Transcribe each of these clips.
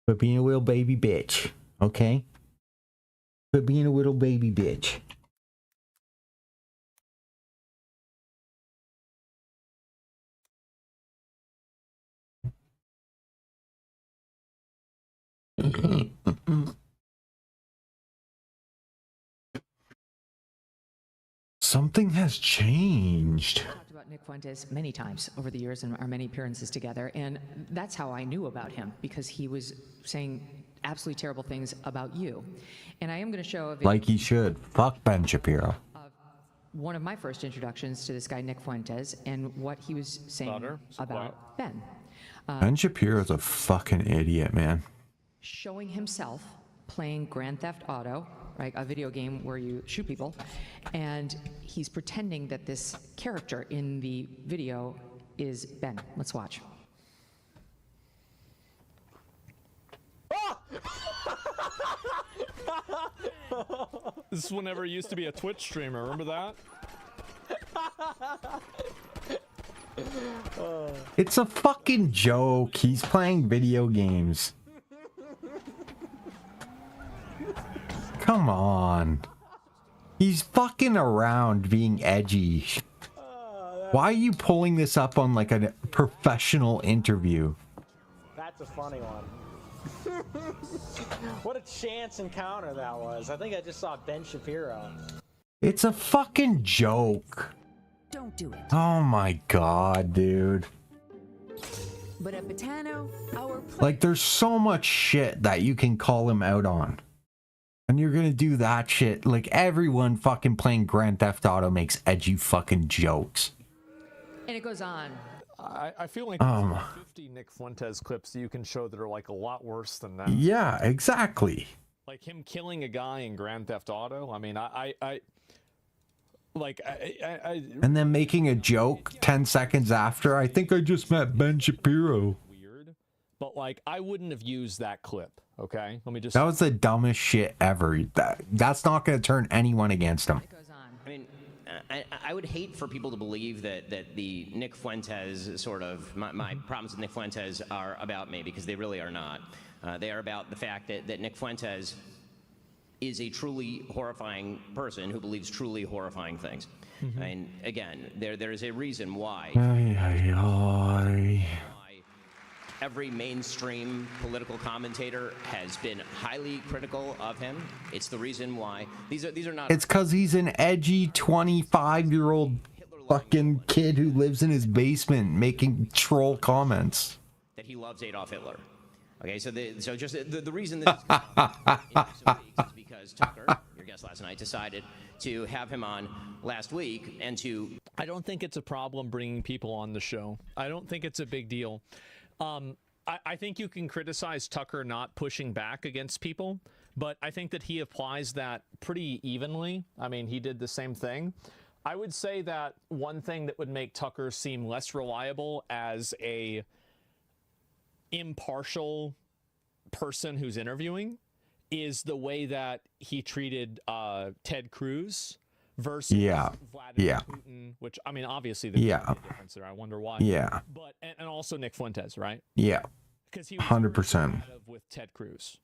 Quit being a little baby bitch, okay? Quit being a little baby bitch. Something has changed. I've talked about Nick Fuentes many times over the years in our many appearances together, and that's how I knew about him, because he was saying absolutely terrible things about you. And I am going to show a video Like he should. Fuck Ben Shapiro. of one of my first introductions to this guy, Nick Fuentes, and what he was saying about Ben. Ben Shapiro's a fucking idiot, man. Showing himself playing Grand Theft Auto, right, a video game where you shoot people, and he's pretending that this character in the video is Ben. Let's watch. This is whenever he used to be a Twitch streamer, remember that? It's a fucking joke. He's playing video games. Come on. He's fucking around being edgy. Why are you pulling this up on like a professional interview? That's a funny one. What a chance encounter that was. I think I just saw Ben Shapiro. It's a fucking joke. Don't do it. Oh my god, dude. But at Botano, our Like, there's so much shit that you can call him out on. And you're gonna do that shit. Like, everyone fucking playing Grand Theft Auto makes edgy fucking jokes. And it goes on. I feel like there's like 50 Nick Fuentes clips that you can show that are like a lot worse than that. Yeah, exactly. Like him killing a guy in Grand Theft Auto. I mean, I And then making a joke 10 seconds after, I think I just met Ben Shapiro. Weird. But like, I wouldn't have used that clip. Okay, let me just. That was the dumbest shit ever. That's not gonna turn anyone against him. It goes on. I mean, I would hate for people to believe that the Nick Fuentes sort of, my problems with Nick Fuentes are about me, because they really are not. They are about the fact that Nick Fuentes is a truly horrifying person who believes truly horrifying things. And again, there is a reason why every mainstream political commentator has been highly critical of him. It's the reason why these are not. It's because he's an edgy 25-year-old fucking kid who lives in his basement making troll comments. That he loves Adolf Hitler. Okay, so just the reason this is going on in recent weeks is because Tucker, your guest last night, decided to have him on last week and to. I don't think it's a problem bringing people on the show. I don't think it's a big deal. I think you can criticize Tucker not pushing back against people, but I think that he applies that pretty evenly. I mean, he did the same thing. I would say that one thing that would make Tucker seem less reliable as a impartial person who's interviewing is the way that he treated Ted Cruz versus Vladimir Putin, which, I mean, obviously there's a difference there. I wonder why. Yeah. But and also Nick Fuentes, right? Yeah. Because he was 100%. with Ted Cruz.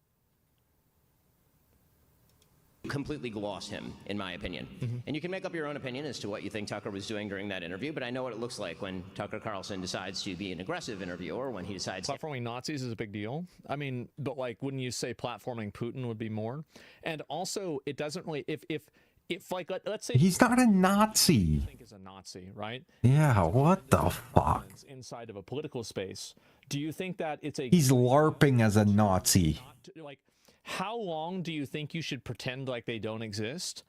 Completely gloss him, in my opinion. And you can make up your own opinion as to what you think Tucker was doing during that interview, but I know what it looks like when Tucker Carlson decides to be an aggressive interviewer, when he decides platforming Nazis is a big deal. I mean, but like, wouldn't you say platforming Putin would be more? And also, it doesn't really, if like, let's say he's not a Nazi. I think is a Nazi, right? Yeah, what the fuck? Inside of a political space, do you think that it's a? He's LARPing as a Nazi. Like, how long do you think you should pretend like they don't exist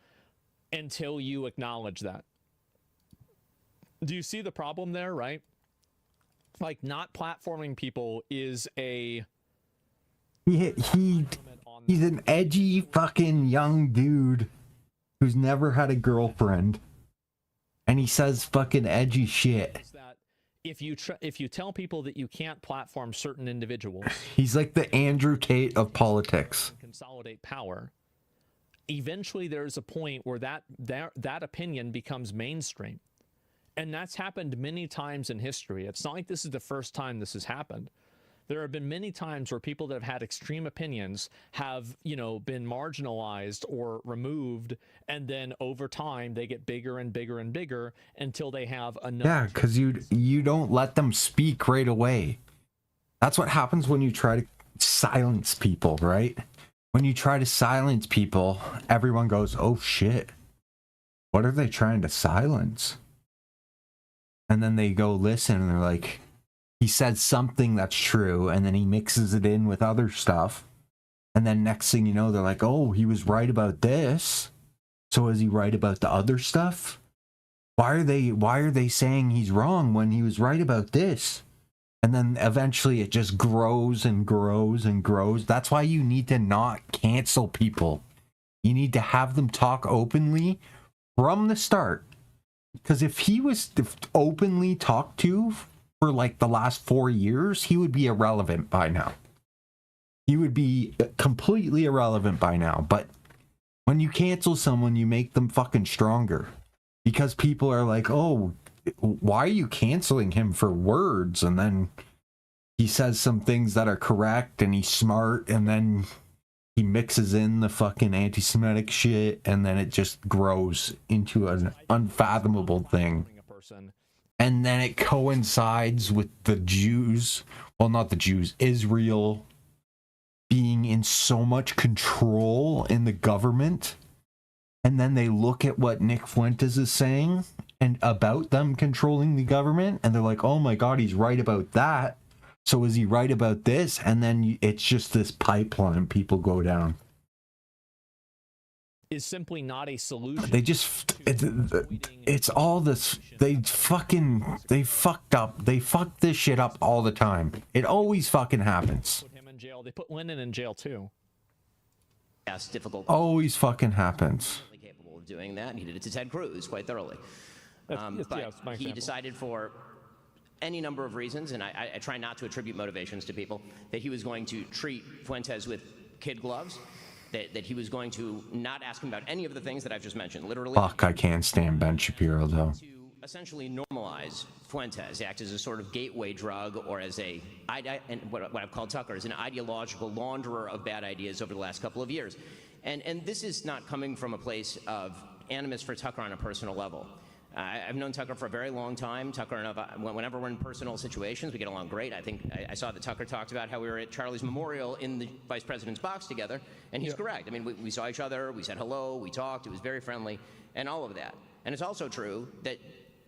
until you acknowledge that? Do you see the problem there, right? Like, not platforming people is a... He's an edgy fucking young dude who's never had a girlfriend. And he says fucking edgy shit. If you tell people that you can't platform certain individuals, he's like the Andrew Tate of politics. Consolidate power. Eventually, there's a point where that opinion becomes mainstream, and that's happened many times in history. It's not like this is the first time this has happened. There have been many times where people that have had extreme opinions have, you know, been marginalized or removed, and then over time they get bigger and bigger and bigger until they have enough. Yeah, because you don't let them speak right away. That's what happens when you try to silence people, right? When you try to silence people, everyone goes, oh shit, what are they trying to silence? And then they go listen and they're like, he said something that's true, and then he mixes it in with other stuff. And then next thing you know, they're like, oh, he was right about this. So is he right about the other stuff? Why are they saying he's wrong when he was right about this? And then eventually it just grows and grows and grows. That's why you need to not cancel people. You need to have them talk openly from the start. Because if he was openly talked to for like the last 4 years, he would be irrelevant by now. He would be completely irrelevant by now. But when you cancel someone, you make them fucking stronger. Because people are like, oh, why are you canceling him for words? And then he says some things that are correct and he's smart, and then he mixes in the fucking anti-Semitic shit, and then it just grows into an unfathomable thing. And then it coincides with the Jews, well, not the Jews, Israel being in so much control in the government. And then they look at what Nick Fuentes is saying and about them controlling the government, and they're like, oh my God, he's right about that. So is he right about this? And then it's just this pipeline people go down. Is simply not a solution. They just, it's all this, they fucked up. They fucked this shit up all the time. It always fucking happens. Put him in jail. They put Lennon in jail too. Yes, difficult. Always fucking happens. Capable of doing that. He did it to Ted Cruz quite thoroughly. But he decided for any number of reasons, and I try not to attribute motivations to people, that he was going to treat Fuentes with kid gloves, that he was going to not ask him about any of the things that I've just mentioned, literally. Fuck, I can't stand Ben Shapiro, though. To essentially normalize Fuentes, act as a sort of gateway drug, or as and what I've called Tucker, as an ideological launderer of bad ideas over the last couple of years. And this is not coming from a place of animus for Tucker on a personal level. I've known Tucker for a very long time. Tucker and I, whenever we're in personal situations, we get along great. I think I saw that Tucker talked about how we were at Charlie's memorial in the vice president's box together, and he's correct. I mean, we saw each other, we said hello, we talked, it was very friendly, and all of that. And it's also true that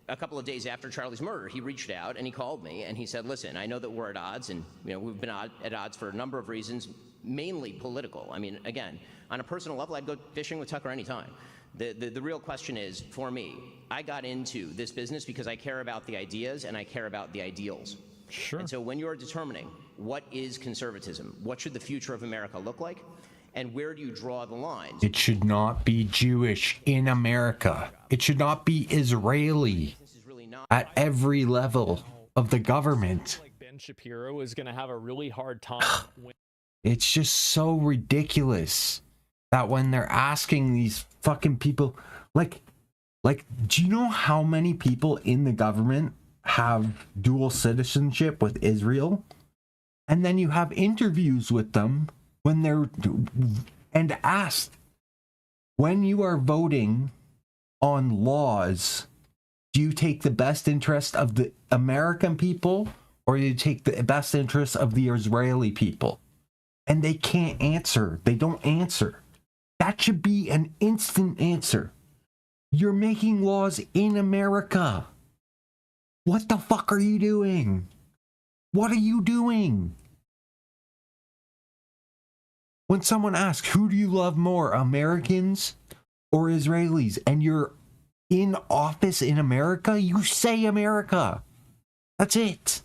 a couple of days after Charlie's murder, he reached out and he called me and he said, listen, I know that we're at odds, and we've been at odds for a number of reasons, mainly political. I mean, again, on a personal level, I'd go fishing with Tucker anytime. The real question is, for me, I got into this business because I care about the ideas and I care about the ideals. Sure. And so when you're determining what is conservatism, what should the future of America look like, and where do you draw the lines? It should not be Jewish in America. It should not be Israeli at every level of the government. Like Ben Shapiro is going to have a really hard time. It's just so ridiculous that when they're asking these fucking people, like, do you know how many people in the government have dual citizenship with Israel? And then you have interviews with them when they're, and asked, when you are voting on laws, do you take the best interest of the American people, or do you take the best interest of the Israeli people? And they can't answer. They don't answer. That should be an instant answer. You're making laws in America. What the fuck are you doing? What are you doing? When someone asks, who do you love more, Americans or Israelis? And you're in office in America, you say America. That's it.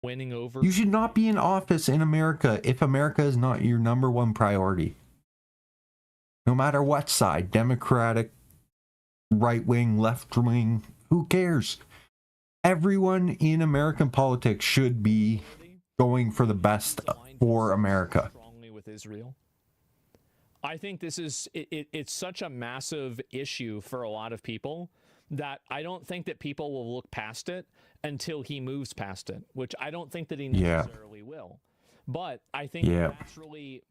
Winning over. You should not be in office in America if America is not your number one priority. No matter what side, Democratic, right-wing, left-wing, who cares? Everyone in American politics should be going for the best for America. Strongly with Israel. I think this is, it's such a massive issue for a lot of people that I don't think that people will look past it until he moves past it, which I don't think that he Yeah. necessarily will. But I think Yeah. that's really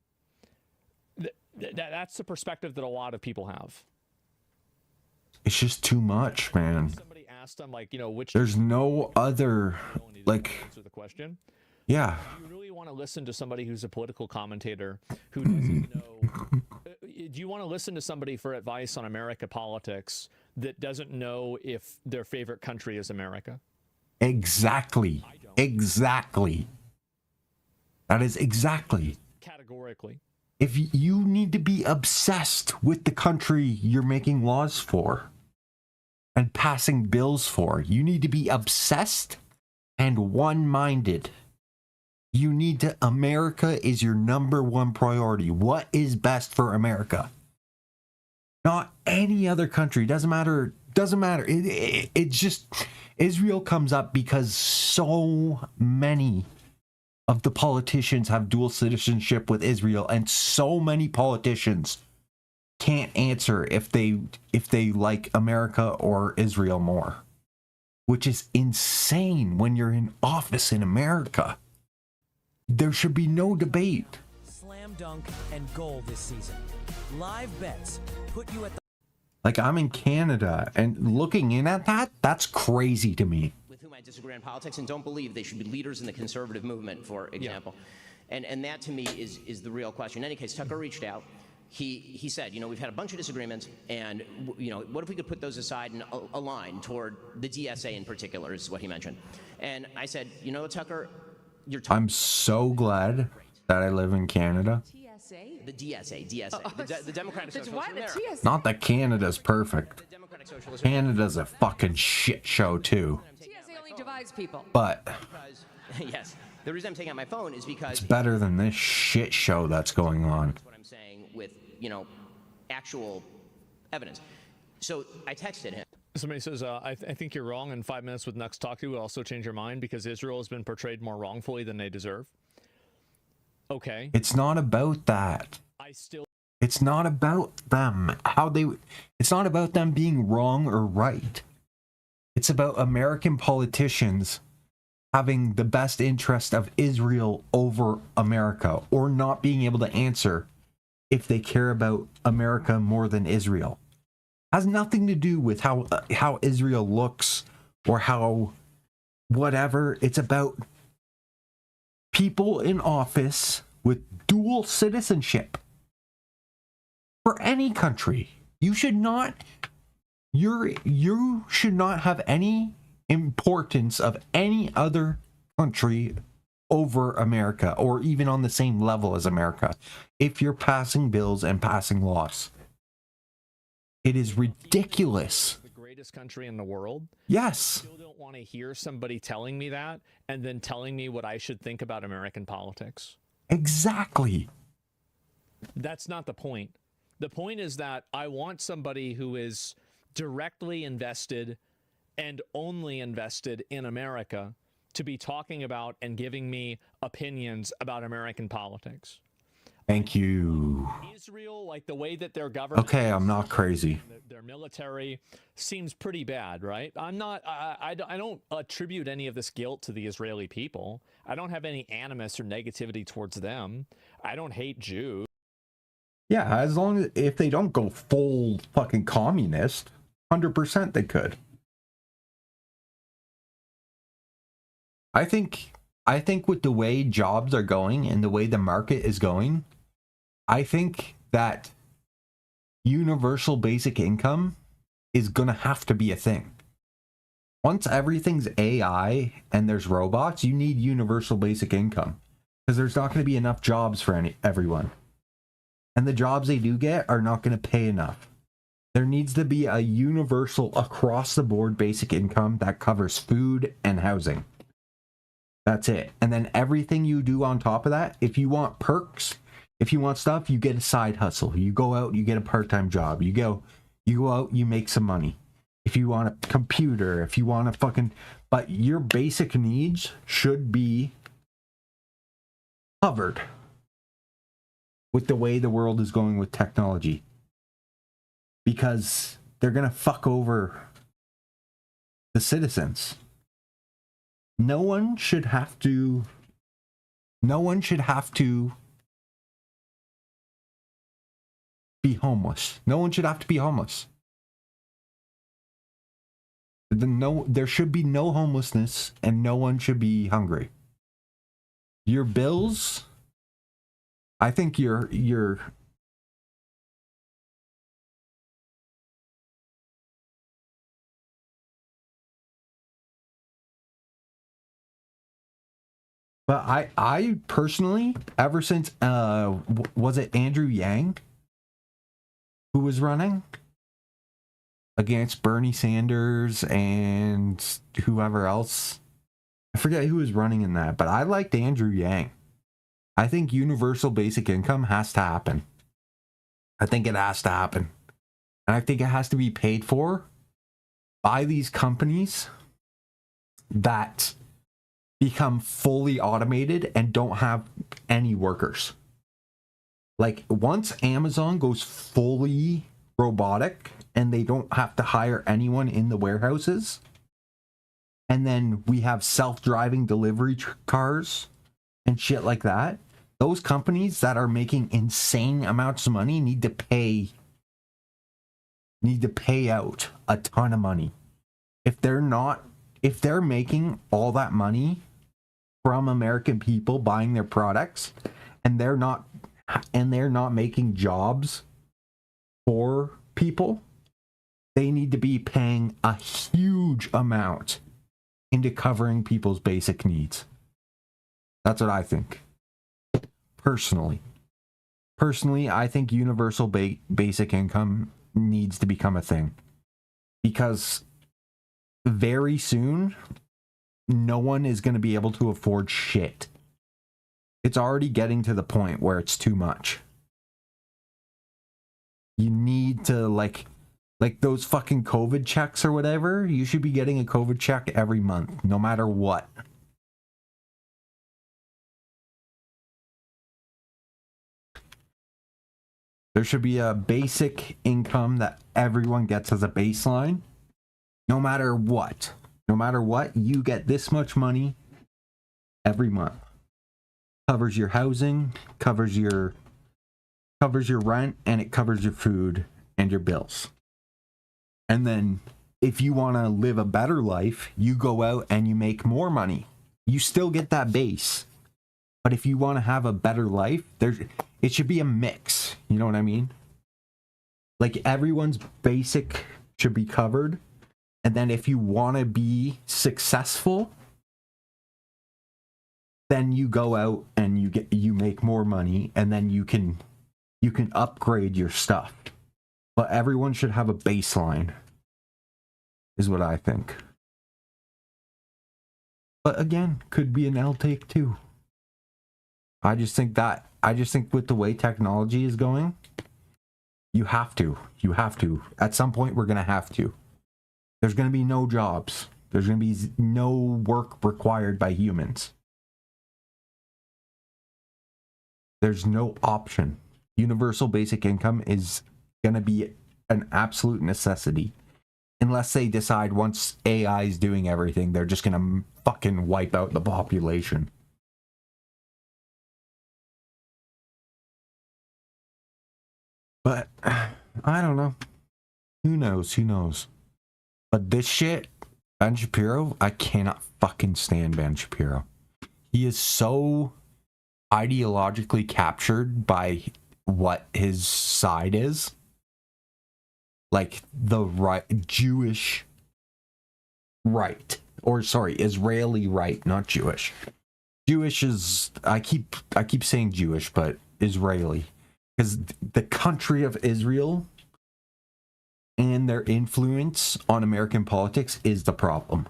that's the perspective that a lot of people have. It's just too much, man. Somebody asked him, like, you know, which There's no other, like, answer the question. yeah. Do you really want to listen to somebody who's a political commentator who doesn't know? Do you want to listen to somebody for advice on America politics that doesn't know if their favorite country is America? Exactly. Exactly. That is exactly. Categorically. If you need to be obsessed with the country you're making laws for and passing bills for, you need to be obsessed and one-minded. You need to, America is your number one priority. What is best for America? Not any other country. Doesn't matter. It's just, Israel comes up because so many of the politicians have dual citizenship with Israel, and so many politicians can't answer if they like America or Israel more, which is insane when you're in office in America. There should be no debate. Slam dunk and goal this season. Live bets put you at the Like, I'm in Canada, and looking in at that, that's crazy to me. With whom I disagree on politics and don't believe they should be leaders in the conservative movement, for example. And that to me is the real question. In any case, Tucker reached out. He said, you know, we've had a bunch of disagreements, and, you know, what if we could put those aside and align toward the DSA in particular, is what he mentioned. And I said, you know, Tucker, you're talking. I'm so glad that I live in Canada. TSA? The DSA, the Democratic It's Socialist what? of The America. TSA? Not that Canada's perfect. The Democratic Socialist. Canada's a fucking shit show too. TSA only divides people. But Because, yes, the reason I'm taking out my phone is because it's better than this shit show that's going on. what I'm saying with, you know, actual evidence. So I texted him. Somebody says, I think you're wrong. In 5 minutes with Nux Talk to will also change your mind because Israel has been portrayed more wrongfully than they deserve. Okay. It's not about that. I still It's not about them. It's not about them being wrong or right. It's about American politicians having the best interest of Israel over America, or not being able to answer if they care about America more than Israel. Has nothing to do with how Israel looks or how whatever. It's about people in office with dual citizenship for any country. You should not have any importance of any other country over America, or even on the same level as America, if you're passing bills and passing laws. It is ridiculous. the greatest country in the world. Yes. Still don't want to hear somebody telling me that and then telling me what I should think about American politics. Exactly. That's not the point. The point is that I want somebody who is directly invested and only invested in America to be talking about and giving me opinions about American politics. Thank you. Israel, like the way that their government, Okay, I'm not crazy. their military seems pretty bad, right? I don't attribute any of this guilt to the Israeli people. I don't have any animus or negativity towards them. I don't hate Jews. Yeah, as long as if they don't go full fucking communist, 100% they could. I think with the way jobs are going and the way the market is going, I think that universal basic income is going to have to be a thing. Once everything's AI and there's robots, you need universal basic income because there's not going to be enough jobs for everyone. And the jobs they do get are not going to pay enough. There needs to be a universal across the board basic income that covers food and housing. That's it. And then everything you do on top of that, if you want perks, if you want stuff, you get a side hustle. You go out, you get a part-time job. You go out, you make some money. If you want a computer, if you want a fucking... But your basic needs should be covered with the way the world is going with technology. Because they're going to fuck over the citizens. No one should have to be homeless. No one should have to be homeless. There should be no homelessness, and no one should be hungry. Your bills, I think you're but I personally, ever since was it Andrew Yang who was running against Bernie Sanders and whoever else? I forget who was running in that, but I liked Andrew Yang. I think universal basic income has to happen. I think it has to happen. And I think it has to be paid for by these companies that become fully automated and don't have any workers. Like, once Amazon goes fully robotic and they don't have to hire anyone in the warehouses, and then we have self-driving delivery cars and shit like that, those companies that are making insane amounts of money need to pay out a ton of money. If they're making all that money from American people buying their products, and they're not making jobs for people, they need to be paying a huge amount into covering people's basic needs. That's what I think. Personally, I think universal basic income needs to become a thing, because very soon no one is going to be able to afford shit. It's already getting to the point where it's too much. You need to, like those fucking COVID checks or whatever, you should be getting a COVID check every month, no matter what. There should be a basic income that everyone gets as a baseline, no matter what. No matter what, you get this much money every month. Covers your housing, covers your rent, and it covers your food and your bills. And then if you want to live a better life, you go out and you make more money. You still get that base. But if you want to have a better life, it should be a mix. You know what I mean? Like, everyone's basic should be covered. And then if you want to be successful, then you go out and you make more money, and then you can upgrade your stuff. But everyone should have a baseline, is what I think. But again, could be an L take too. I just think with the way technology is going, you have to. At some point, we're going to have to. There's going to be no jobs. There's going to be no work required by humans. There's no option. Universal basic income is going to be an absolute necessity. Unless they decide once AI is doing everything, they're just going to fucking wipe out the population. But I don't know. Who knows? But this shit, Ben Shapiro, I cannot fucking stand Ben Shapiro. He is so ideologically captured by what his side is. Like the Jewish right. Or sorry, Israeli right, not Jewish. Jewish is, I keep saying Jewish, but Israeli. Because the country of Israel and their influence on American politics is the problem.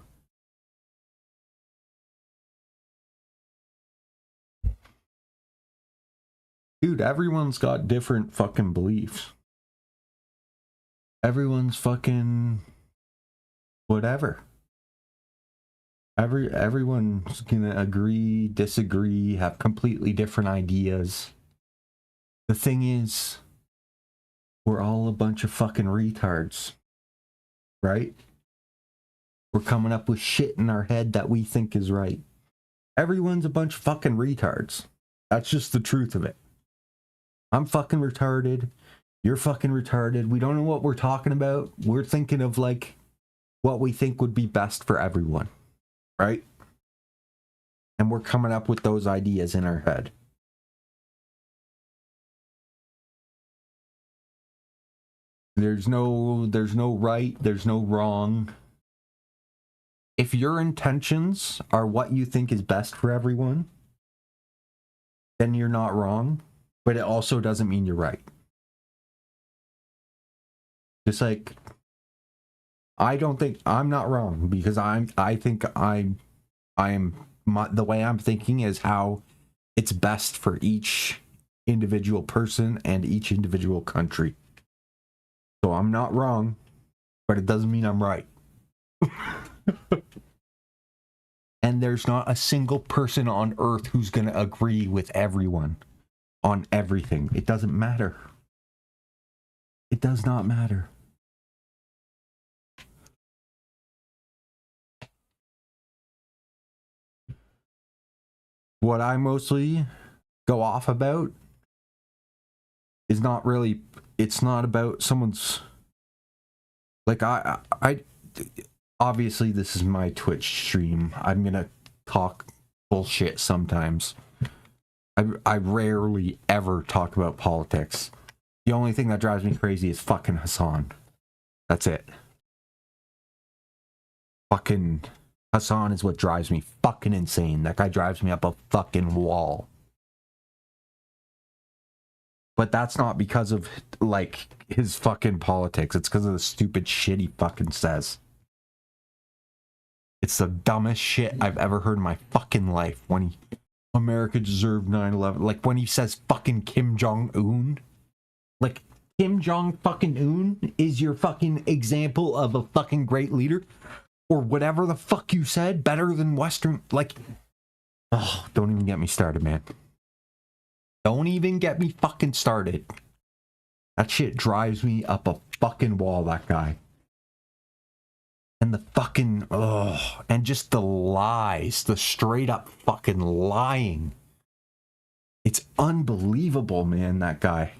Dude, everyone's got different fucking beliefs. Everyone's fucking whatever. Everyone's gonna agree, disagree, have completely different ideas. The thing is, we're all a bunch of fucking retards, right? We're coming up with shit in our head that we think is right. Everyone's a bunch of fucking retards. That's just the truth of it. I'm fucking retarded. You're fucking retarded. We don't know what we're talking about. We're thinking of like what we think would be best for everyone, right? And we're coming up with those ideas in our head. There's no right, there's no wrong. If your intentions are what you think is best for everyone, then you're not wrong, but it also doesn't mean you're right. Just like, I don't think I'm not wrong because I think the way I'm thinking is how it's best for each individual person and each individual country. So I'm not wrong, but it doesn't mean I'm right. And there's not a single person on earth who's going to agree with everyone on everything. It doesn't matter. It does not matter. What I mostly go off about is not really, it's not about someone's, like, I obviously this is my Twitch stream. I'm gonna talk bullshit sometimes. I rarely ever talk about politics. The only thing that drives me crazy is fucking Hassan. That's it. Fucking Hassan is what drives me fucking insane. That guy drives me up a fucking wall. But that's not because of, like, his fucking politics. It's because of the stupid shit he fucking says. It's the dumbest shit I've ever heard in my fucking life. When America deserved 9/11. Like, when he says fucking Kim Jong-un. Like, Kim Jong-fucking-un is your fucking example of a fucking great leader. Or whatever the fuck you said. Better than Western, like... Oh, don't even get me started, man. Don't even get me fucking started. That shit drives me up a fucking wall, that guy. And the fucking, and just the lies, the straight up fucking lying. It's unbelievable, man, that guy.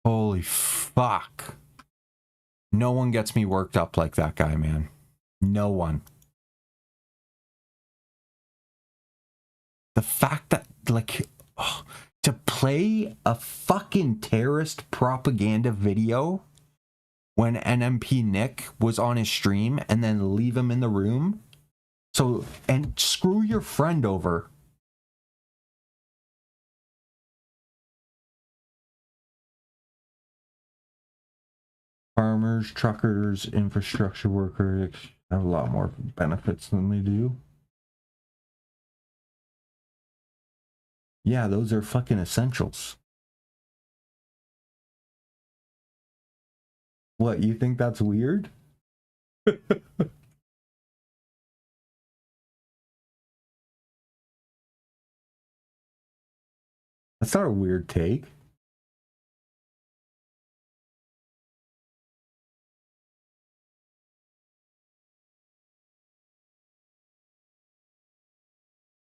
Holy fuck. No one gets me worked up like that guy, man. No one. The fact that, like, to play a fucking terrorist propaganda video when NMP Nick was on his stream and then leave him in the room. So, and screw your friend over. Farmers, truckers, infrastructure workers have a lot more benefits than they do. Yeah, those are fucking essentials. What, you think that's weird? That's not a weird take.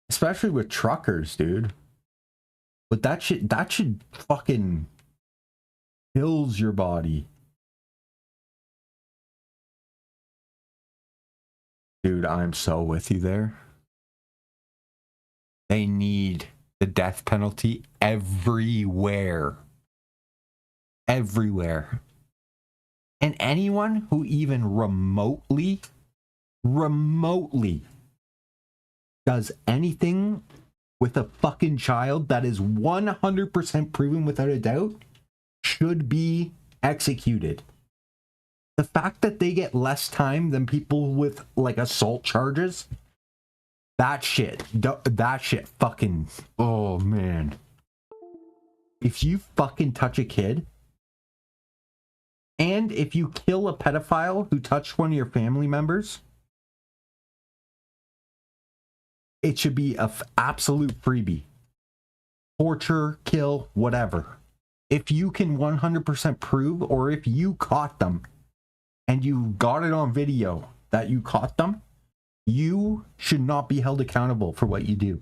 Especially with truckers, dude. But that should fucking kills your body. Dude, I'm so with you there. They need the death penalty everywhere. Everywhere. And anyone who even remotely does anything with a fucking child that is 100% proven without a doubt should be executed. The fact that they get less time than people with, like, assault charges, that shit fucking, oh man. If you fucking touch a kid, and if you kill a pedophile who touched one of your family members, it should be an absolute freebie. Torture, kill, whatever. If you can 100% prove, or if you caught them and you got it on video that you caught them, you should not be held accountable for what you do.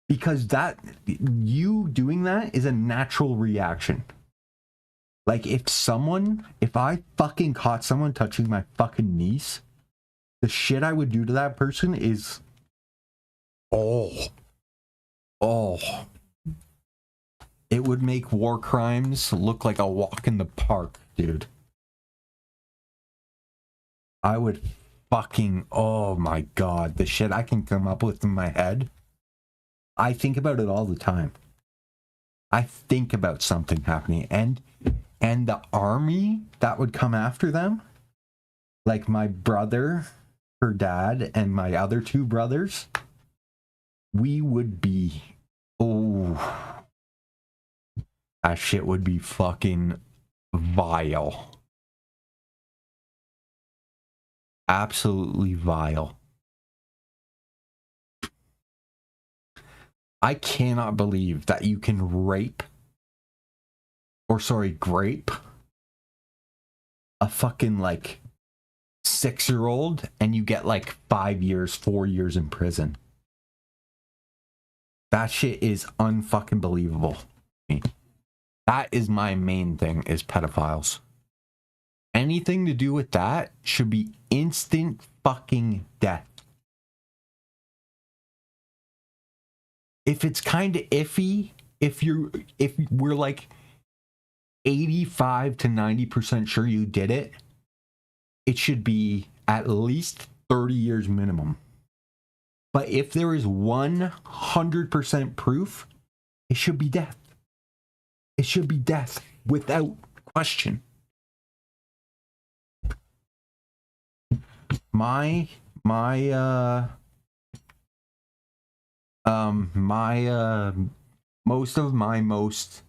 Because that, you doing that is a natural reaction. Like, if I fucking caught someone touching my fucking niece, the shit I would do to that person is, it would make war crimes look like a walk in the park, dude. I would fucking, oh my god, the shit I can come up with in my head. I think about it all the time. I think about something happening, and the army that would come after them, like my brother, her dad, and my other two brothers, we would be, that shit would be fucking vile. Absolutely vile. I cannot believe that you can grape a fucking like 6-year-old and you get like 4 years in prison. That shit is unfucking believable. That is my main thing, is pedophiles. Anything to do with that should be instant fucking death. If it's kind of iffy, if we're like 85 to 90% sure you did it, it should be at least 30 years minimum. But if there is 100% proof, it should be death. It should be death without question. Most of my most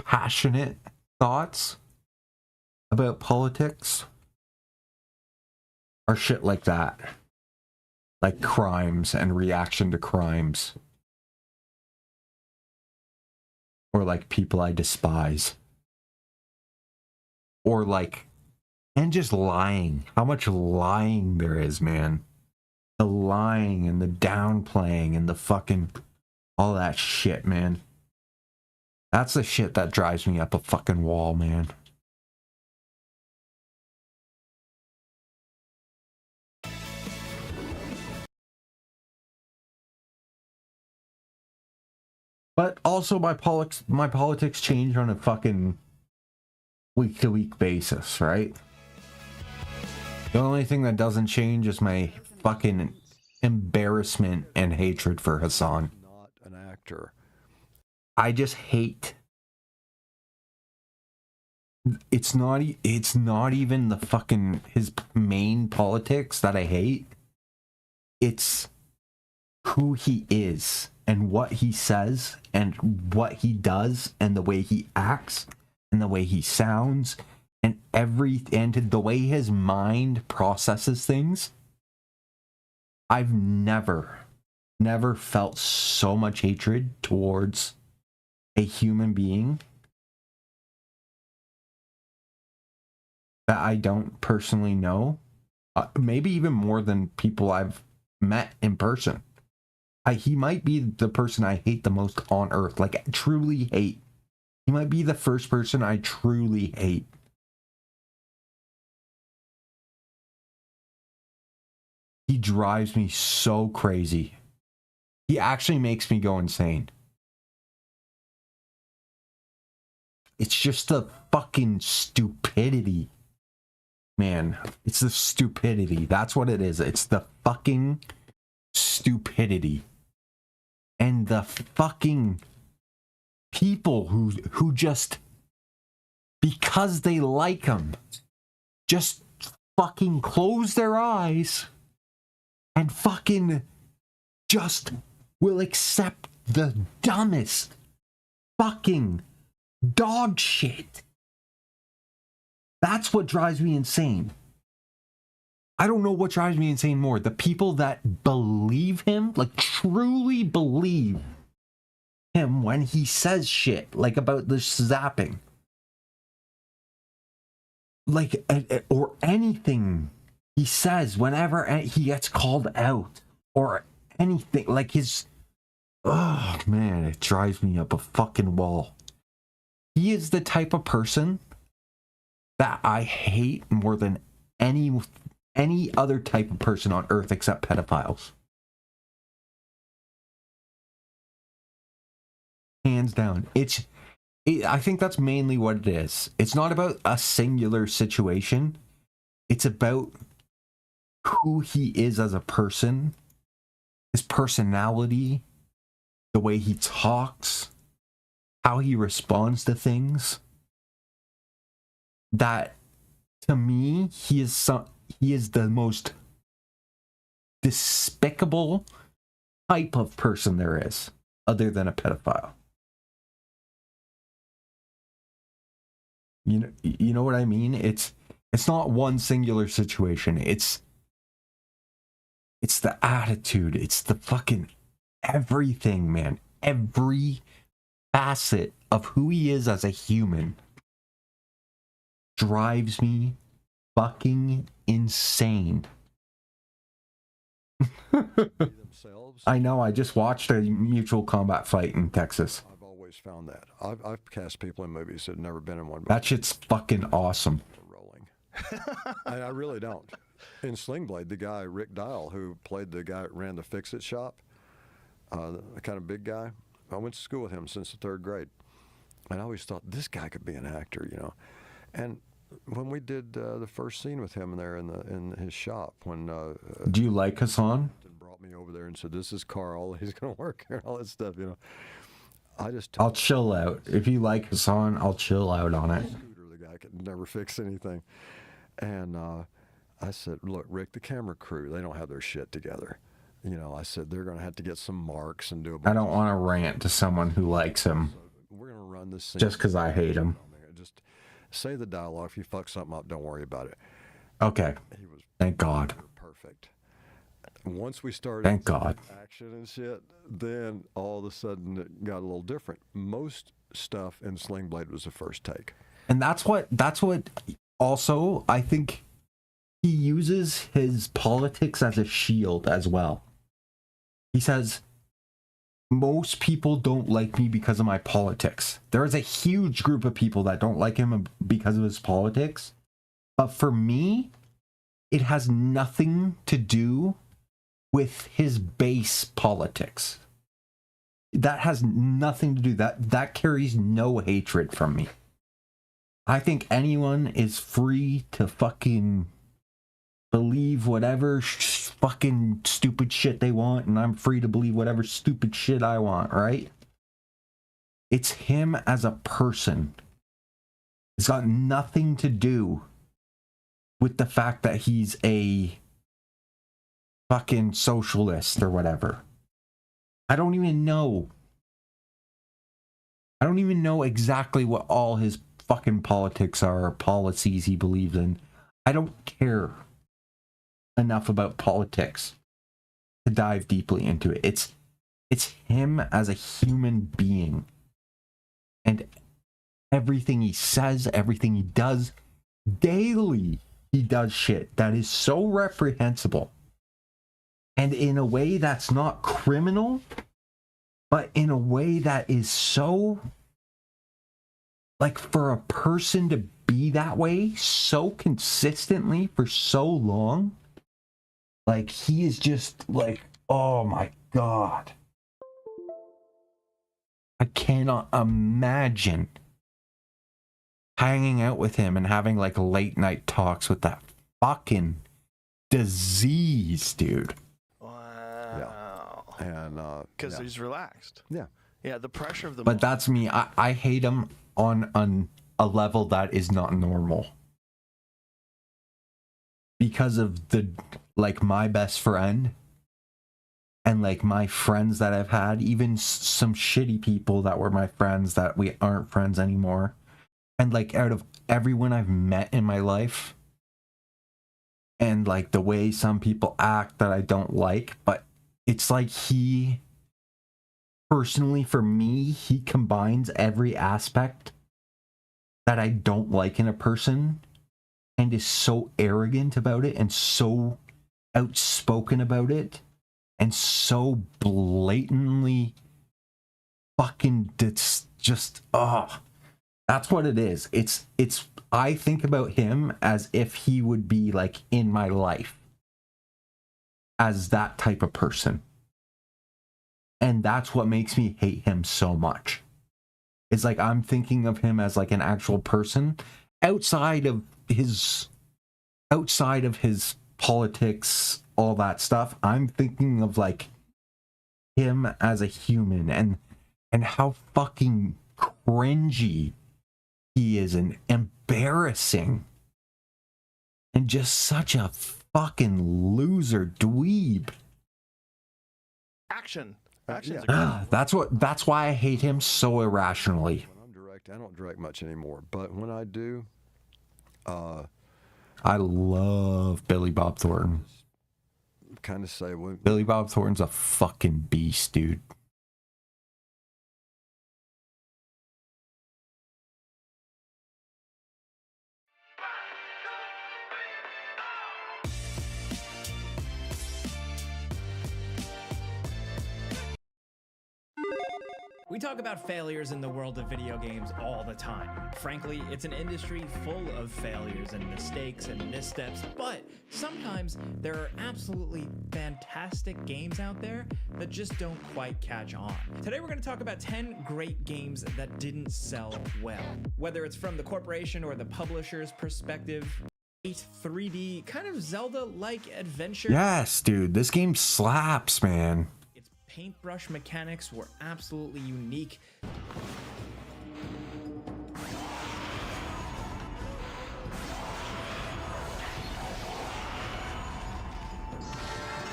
passionate thoughts about politics are shit like that. Like crimes and reaction to crimes. Or like people I despise. Or like, and just lying. How much lying there is, man. The lying and the downplaying and the fucking, all that shit, man. That's the shit that drives me up a fucking wall, man. But also my politics change on a fucking week-to-week basis, right? The only thing that doesn't change is my fucking embarrassment and hatred for Hassan. Not an actor. I just hate. It's not even the fucking his main politics that I hate. It's who he is and what he says and what he does and the way he acts and the way he sounds and the way his mind processes things. I've never felt so much hatred towards a human being that I don't personally know. Maybe even more than people I've met in person. He might be the person I hate the most on earth. Like, truly hate. He might be the first person I truly hate. He drives me so crazy. He actually makes me go insane. It's just the fucking stupidity. Man, it's the stupidity. That's what it is. It's the fucking stupidity. And the fucking people who just, because they like him, just fucking close their eyes and fucking just will accept the dumbest fucking dog shit. That's what drives me insane. I don't know what drives me insane more. The people that believe him, like truly believe him when he says shit, like about the zapping. like, or anything he says whenever he gets called out or anything, like oh man, it drives me up a fucking wall. He is the type of person that I hate more than any other type of person on earth except pedophiles. Hands down. I think that's mainly what it is. It's not about a singular situation. It's about who he is as a person, his personality, the way he talks, how he responds to things. That, to me, he is the most despicable type of person there is, other than a pedophile. You know what I mean? It's not one singular situation. It's the attitude. It's the fucking everything, man. Every facet of who he is as a human drives me fucking insane. I know, I just watched a mutual combat fight in Texas. I've always found that. I've cast people in movies that have never been in one. That shit's fucking awesome. Rolling. I really don't. In Sling Blade, the guy, Rick Dial, who played the guy that ran the Fix-It shop, the kind of big guy, I went to school with him since the 3rd grade. And I always thought, this guy could be an actor, you know. And when we did the first scene with him there in his shop, when do you like Hassan? Brought me over there and said, "This is Carl. He's gonna work here." All that stuff, you know. I'll chill out if you like Hassan. I'll chill out on it. Scooter, the guy could never fix anything, and I said, "Look, Rick, the camera crew, they don't have their shit together." You know, I said they're gonna have to get some marks and do a bunch I don't want to rant to someone who likes him. So we're gonna run this scene just because I hate him. Just say the dialogue. If you fuck something up, don't worry about it. Okay. He was Thank God. Perfect. Once we started Thank God. action and shit, then all of a sudden it got a little different. Most stuff in Sling Blade was the first take. And that's what also, I think he uses his politics as a shield as well. He says, most people don't like me because of my politics. There is a huge group of people that don't like him because of his politics. But for me, it has nothing to do with his base politics. That has nothing to do, that carries no hatred from me. I think anyone is free to fucking believe whatever fucking stupid shit they want, and I'm free to believe whatever stupid shit I want, right? It's him as a person. It's got nothing to do with the fact that he's a fucking socialist or whatever. I don't even know exactly what all his fucking politics are or policies he believes in. I don't care enough about politics to dive deeply into it. It's him as a human being. And everything he says, everything he does, daily he does shit that is so reprehensible. And in a way that's not criminal, but in a way that is so, like, for a person to be that way so consistently for so long, like, he is just like, oh my God. I cannot imagine hanging out with him and having like late night talks with that fucking disease, dude. Wow. Yeah. And because he's relaxed. Yeah. Yeah, the pressure of the But that's me. I hate him on a level that is not normal. Because of the, like, my best friend and like my friends that I've had, even some shitty people that were my friends that we aren't friends anymore. And like, out of everyone I've met in my life, and like the way some people act that I don't like, but it's like he, personally for me, he combines every aspect that I don't like in a person and is so arrogant about it and so outspoken about it and so blatantly fucking just that's what it is. It's I think about him as if he would be like in my life as that type of person. And that's what makes me hate him so much. It's like I'm thinking of him as like an actual person outside of his politics, all that stuff. I'm thinking of like him as a human and how fucking cringy he is and embarrassing and just such a fucking loser dweeb. Action. Action's That's why I hate him so irrationally. When I'm direct, I don't direct much anymore. But when I do, I love Billy Bob Thornton. kind of say, well, Billy Bob Thornton's a fucking beast, dude. We talk about failures in the world of video games all the time. Frankly, it's an industry full of failures and mistakes and missteps, but sometimes there are absolutely fantastic games out there that just don't quite catch on. Today we're going to talk about 10 great games that didn't sell well. Whether it's from the corporation or the publisher's perspective, 3D, kind of Zelda-like adventure. Yes, dude, this game slaps, man. Paintbrush mechanics were absolutely unique.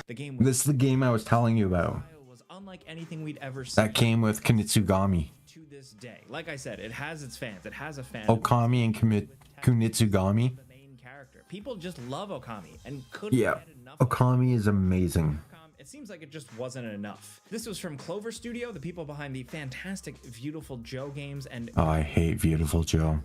This is the game I was telling you about. Was unlike anything we'd ever seen. That came with Kunitsugami. To this day, like I said, it has its fans. It has a fan. Okami and Kunitsugami. The main character. People just love Okami and couldn't Yeah, get enough. Okami is amazing. It seems like it just wasn't enough. This was from Clover Studio, the people behind the fantastic Viewtiful Joe games, and Oh, I hate Beautiful Joe.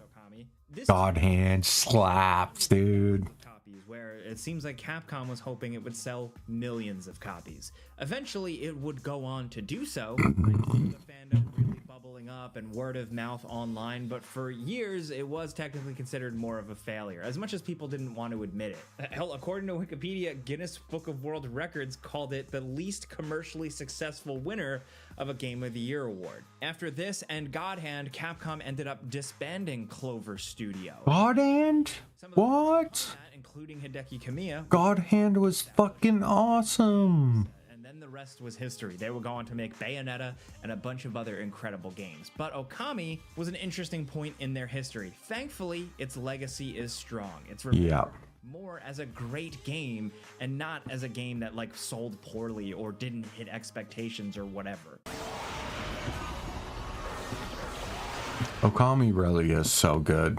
This God Hand slaps, dude. copies, where it seems like Capcom was hoping it would sell millions of copies. Eventually, it would go on to do so. The fandom really bubbling up and word of mouth online, but for years, it was technically considered more of a failure, as much as people didn't want to admit it. Hell, according to Wikipedia, Guinness Book of World Records called it the least commercially successful winner of a Game of the Year award. After this and God Hand, Capcom ended up disbanding Clover Studio. God Hand? What? Including Hideki Kamiya. God Hand was fucking awesome. And then the rest was history. They would go on to make Bayonetta and a bunch of other incredible games. But Okami was an interesting point in their history. Thankfully, its legacy is strong. It's remembered more as a great game and not as a game that like sold poorly or didn't hit expectations or whatever. Okami really is so good.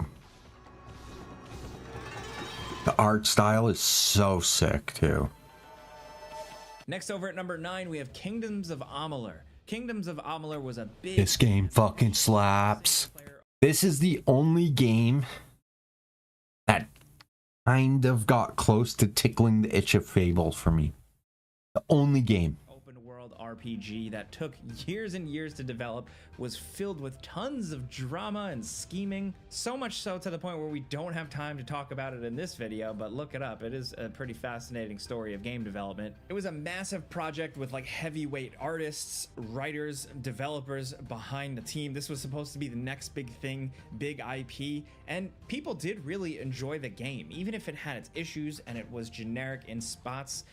The art style is so sick too. Next, over at number 9, we have Kingdoms of Amalur. Kingdoms of Amalur was a big... This game fucking slaps. This is the only game that kind of got close to tickling the itch of Fable for me. The only game. RPG that took years and years to develop, was filled with tons of drama and scheming, so much so to the point where we don't have time to talk about it in this video, but look it up. It is a pretty fascinating story of game development. It was a massive project with like heavyweight artists, writers, developers behind the team. This was supposed to be the next big thing, big IP, and people did really enjoy the game, even if it had its issues and it was generic in spots.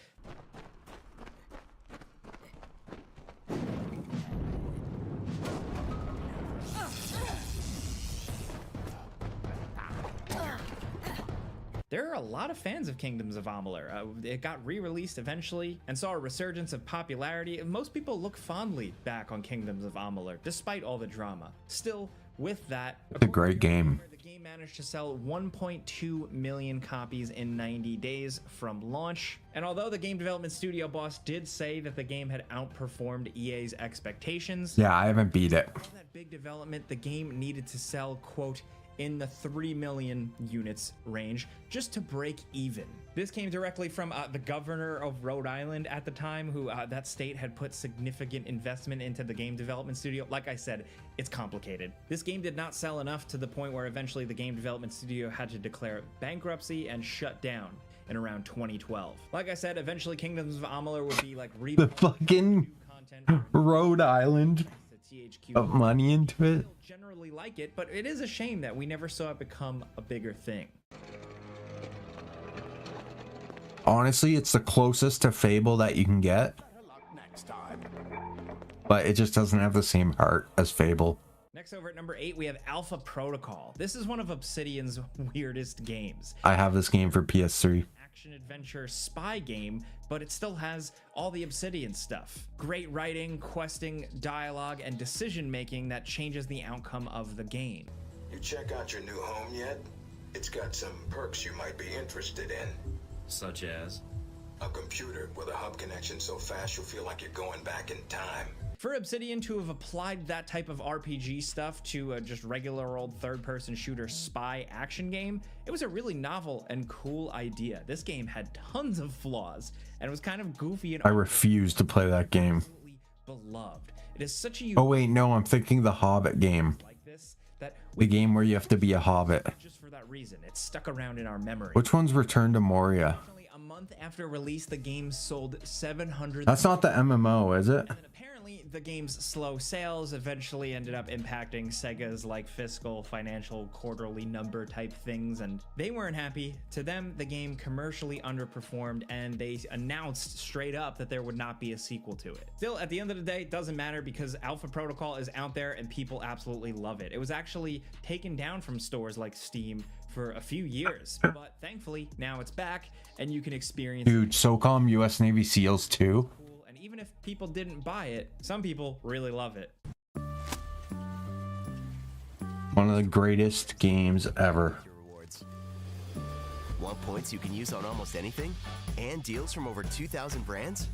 There are a lot of fans of Kingdoms of Amalur. It got re-released eventually and saw a resurgence of popularity. Most people look fondly back on Kingdoms of Amalur, despite all the drama. Still, with that, it's a great game. The game managed to sell 1.2 million copies in 90 days from launch. And although the game development studio boss did say that the game had outperformed EA's expectations, yeah, I haven't beat it. All that big development, the game needed to sell, quote, in the 3 million units range just to break even. This came directly from the governor of Rhode Island at the time, who that state had put significant investment into the game development studio. Like I said, it's complicated. This game did not sell enough to the point where eventually the game development studio had to declare bankruptcy and shut down in around 2012. Like I said, eventually Kingdoms of Amalur would be like The fucking Rhode Island put money into it. Generally like it, but it is a shame that we never saw it become a bigger thing. Honestly, it's the closest to Fable that you can get, but it just doesn't have the same heart as Fable. Next, over at number 8, we have Alpha Protocol. This is one of Obsidian's weirdest games. I have this game for PS3. Action adventure spy game, but it still has all the Obsidian stuff. Great writing, questing, dialogue, and decision making that changes the outcome of the game. You check out your new home yet? It's got some perks you might be interested in. Such as? A computer with a hub connection so fast you'll feel like you're going back in time. For Obsidian to have applied that type of RPG stuff to a just regular old third-person shooter spy action game, it was a really novel and cool idea. This game had tons of flaws and was kind of goofy and I refuse to play that game. beloved. It is such a Oh wait, no, I'm thinking the Hobbit game. like this that The game where you have to be a hobbit. just for that reason, it's stuck around in our memory. Which one's Return to Moria? A month after release, the game sold 700. That's not the MMO, is it? Apparently, the game's slow sales eventually ended up impacting Sega's like fiscal, financial, quarterly number type things, and they weren't happy. To them, the game commercially underperformed, and they announced straight up that there would not be a sequel to it. Still, at the end of the day, it doesn't matter because Alpha Protocol is out there and people absolutely love it. It was actually taken down from stores like Steam for a few years, but thankfully now it's back and you can experience Dude, SOCOM US Navy SEALs 2. and even if people didn't buy it, some people really love it. One of the greatest games ever. Want points you can use on almost anything? And deals from over 2,000 brands?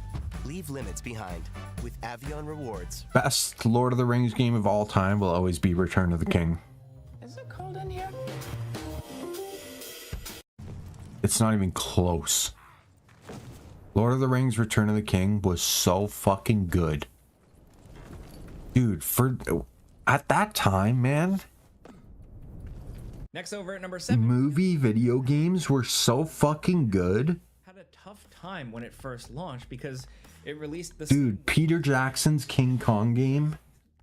Leave limits behind with Avion Rewards. Best Lord of the Rings game of all time will always be Return of the King. Is it cold in here? It's not even close. Lord of the Rings Return of the King was so fucking good. Dude, at that time, man, Next, over at number 7, movie video games were so fucking good. had a tough time when it first launched because it released the Dude, Peter Jackson's King Kong game.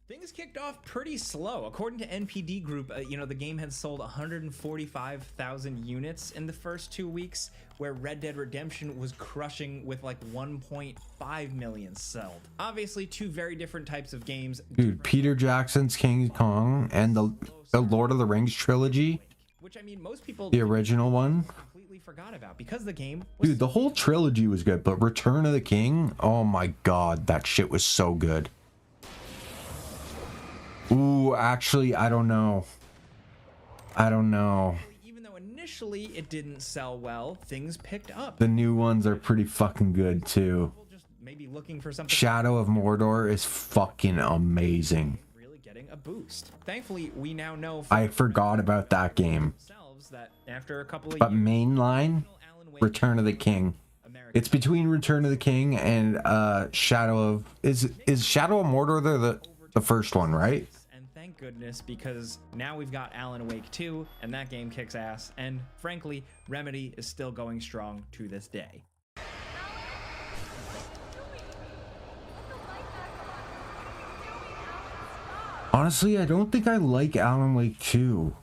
Things kicked off pretty slow. According to NPD Group, the game had sold 145,000 units in the first 2 weeks, where Red Dead Redemption was crushing with like 1.5 million sold. Obviously, two very different types of games. Dude, Peter Jackson's King Kong and the Lord of the Rings trilogy. Which, I mean, most people The original one. completely forgot about because the game was Dude, the whole trilogy was good, but Return of the King, oh my god, that shit was so good. Ooh, actually, I don't know. even though initially it didn't sell well, things picked up. The new ones are pretty fucking good too. Just maybe looking for something Shadow of Mordor is fucking amazing. really getting a boost. Thankfully, we now know I forgot about that game. ourselves that after a couple of But years, mainline, Return of the King. It's between Return of the King and Shadow of... Is Shadow of Mordor the first one, right? and thank goodness, because now we've got Alan Wake 2, and that game kicks ass, and frankly, Remedy is still going strong to this day. Honestly, I don't think I like Alan Wake 2.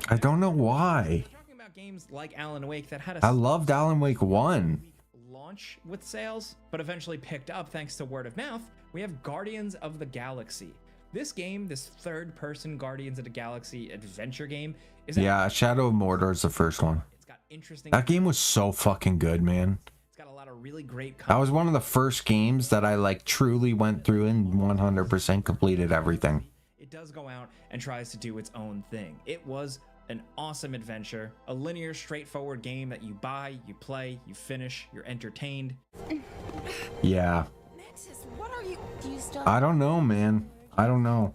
I don't know why. Talking about games like Alan Wake that had I a loved Alan Wake 1. launch with sales, but eventually picked up thanks to word of mouth, we have Guardians of the Galaxy. This game, this third-person Guardians of the Galaxy adventure game, is Yeah, Shadow of Mordor is the first one. interesting. That game was so fucking good, man. It's got a lot of really great That was one of the first games that I like truly went through and 100% completed everything. It does go out and tries to do its own thing. It was an awesome adventure, a linear, straightforward game that you buy, you play, you finish, you're entertained. Yeah. Nexus, what are you? Do you still? I don't know, man. I don't know.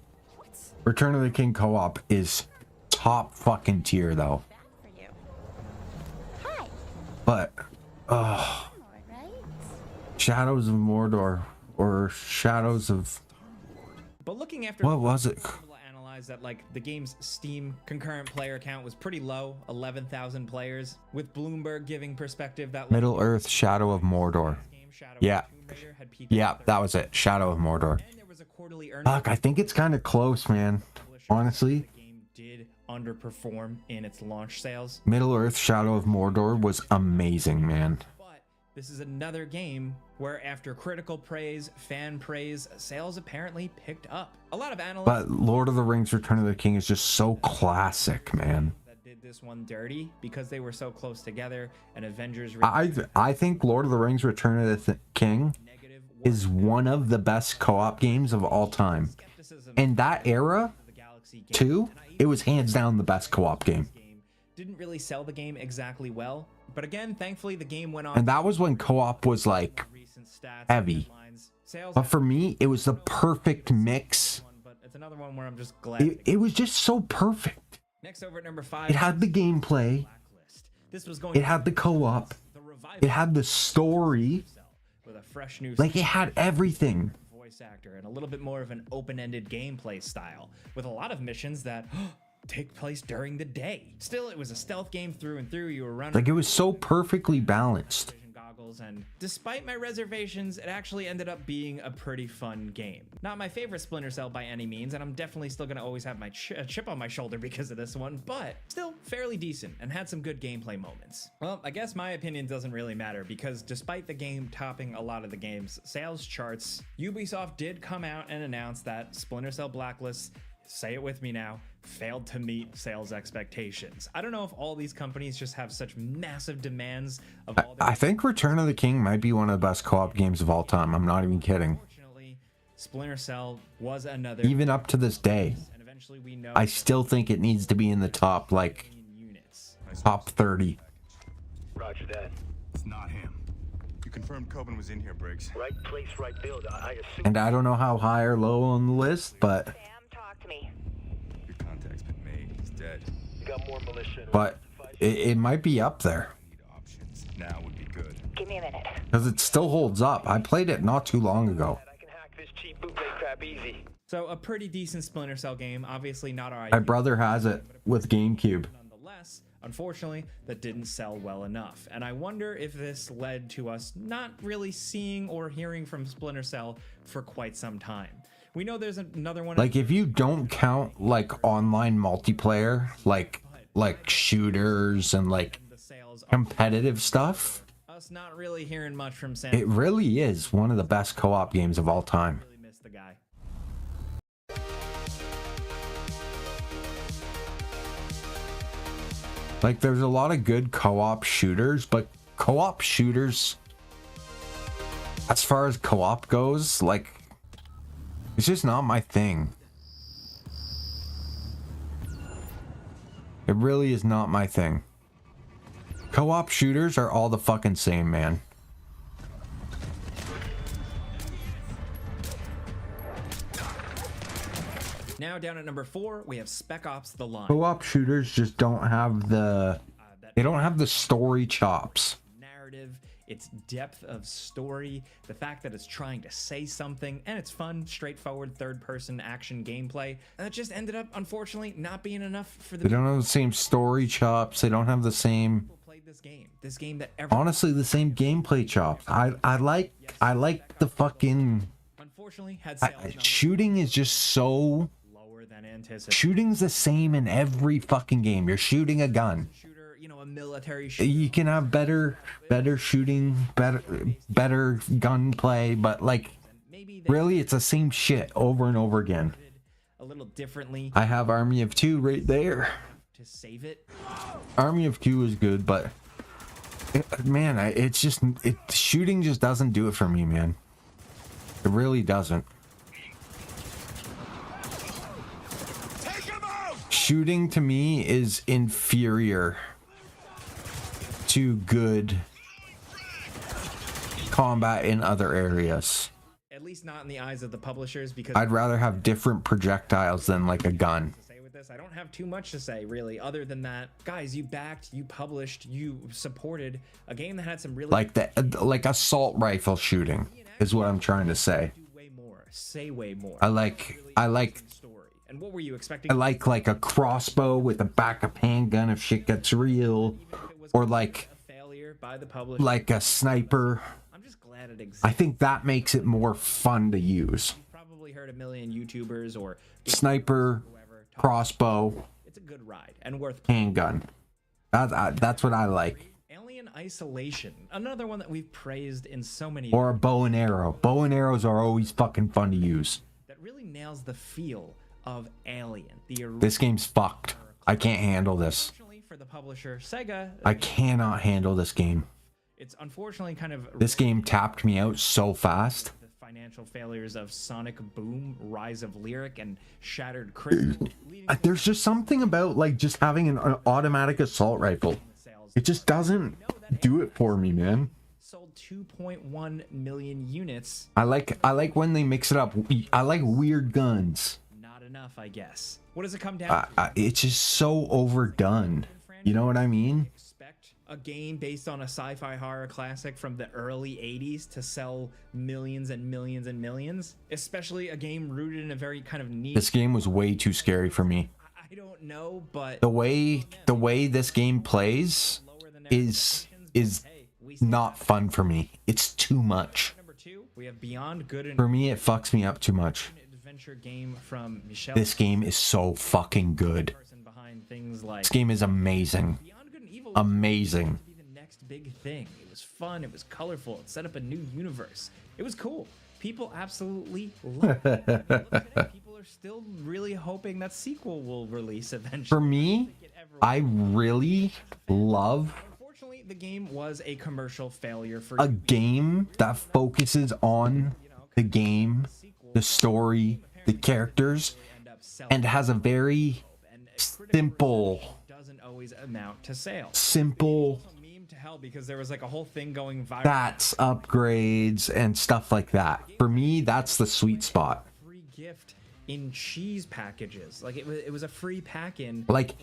Return of the King co-op is top fucking tier though. But Shadows of Mordor or Shadows of But looking after what was it? Analyze that like the game's Steam concurrent player count was pretty low, 11,000 players, with Bloomberg giving perspective that Middle Earth Shadow of Mordor. Yeah. Yeah, that was it. Shadow of Mordor. Fuck, I think it's kind of close, man. Honestly. The game did underperform in its launch sales. Middle Earth Shadow of Mordor was amazing, man. But this is another game where after critical praise, fan praise, sales apparently picked up. A lot of analysts But Lord of the Rings Return of the King is just so classic, man. that did this one dirty because they were so close together, and Avengers I think Lord of the Rings Return of the King is one of the best co-op games of all time. In that era, too, it was hands down the best co-op game. didn't really sell the game exactly well. But again, thankfully the game went on. And that was when co-op was like heavy. But for me, it was the perfect mix. But it's another one where I'm just glad. It was just so perfect. Next over at number 5. It had the gameplay. This was going It had the co-op. It had the story. with a fresh new Like it had everything. voice actor and a little bit more of an open-ended gameplay style with a lot of missions that take place during the day. Still, it was a stealth game through and through. You were running Like it was so perfectly balanced. goggles, and despite my reservations, it actually ended up being a pretty fun game. Not my favorite Splinter Cell by any means, and I'm definitely still gonna always have my chip on my shoulder because of this one, but still fairly decent and had some good gameplay moments. Well, I guess my opinion doesn't really matter because despite the game topping a lot of the game's sales charts, Ubisoft did come out and announce that Splinter Cell Blacklist, say it with me now, failed to meet sales expectations. I don't know if all these companies just have such massive demands of all their I think Return of the King might be one of the best co-op games of all time. I'm not even kidding. Splinter Cell was another Even up to this day, and eventually we know I still think it needs to be in the top, like, top 30. Roger that. It's not him. You confirmed Coben was in here, Briggs. Right place, right build. I assume. And I don't know how high or low on the list, but Your contact's been made. He's dead. You got more militia. it might be up there. Now would be good. Give me a minute. Because it still holds up. I played it not too long ago. So a pretty decent Splinter Cell game, obviously not our My idea. brother has it with GameCube. Nonetheless, unfortunately, that didn't sell well enough. And I wonder if this led to us not really seeing or hearing from Splinter Cell for quite some time. We know there's another one. Like if you don't count like online multiplayer, like shooters and like competitive stuff, Us not really hearing much from Sam. it really is one of the best co-op games of all time. Really miss the guy. Like there's a lot of good co-op shooters, but co-op shooters, as far as co-op goes, like it's just not my thing. It really is not my thing. Co-op shooters are all the fucking same, man. Now down at number 4, we have Spec Ops: The Line. Co-op shooters just don't have the story chops. Narrative, its depth of story, the fact that it's trying to say something, and it's fun, straightforward third-person action gameplay. And it just ended up, unfortunately, not being enough for the They don't have the same story chops. They don't have the same, people played this game. This game that everyone honestly, the same gameplay chops. I like the fucking unfortunately had sales numbers shooting is just so. lower than anticipated. Shooting's the same in every fucking game. You're shooting a gun. You know, a military shooter. You can have better shooting, better gunplay, but like really it's the same shit over and over again. A little differently I have Army of Two right there. to save it. Army of Two is good, but it's just shooting just doesn't do it for me, man. It really doesn't. Shooting to me is inferior to good combat in other areas. least not in the eyes of the publishers, because I'd rather have different projectiles than like a gun. with this. I don't have too much to say, really, other than that, guys, you backed, you published, you supported a game that had some really Like assault rifle shooting is what I'm trying to say. do way more, say way more. I like Story. And what were you expecting? I like a crossbow with a backup handgun if shit gets real, or like failure by the publisher. like a sniper. I'm just glad it exists. I think that makes it more fun to use. You've probably heard a million YouTubers or Sniper, crossbow, it's a good ride and worth handgun. That's what I like. Alien Isolation, another one that we've praised in so many. Or a bow and arrow. Bow and arrows are always fucking fun to use. That really nails the feel of Alien. This game's fucked. I can't handle this. For the publisher Sega, I cannot handle this game. it's unfortunately kind of This game tapped me out so fast. the financial failures of Sonic Boom, Rise of Lyric, and Shattered Crystal. There's just something about like just having an automatic assault rifle. It just doesn't do it for me, man. Sold 2.1 million units. I like when they mix it up. I like weird guns. Not enough, I guess. What does it come down to? It's just so overdone. You know what I mean? Expect a game based on a sci-fi horror classic from the early 80s to sell millions and millions and millions, especially a game rooted in a very kind of niche. This game was way too scary for me. I don't know, but The way this game plays is not fun for me. It's too much. Number 2, we have Beyond Good and For me, it fucks me up too much. adventure game from Michelle. This game is so fucking good. Person behind things like This game is amazing. Amazing. the next big thing. It was fun, it was colorful, it set up a new universe. It was cool. People absolutely loved it. People are still really hoping that sequel will release eventually. For me, I really love Unfortunately, the game was a commercial failure for a game that focuses on the game, the story, the characters, and has a very simple doesn't always amount to sales. simple Meme to hell because there was like a whole thing going viral. stats upgrades and stuff like that. For me, that's the sweet spot. Free gift in cheese packages. Like it was a free pack in. Like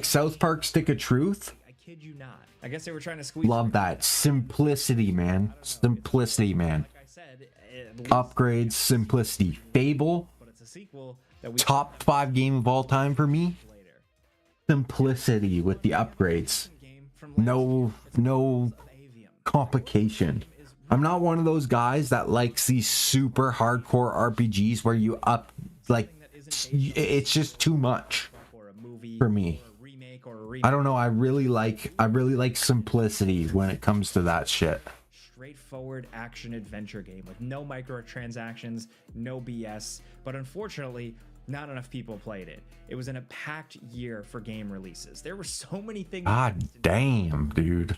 South Park Stick of Truth. I kid you not. I guess they were trying to squeeze. Love that simplicity, man. Simplicity, man. Like I said, Upgrades, simplicity. Fable, but it's a sequel that we top 5 game of all time for me. Simplicity with the upgrades. No complication. I'm not one of those guys that likes these super hardcore RPGs where you up like it's just too much for me. I don't know. I really like simplicity when it comes to that shit. straightforward action adventure game with no microtransactions, no BS, but unfortunately, not enough people played it. It was in a packed year for game releases. There were so many things. God damn, dude.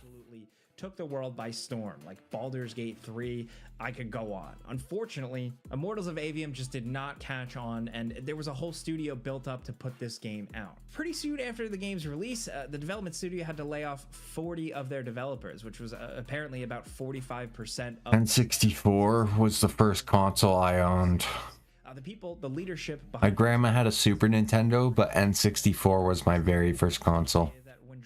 Took the world by storm, like Baldur's Gate 3. I could go on. Unfortunately, Immortals of Avium just did not catch on, and there was a whole studio built up to put this game out. Pretty soon after the game's release, the development studio had to lay off 40 of their developers, which was apparently about 45% of N64 was the first console I owned. the leadership My behind grandma had a Super Nintendo, but N64 was my very first console.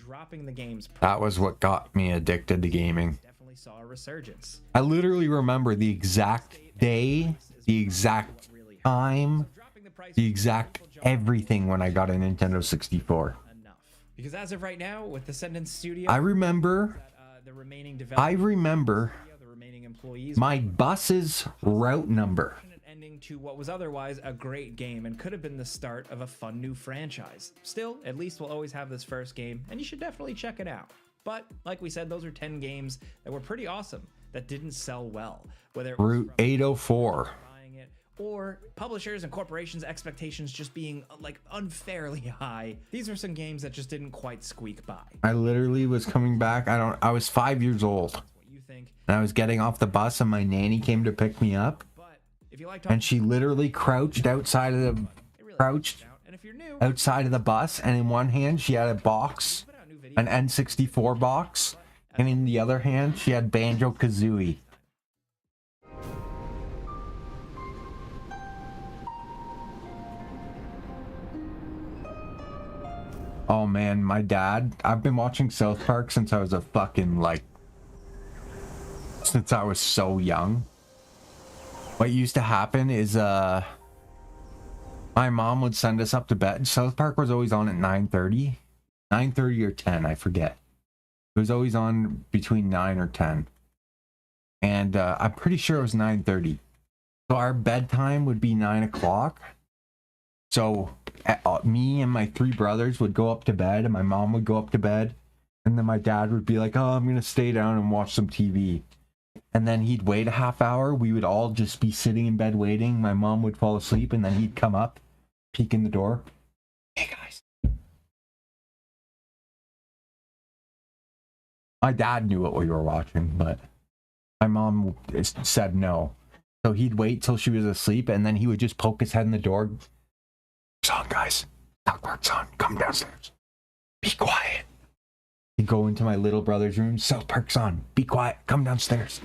dropping the game's That was what got me addicted to gaming. definitely saw a resurgence. I literally remember the exact day, the exact time, the exact everything when I got a Nintendo 64. Because as of right now, with the Sentence Studio, I remember the remaining developers, the remaining employees, my bus's route number. ending to what was otherwise a great game and could have been the start of a fun new franchise. Still, at least we'll always have this first game, and you should definitely check it out. But like we said, those are 10 games that were pretty awesome that didn't sell well, whether it was Route 804. buying it or publishers and corporations' expectations just being like unfairly high. These are some games that just didn't quite squeak by. I literally was coming back. I was 5 years old. And I was getting off the bus and my nanny came to pick me up. If you like And she literally crouched outside of the bus, and in one hand she had a box, an N64 box, and in the other hand she had Banjo-Kazooie. Oh man, my dad, I've been watching South Park since I was a fucking, like, since I was so young. What used to happen is, my mom would send us up to bed. South Park was always on at 9:30. 9:30 or 10, I forget. It was always on between 9 or 10. And I'm pretty sure it was 9:30. So our bedtime would be 9 o'clock. So me and my 3 brothers would go up to bed, and my mom would go up to bed. And then my dad would be like, oh, I'm going to stay down and watch some TV. And then he'd wait a half hour. We would all just be sitting in bed waiting. My mom would fall asleep, and then he'd come up, peek in the door. Hey, guys. My dad knew what we were watching, but my mom said no. So he'd wait till she was asleep, and then he would just poke his head in the door. It's on, guys. South Park's on. Come downstairs. Be quiet. He'd go into my little brother's room. South Park's on. Be quiet. Come downstairs.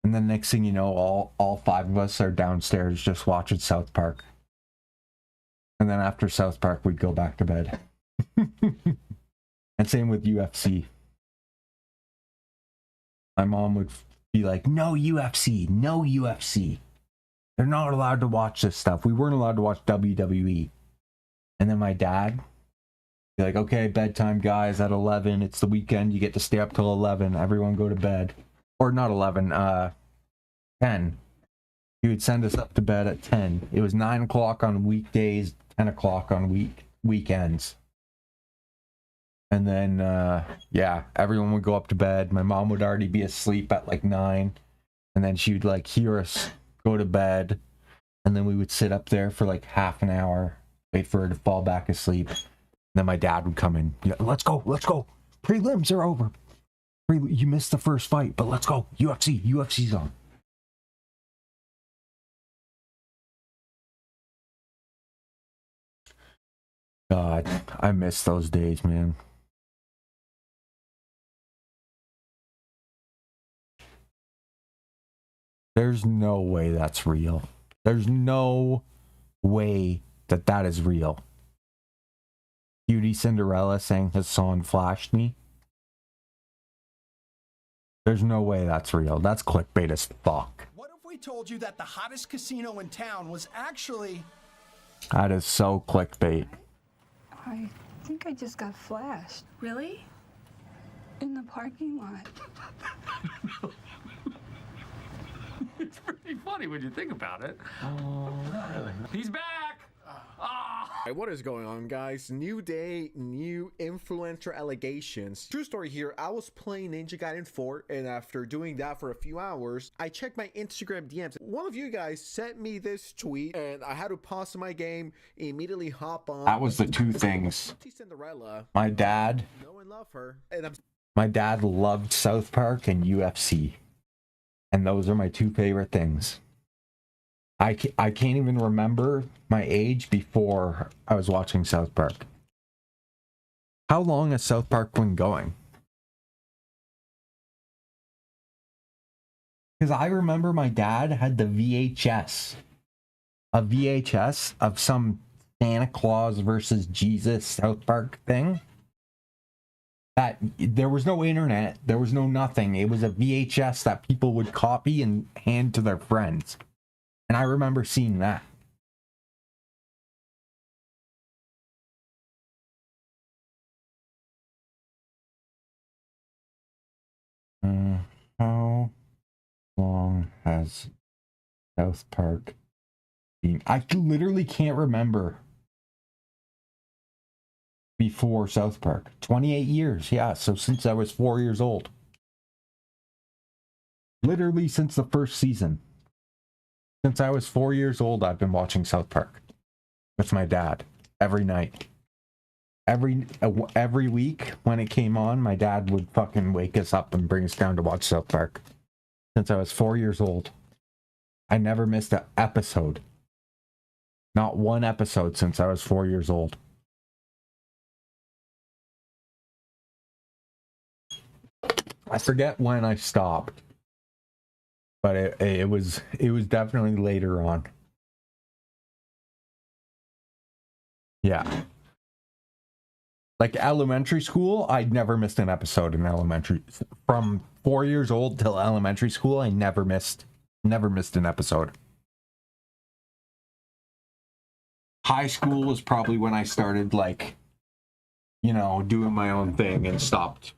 And then next thing you know, all 5 of us are downstairs just watching South Park. And then after South Park, we'd go back to bed. And same with UFC. My mom would be like, no UFC, no UFC. They're not allowed to watch this stuff. We weren't allowed to watch WWE. And then my dad would be like, okay, bedtime, guys, at 11. It's the weekend. You get to stay up till 11. Everyone go to bed. Or not 11, 10. He would send us up to bed at 10. It was 9 o'clock on weekdays, 10 o'clock on weekends. And then, yeah, everyone would go up to bed. My mom would already be asleep at like 9. And then she would like hear us go to bed. And then we would sit up there for like half an hour, wait for her to fall back asleep. And then my dad would come in. Yeah, let's go. Prelims are over. You missed the first fight, but let's go. UFC's on. God, I miss those days, man. There's no way that's real. There's no way that is real. Cutie Cinderella saying Hassan flashed me. There's no way that's real. That's clickbait as fuck. What if we told you that the hottest casino in town was actually... That is so clickbait. I think I just got flashed. Really? In the parking lot. It's pretty funny when you think about it. Oh, not really. He's back! Hey, what is going on, guys? New day, new influencer allegations. True story here, I was playing Ninja Gaiden 4, and after doing that for a few hours, I checked my Instagram DMs. One of you guys sent me this tweet, and I had to pause my game, immediately hop on. That was the 2 things. Cinderella. My dad. Know and love her. And my dad loved South Park and UFC. And those are my 2 favorite things. I can't even remember my age before I was watching South Park. How long has South Park been going? Because I remember my dad had the VHS. A VHS of some Santa Claus versus Jesus South Park thing. That there was no internet. There was no nothing. It was a VHS that people would copy and hand to their friends. And I remember seeing that. How long has South Park been? I literally can't remember before South Park. 28 years, yeah. So since I was 4 years old. Literally since the first season. Since I was 4 years old, I've been watching South Park with my dad every night. Every week when it came on, my dad would fucking wake us up and bring us down to watch South Park. Since I was 4 years old. I never missed an episode. Not one episode since I was 4 years old. I forget when I stopped. But it was definitely later on. Yeah. Like elementary school, I'd never missed an episode in elementary. From 4 years old till elementary school, I never missed an episode. High school was probably when I started, like, you know, doing my own thing and stopped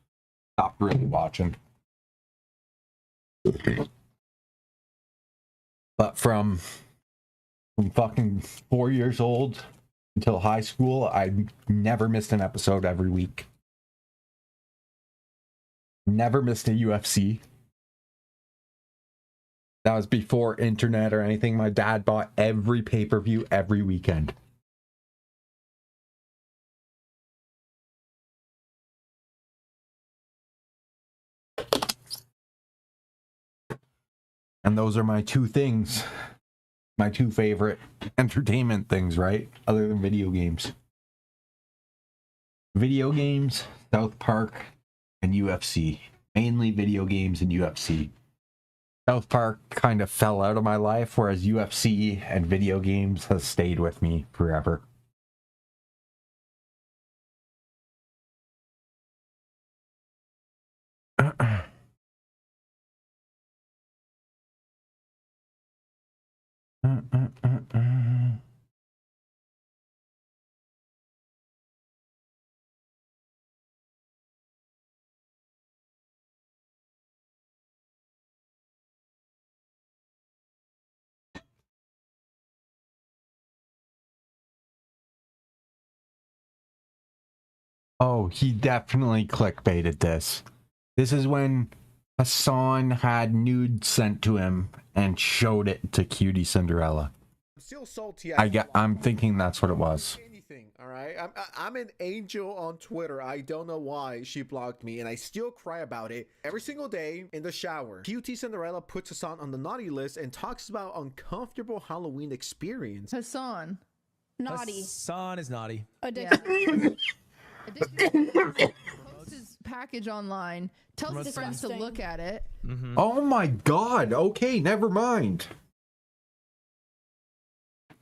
really watching. But from fucking 4 years old until high school, I never missed an episode every week. Never missed a UFC. That was before internet or anything. My dad bought every pay-per-view every weekend. And those are my two things. My two favorite entertainment things, right? Other than video games. Video games, South Park, and UFC. Mainly video games and UFC. South Park kind of fell out of my life, whereas UFC and video games has stayed with me forever. Oh, he definitely clickbaited this. This is when Hassan had nudes sent to him and showed it to Cutie Cinderella. I'm still salty. I'm thinking that's what it was. All right, I'm an angel on Twitter. I don't know why she blocked me, and I still cry about it every single day in the shower. Cutie Cinderella puts Hassan on the naughty list and talks about uncomfortable Halloween experience. Hassan, naughty. Hassan is naughty. Addicted. Posts his package online. Tells his friends to look at it. Mm-hmm. Oh my god. Okay, never mind.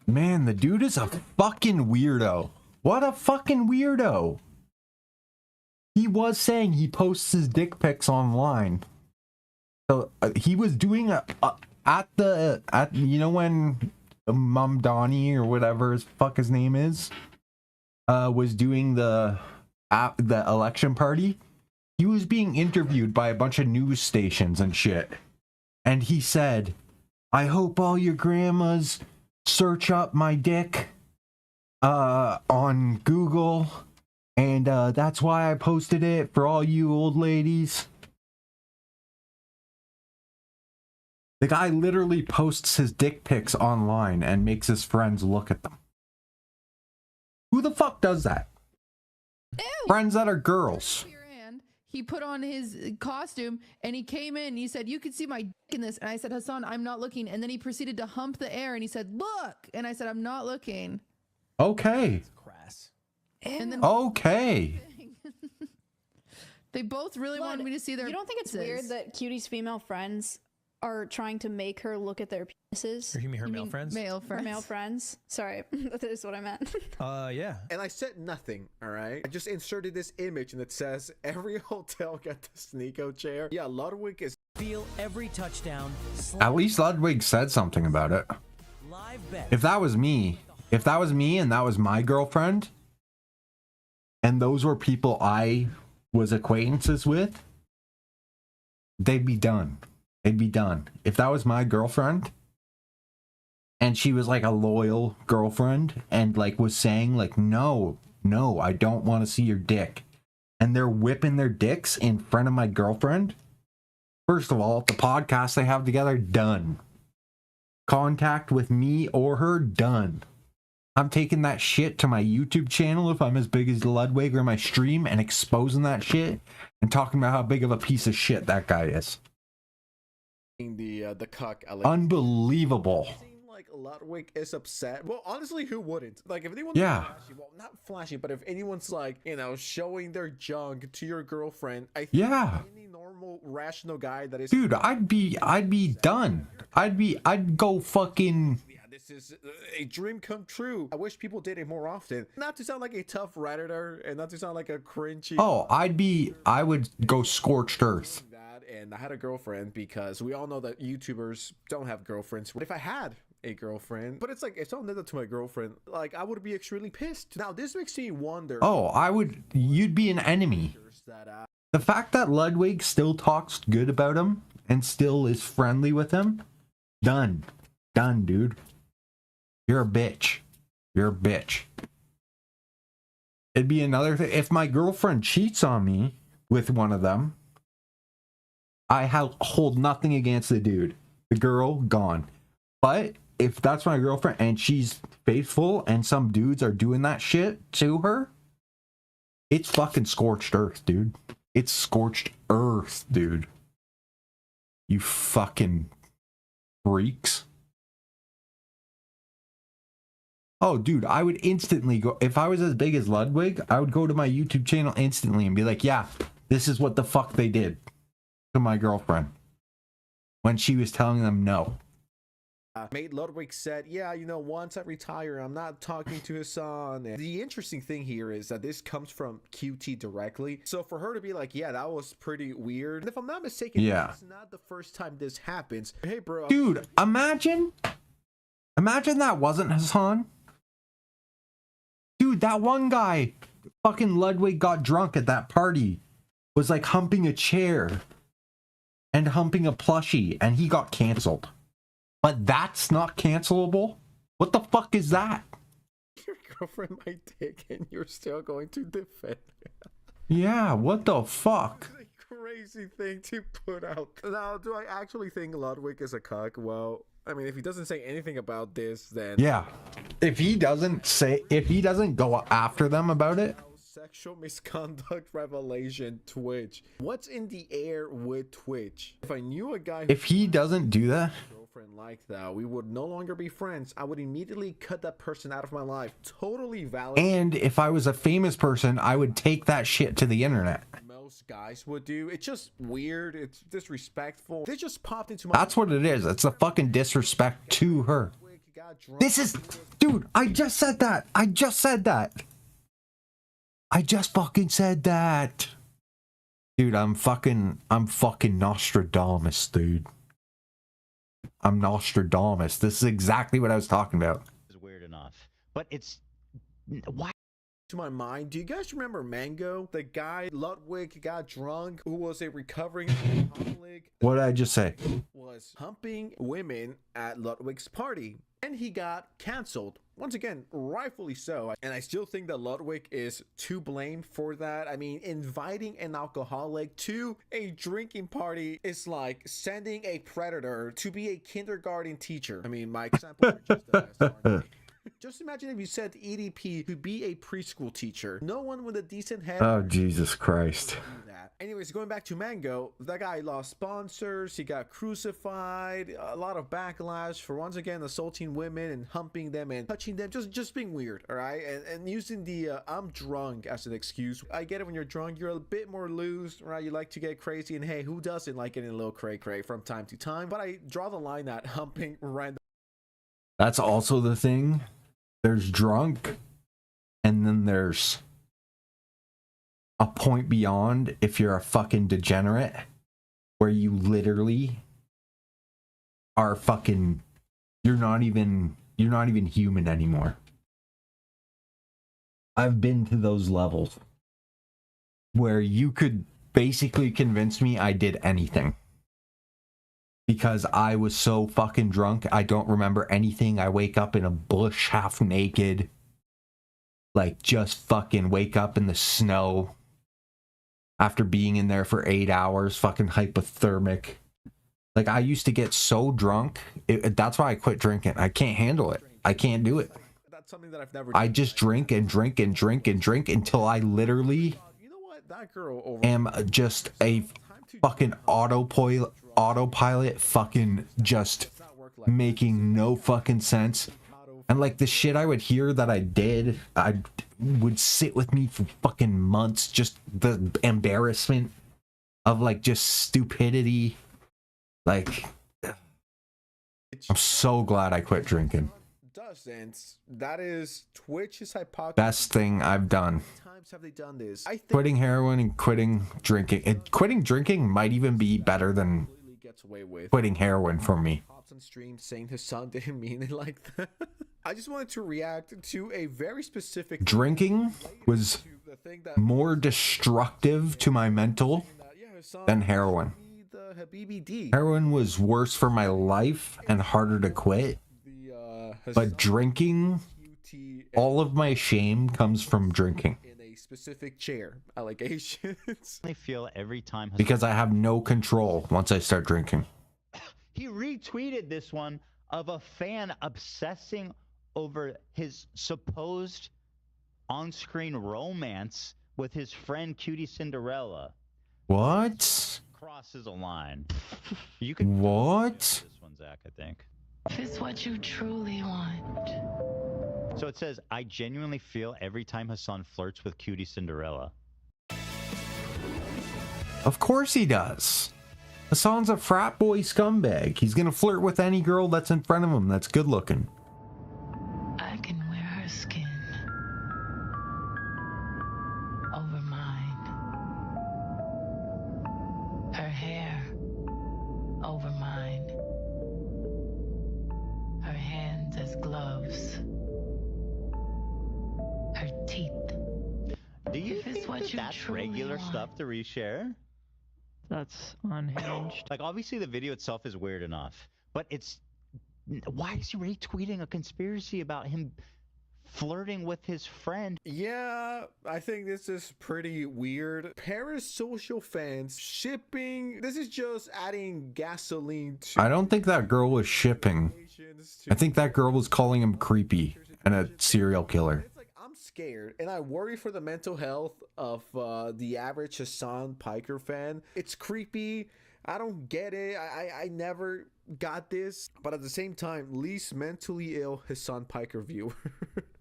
Man, the dude is a fucking weirdo. What a fucking weirdo. He was saying he posts his dick pics online. So he was doing at you know when Mum Donnie or whatever his name is was doing the election party. He was being interviewed by a bunch of news stations and shit. And he said, "I hope all your grandmas search up my dick on Google, and that's why I posted it for all you old ladies." The guy literally posts his dick pics online and makes his friends look at them. Who the fuck does that? Ew. Friends that are girls. He put on his costume and he came in and he said, "You can see my dick in this." And I said, "Hassan, I'm not looking." And then he proceeded to hump the air and he said, "Look." And I said, "I'm not looking." Okay. Crass. And then okay. They both really wanted me to see their You don't think it's penises. weird that Cutie's female friends are trying to make her look at their penises? Or you mean her male friends? Male Her friends. male friends. Sorry, that is what I meant. Yeah. And I said nothing, all right? I just inserted this image and it says, every hotel got the Sneeko chair. Yeah, Ludwig is... Feel every touchdown. At least Ludwig said something about it. Live bet. If that was me and that was my girlfriend, and those were people I was acquaintances with, they'd be done. They'd be done. If that was my girlfriend, and she was like a loyal girlfriend, and like was saying like, no, I don't want to see your dick, and they're whipping their dicks in front of my girlfriend, first of all, the podcast they have together, done. Contact with me or her, done. I'm taking that shit to my YouTube channel if I'm as big as Ludwig, or my stream, and exposing that shit and talking about how big of a piece of shit that guy is. The cuck. Unbelievable. Like Ludwig is upset. Well, honestly, who wouldn't? Like, if anyone's flashy, well, not flashy, but if anyone's like, you know, showing their junk to your girlfriend, I think any normal, rational guy that is... Dude, I'd be done. I'd go fucking This is a dream come true. I wish people did it more often. Not to sound like a tough Redditor and not to sound like a cringy. Oh, I would go scorched earth. And I had a girlfriend because we all know that YouTubers don't have girlfriends. If I had a girlfriend, but it's like, if someone did that to my girlfriend, like, I would be extremely pissed. Now, this makes me wonder. Oh, you'd be an enemy. The fact that Ludwig still talks good about him and still is friendly with him, done, dude. You're a bitch. You're a bitch. It'd be another thing if my girlfriend cheats on me with one of them. I hold nothing against the dude. The girl, gone. But if that's my girlfriend and she's faithful and some dudes are doing that shit to her, it's fucking scorched earth, dude. It's scorched earth, dude. You fucking freaks. Oh, dude, I would instantly go. If I was as big as Ludwig, I would go to my YouTube channel instantly and be like, yeah, this is what the fuck they did to my girlfriend when she was telling them no. Mate Ludwig said, yeah, you know, once I retire, I'm not talking to his son. And the interesting thing here is that this comes from QT directly. So for her to be like, yeah, that was pretty weird. And if I'm not mistaken, yeah, it's not the first time this happens. Hey, bro. Dude, imagine that wasn't Hassan. Dude, that one guy, fucking Ludwig, got drunk at that party, was like humping a chair and humping a plushie, and he got canceled. But that's not cancelable? What the fuck is that? Your girlfriend might take and you're still going to defend her. Yeah, what the fuck? It's a crazy thing to put out. Now, do I actually think Ludwig is a cuck? Well, I mean, if he doesn't say anything about this, then... Yeah. If he doesn't go after them about it... Sexual misconduct revelation, Twitch. What's in the air with Twitch? If I knew a guy... If he doesn't do that... girlfriend like that, we would no longer be friends. I would immediately cut that person out of my life. Totally valid. And if I was a famous person, I would take that shit to the internet. Most guys would do. It's just weird. It's disrespectful. They just popped into my... That's what it is. It's a fucking disrespect to her. This is... Dude, I just said that. I just fucking said that. Dude, I'm fucking Nostradamus, dude. I'm Nostradamus. This is exactly what I was talking about. It's weird enough. But it's... Why? To my mind, do you guys remember Mango? The guy, Ludwig, got drunk, who was a recovering alcoholic. What did I just say? Was humping women at Ludwig's party. And he got canceled. Once again, rightfully so. And I still think that Ludwig is to blame for that. I mean, inviting an alcoholic to a drinking party is like sending a predator to be a kindergarten teacher. I mean, my example are just the best, aren't they? Just imagine if you said EDP to be a preschool teacher. No one with a decent head. Oh, Jesus Christ. Anyways, going back to Mango, that guy lost sponsors, he got crucified, a lot of backlash for once again assaulting women and humping them and touching them, just being weird, all right? And using the I'm drunk as an excuse. I get it, when you're drunk, you're a bit more loose, right? You like to get crazy, and hey, who doesn't like getting a little cray-cray from time to time? But I draw the line at humping random. That's also the thing. There's drunk, and then there's a point beyond if you're a fucking degenerate, where you literally are fucking, you're not even human anymore. I've been to those levels where you could basically convince me I did anything. Because I was so fucking drunk, I don't remember anything. I wake up in a bush half naked. Like, just fucking wake up in the snow. After being in there for 8 hours, fucking hypothermic. Like, I used to get so drunk. That's why I quit drinking. I can't handle it. I can't do it. That's something that I've never I just drink and drink and drink and drink until I literally that girl am just a fucking autopilot fucking just making no fucking sense. And like the shit I would hear that I did, I would sit with me for fucking months. Just the embarrassment of like just stupidity. Like, I'm so glad I quit drinking. doesn't. That is Twitch's hypocrisy. Best thing I've done. How many times have they done this? I think Quitting heroin and quitting drinking. And quitting drinking might even be better than completely gets away with. quitting heroin for me. Pops on stream saying his son didn't mean it like that. I just wanted to react to a very specific Drinking was the thing that more destructive to my mental than heroin. the Habibi D. Heroin was worse for my life and harder to quit. But drinking, all of my shame comes from drinking. In a specific chair allegations. I feel every time Because I have no control once I start drinking. he retweeted this one of a fan obsessing over his supposed on-screen romance with his friend Cutie Cinderella. What? Crosses a line. You can What? this one, Zach, I think. If it's what you truly want. So it says, I genuinely feel every time Hassan flirts with Cutie Cinderella. Of course he does. Hassan's a frat boy scumbag. He's gonna flirt with any girl that's in front of him that's good looking. I can wear her skin over mine. Her hair over mine. Her hands as gloves. Her teeth. Do you If it's think what that you that's truly regular want. stuff to reshare? That's unhinged. Like, obviously the video itself is weird enough, but it's... Why is he retweeting a conspiracy about him flirting with his friend? Yeah, I think this is pretty weird. Parasocial fans shipping. This is just adding gasoline to. I don't think that girl was shipping. I think that girl was calling him creepy and a serial killer. It's like I'm scared and I worry for the mental health of the average Hassan Piker fan. It's creepy. I don't get it. I never got this. But at the same time, least mentally ill Hassan Piker viewer.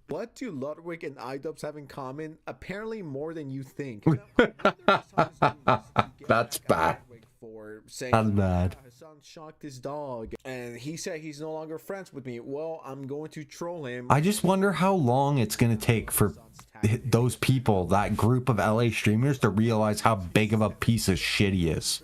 What do Ludwig and iDubbbz have in common? Apparently more than you think. That's bad. For saying That's bad. Hassan shocked his dog and he said he's no longer friends with me. Well, I'm going to troll him. I just wonder how long it's gonna take for those people, that group of LA streamers, to realize how big of a piece of shit he is.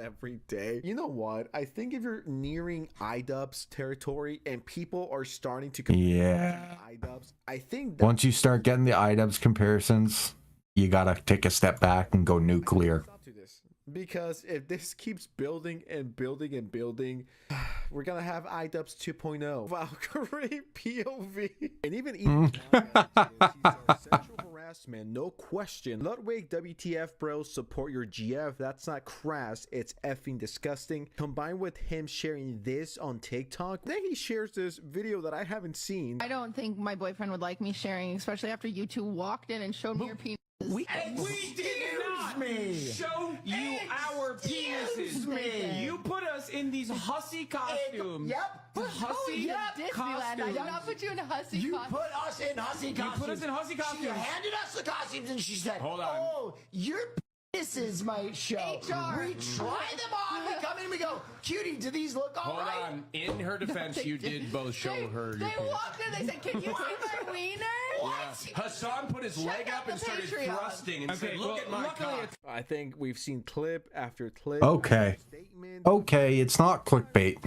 Every day. You know what? I think if you're nearing iDubbbz territory and people are starting to compare Yeah. iDubbbz, I think that Once you start getting the iDubbbz comparisons, you gotta take a step back and go nuclear. to this. Because if this keeps building and building and building, we're gonna have iDubbbz 2.0, Valkyrie POV, and even sexual harassment, no question. Ludwig, WTF, bro, support your GF. That's not crass, it's effing disgusting. Combined with him sharing this on TikTok, then he shares this video that I haven't seen. I don't think my boyfriend would like me sharing, especially after you two walked in and showed me your penis. We did not show you our penises. You put us in these hussy costumes. Hussy Disneyland. I did not put you in a hussy You costume. put us in hussy costumes. You put us in hussy costumes. She handed us the costumes and she said, Hold on. "Oh, your penises might show." HR. We try them on. We come in and we go, "Cutie, do these look all Hold right?" on. In her defense, they you did. did both show her your They penis. walked in, they said, "Can you see my wiener?" Hassan put his leg out up and the started Patreon. thrusting and said, "Look at my cock." I think we've seen clip after clip. Okay. Okay, it's not clickbait.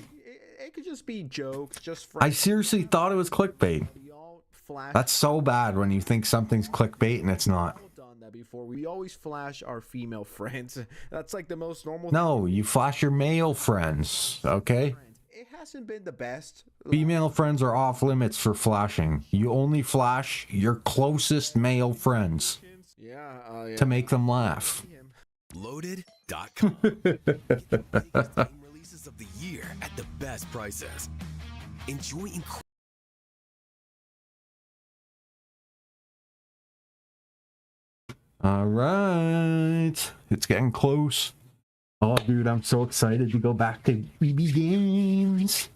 It could just be jokes, just I seriously thought it was clickbait. flash. That's so bad when you think something's clickbait and it's not. Done that before. We always flash our female friends. That's like the most normal. No, you flash your male friends, okay? It hasn't been the best. Female friends are off limits for flashing. You only flash your closest male friends Yeah. to make them laugh. Loaded.com. Get the biggest game releases of the year at the best prices. Enjoy incredible. All right. It's getting close. Oh, dude, I'm so excited to go back to BB games.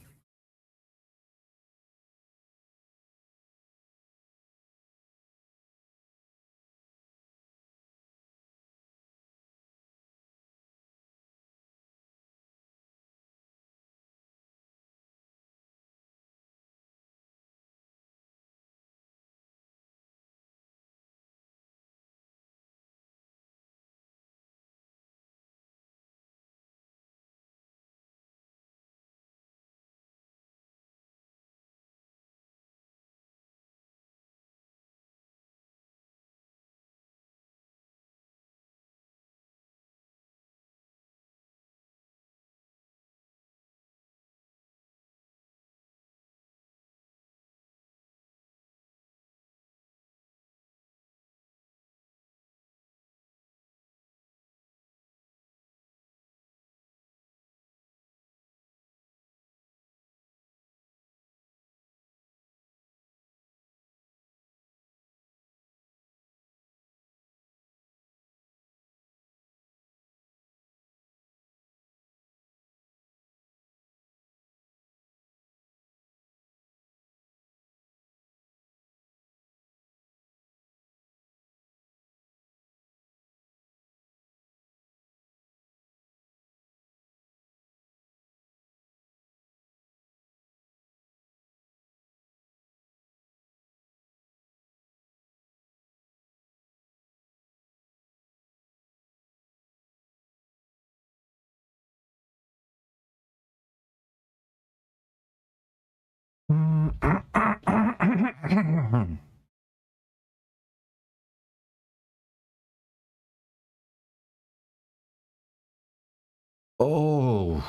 Oh.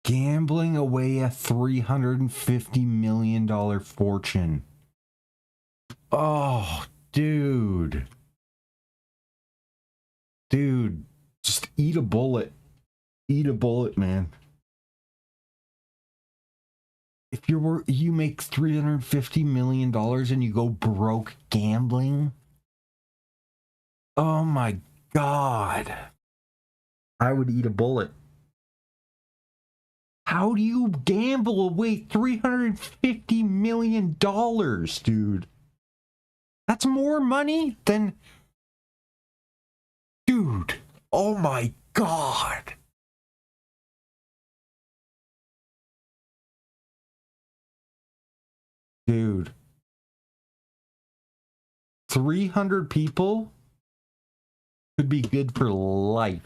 Gambling away a $350 million fortune. Oh, dude. Dude, just eat a bullet. Eat a bullet, man. If you make $350 million and you go broke gambling, oh my God. I would eat a bullet. How do you gamble away $350 million, dude? That's more money than... Dude, oh my God. Dude. 300 people could be good for life.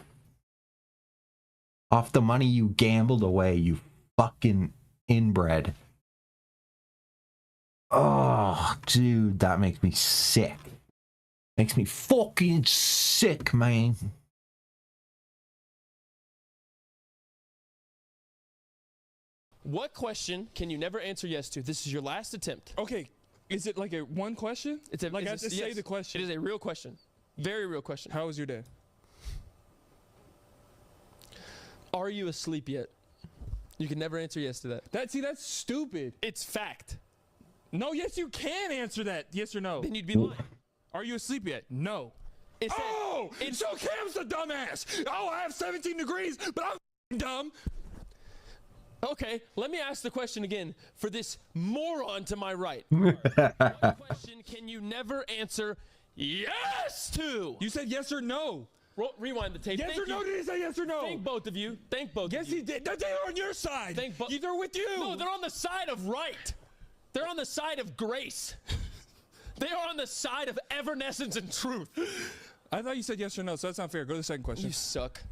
Off the money you gambled away, you fucking inbred. Oh, dude, that makes me sick. Makes me fucking sick, man. What question can you never answer yes to? This is your last attempt. Okay, is it like a one question? It's a, like I have to say the question. It is a real question. Very real question. How was your day? Are you asleep yet? You can never answer yes to that. That's stupid. It's fact. No, yes, you can answer that. Yes or no. Then you'd be lying. Are you asleep yet? No. It's so Cam's a dumbass. Oh, I have 17 degrees, but I'm dumb. Okay, let me ask the question again for this moron to my right. What question can you never answer yes to? You said yes or no. Rewind the tape. Yes or no? Did he say yes or no? Thank both of you. Thank both of you. Yes, he did. They're on your side. They're with you. No, they're on the side of right. They're on the side of grace. They are on the side of evanescence and truth. I thought you said yes or no, so that's not fair. Go to the second question. You suck.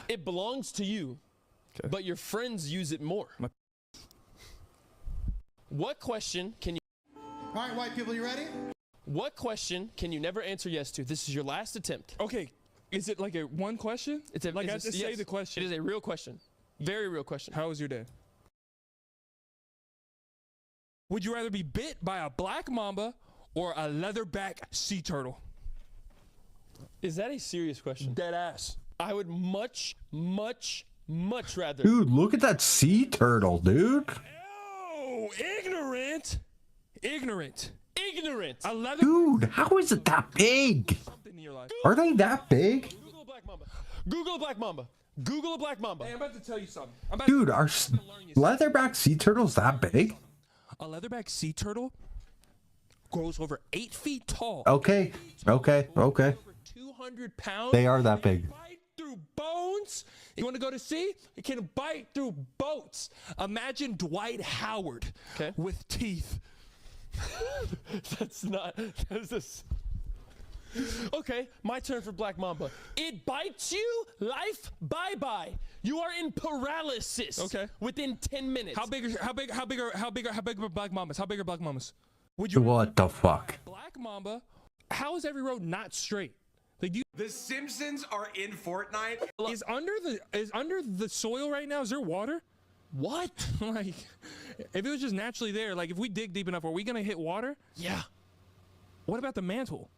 It belongs to you, but your friends use it more. What question can you... All right, white people, you ready? What question can you never answer yes to? This is your last attempt. Okay, is it like a one question? It's a, like I have to say the question. It is a real question. Very real question. How was your day? Would you rather be bit by a black mamba or a leatherback sea turtle? Is that a serious question? Dead ass. I would much rather. Dude, look at that sea turtle, dude. Oh, ignorant. A leather. Dude, how is it that big? Are they that big? Google a black mamba. Google a black mamba. Google a black mamba. Hey, I'm about to tell you something. Dude, are leatherback sea turtles that big? A leatherback sea turtle grows over 8 feet tall. Okay. Over 200 pounds. They are that big. Bite through bones. You want to go to sea? It can bite through boats. Imagine Dwight Howard with teeth. That's this. Okay, my turn for black mamba. It bites you, life bye-bye. You are in paralysis. Okay. Within 10 minutes. How big are black mambas? How big are black mambas? What the fuck? Black mamba. How is every road not straight? Like The Simpsons are in Fortnite. Is under the soil right now? Is there water? What? Like, if it was just naturally there, like if we dig deep enough, are we gonna hit water? Yeah. What about the mantle?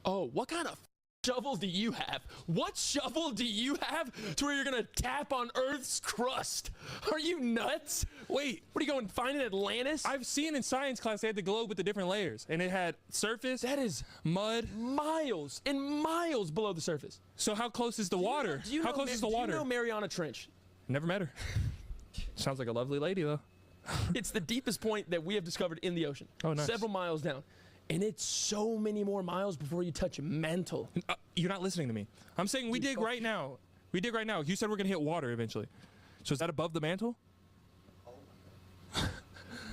Oh, what kind of shovel do you have? What shovel do you have to where you're gonna tap on Earth's crust? Are you nuts? Wait, what are you going find in Atlantis? I've seen in science class they had the globe with the different layers, and it had surface. That is mud, miles and miles below the surface. So how close is the water? How close is the water? Do you know Mariana Trench? Never met her. Sounds like a lovely lady though. It's the deepest point that we have discovered in the ocean. Oh, nice. Several miles down. And it's so many more miles before you touch a mantle. You're not listening to me. I'm saying we dig right now. We dig right now. You said we're gonna hit water eventually. So is that above the mantle?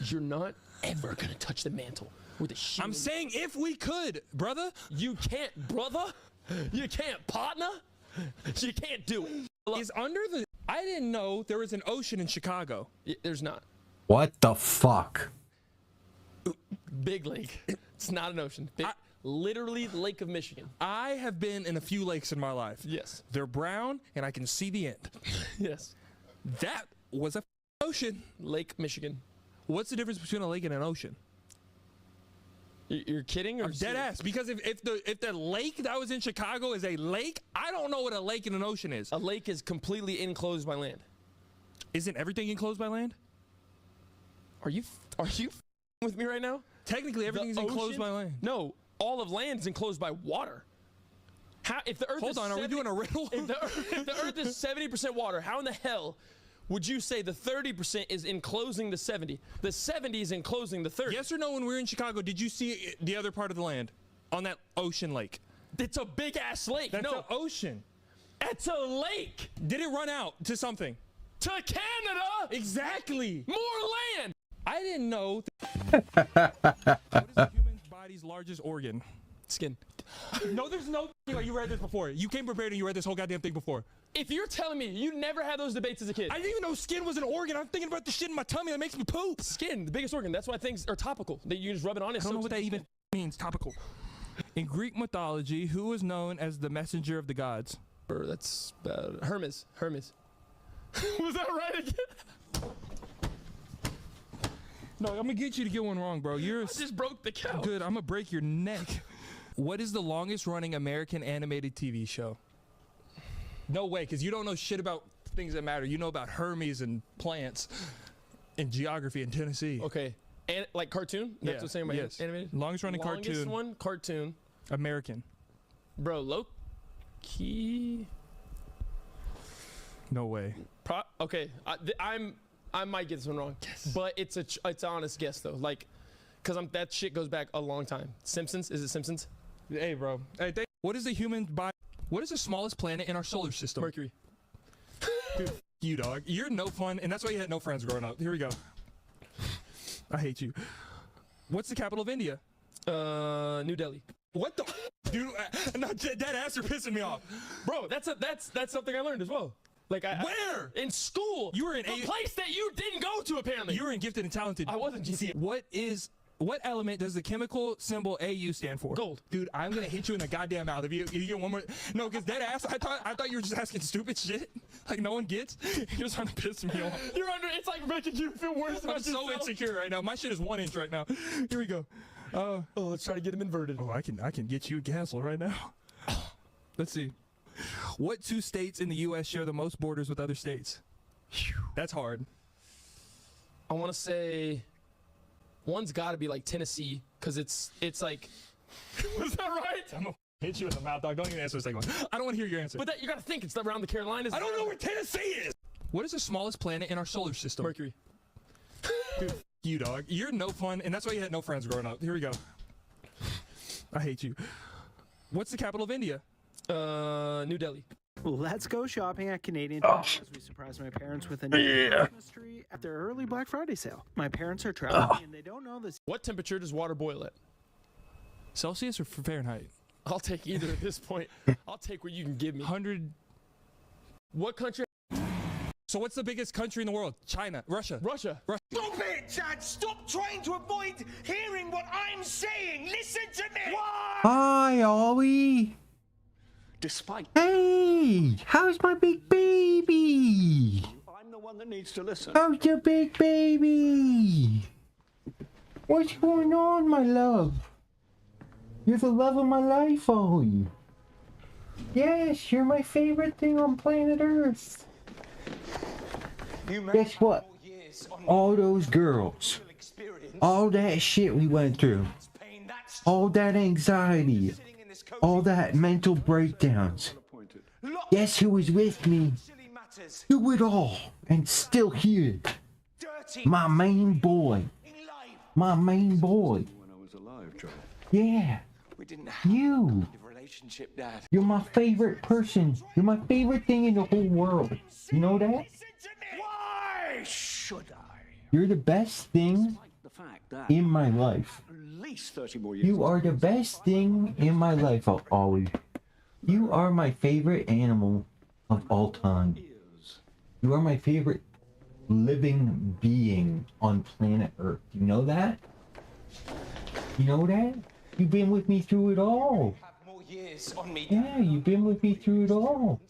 You're not ever gonna touch the mantle with a shoe. I'm saying if we could, brother. You can't, brother. You can't, partner. You can't do it. Is under the... I I didn't know there was an ocean in Chicago. There's not. What the fuck? Big lake. It's not an ocean. Literally Lake of Michigan. I have been in a few lakes in my life. Yes. They're brown, and I can see the end. Yes. That was a ocean. Lake Michigan. What's the difference between a lake and an ocean? You're kidding? Or I'm dead ass. Because if the lake that was in Chicago is a lake, I don't know what a lake and an ocean is. A lake is completely enclosed by land. Isn't everything enclosed by land? Are you with me right now? Technically, everything's enclosed by land. No, all of land's enclosed by water. How if the Earth? Hold on, are we doing a riddle? If the Earth is 70% water, how in the hell would you say the 30% is enclosing the 70? The 70 is enclosing the 30. Yes or no? When we were in Chicago, did you see the other part of the land on that ocean lake? It's a big ass lake. That's no an ocean. It's a lake. Did it run out to something? To Canada. Exactly. More land. I didn't know. What is the human body's largest organ? Skin. No, there's no. You read this before. You came prepared and you read this whole goddamn thing before. If you're telling me you never had those debates as a kid. I didn't even know skin was an organ. I'm thinking about the shit in my tummy that makes me poop. Skin, the biggest organ. That's why things are topical. That you just rub it on. I don't know what that even means. Topical. In Greek mythology, who was known as the messenger of the gods? That's Hermes. Hermes. Was that right again? No, I'm gonna get you to get one wrong, bro. I just broke the couch. Good. I'm gonna break your neck. What is the longest running American animated TV show? No way, because you don't know shit about things that matter. You know about Hermes and plants and geography in Tennessee. Okay. And like cartoon? That's what I'm saying. Yes. Animated? Longest running Longest one, cartoon. American. Bro, low-key. No way. Okay. I might get this one wrong. Yes. But it's an honest guess though. Like, cause that shit goes back a long time. Simpsons? Is it Simpsons? Hey, bro. Hey, what is the human body? What is the smallest planet in our solar system? Mercury. Dude, you dog. You're no fun, and that's why you had no friends growing up. Here we go. I hate you. What's the capital of India? New Delhi. What the? Dude, no, that ass are pissing me off. Bro, that's something I learned as well. Like where? In school. You were in a place that you didn't go to apparently. You were in Gifted and Talented. I wasn't GC. What element does the chemical symbol AU stand for? Gold. Dude, I'm gonna hit you in the goddamn mouth if you get one more. No, because that ass, I thought you were just asking stupid shit. Like no one gets. You're trying to piss me off. It's like making you feel worse about yourself. I'm so insecure right now. My shit is 1 inch right now. Here we go. Let's try to get him inverted. Oh, I can get you canceled right now. Let's see. What 2 states in the U.S. share the most borders with other states? That's hard. I want to say one's got to be like Tennessee, because it's like. Was that right? I'm gonna hit you in the mouth, dog. Don't even answer the second one. I don't want to hear your answer. But you got to think it's around the Carolinas. I don't know where Tennessee is. What is the smallest planet in our solar system? Mercury. Dude, you dog. You're no fun, and that's why you had no friends growing up. Here we go. I hate you. What's the capital of India? New Delhi. Let's go shopping at Canadian Tire as we surprise my parents with a new Christmas tree at their early Black Friday sale. My parents are traveling and they don't know this. What temperature does water boil at? Celsius or Fahrenheit? I'll take either at this point. I'll take what you can give me. 100. What country? So what's the biggest country in the world? China. Russia. Russia. Stop it, Dad! Stop trying to avoid hearing what I'm saying! Listen to me! Why? Hi, Ollie. Despite. Hey, how's my big baby? I'm the one that needs to listen. How's your big baby? What's going on, my love? You're the love of my life, Ollie. Yes, you're my favorite thing on planet Earth. Guess what? All those girls, all that shit we went through, all that anxiety, all that mental breakdowns. Guess who was with me through it all and still here? My main boy. My main boy. Yeah. You. You're my favorite person. You're my favorite thing in the whole world. You know that? Why should I? You're the best thing in my life. At least 30 more years. You are the best thing in my life, Ollie. You are my favorite animal of all time. You are my favorite living being on planet Earth. You know that? You know that? You've been with me through it all. More years on me. Yeah, you've been with me through it all.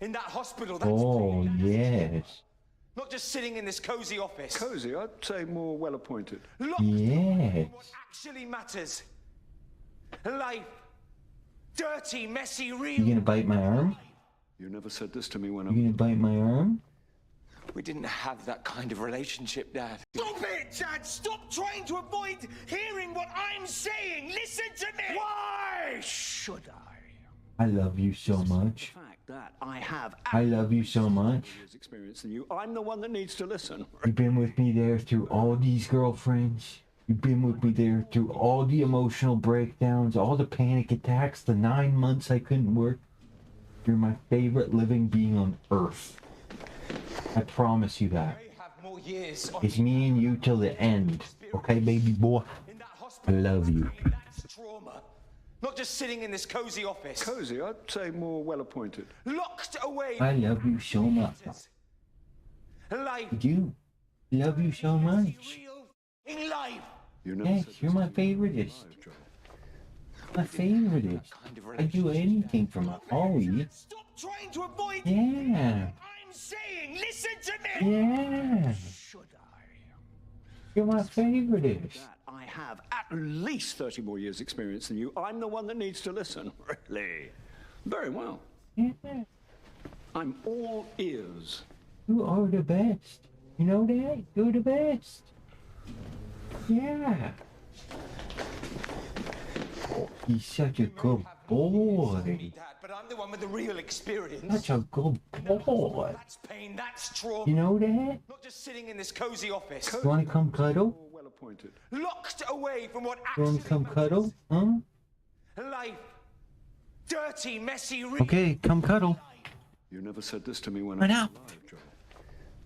In that hospital, that's Oh, yes. not just sitting in this cozy office. Cozy, I'd say more well appointed. Locked Yes. what actually matters. Life. Dirty, messy, real. You gonna bite my arm? You never said this to me when You gonna bite my arm? We didn't have that kind of relationship, Dad. Stop it, Dad! Stop trying to avoid hearing what I'm saying! Listen to me! Why should I? I love you so much. that I have I love you so much. years experience than you. I'm the one that needs to listen. You've been with me there through all these girlfriends. You've been with me there through all the emotional breakdowns, all the panic attacks, the 9 months I couldn't work. You're my favorite living being on Earth. I promise you that. More years on It's me and you till the end. Okay, baby boy? I love you. trauma. Not just sitting in this cozy office. Cozy, I'd say more well appointed. Locked away. I love you so much. Life. I do. Love you so much. In life. Yes, you're my favoritist. My favoritist. I'd do anything for my Ollie. Stop trying to avoid Yeah. I'm saying. Listen to me. Yeah. You're my favoritist. I have at least 30 more years experience than you. I'm the one that needs to listen. Really? Very well. Yeah. I'm all ears. You are the best. You know that? You're the best. Yeah. Oh, he's such a good boy. But I'm the one with the real experience. Such a good boy. That's pain. That's trauma. You know that? Not just sitting in this cozy office. You wanna come cuddle? Well appointed. Locked away from what You actually wanna come cuddle? Huh? life. Dirty, messy, real. Okay, come cuddle. You never said this to me when Right I up. was alive, Joel.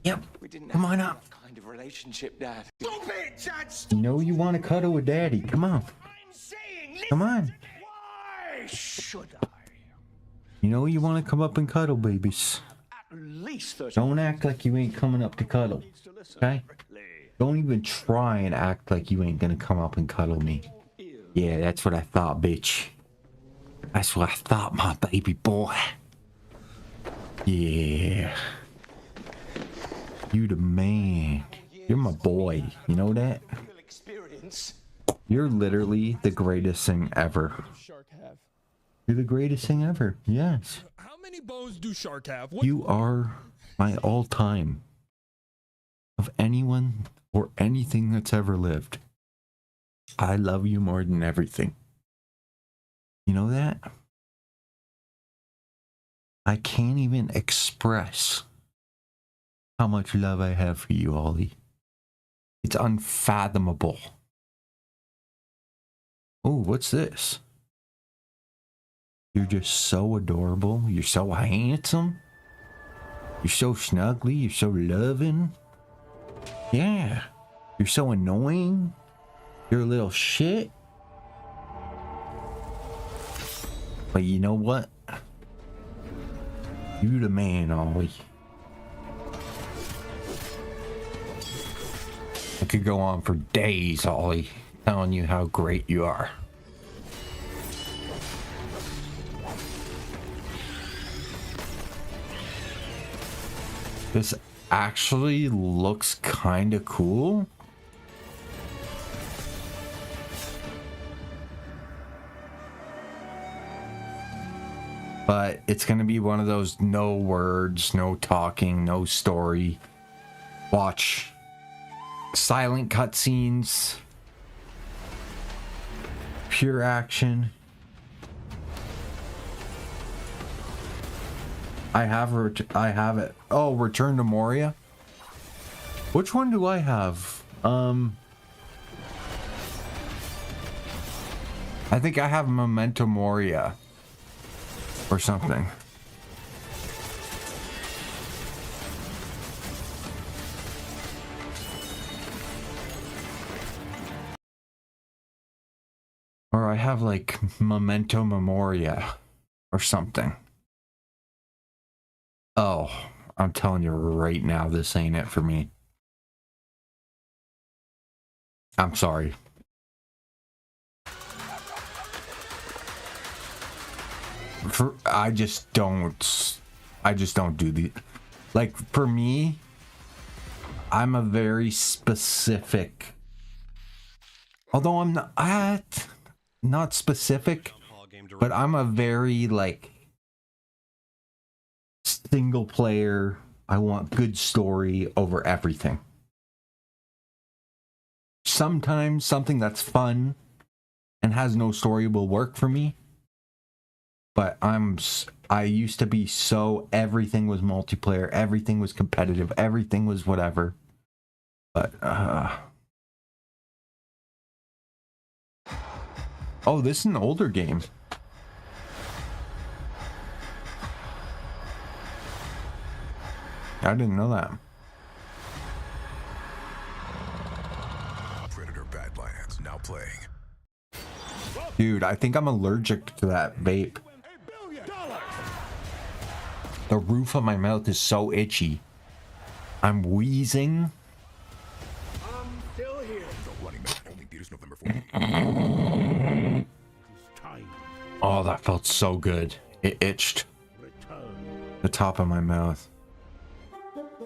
Yep. We didn't Come have on that up. kind of relationship, Dad. Stop it, Dad. Stop. You know you wanna cuddle with daddy. Come on. I'm saying. Come on. Why should I? You know you wanna come up and cuddle, babies. At least 30 Don't act like you ain't coming up to cuddle. Okay? Don't even try and act like you ain't gonna come up and cuddle me. Yeah, that's what I thought, bitch. That's what I thought, my baby boy. Yeah. You the man. You're my boy. You know that? Real experience. You're literally the greatest thing ever. Shark have. You're the greatest thing ever. Yes. How many bones do shark have? What? You are my all time of anyone or anything that's ever lived. I love you more than everything. You know that? I can't even express how much love I have for you, Ollie. It's unfathomable. Oh, what's this? You're just so adorable. You're so handsome. You're so snuggly. You're so loving. Yeah. You're so annoying. You're a little shit. But you know what? You the man, Ollie. I could go on for days, Ollie, telling you how great you are. This actually looks kind of cool. But it's going to be one of those no words, no talking, no story. Watch. Silent cutscenes. Pure action. I have it. Oh, Return to Moria. Which one do I have? I think I have Memento Moria or something. Or I have like Memento Memoria or something. Oh, I'm telling you right now, this ain't it for me. I'm sorry. I just don't do the, like, for me, I'm a very specific, although I'm not specific, but I'm a very, like, single player. I want good story over everything. Sometimes something that's fun and has no story will work for me. But I used to be so, everything was multiplayer, everything was competitive, everything was whatever. But, oh, this is an older game. I didn't know that. Predator Badlands now playing. Dude, I think I'm allergic to that vape. The roof of my mouth is so itchy. I'm wheezing. I'm still here. The running man only debuts November 4th. Oh, that felt so good. It itched the top of my mouth.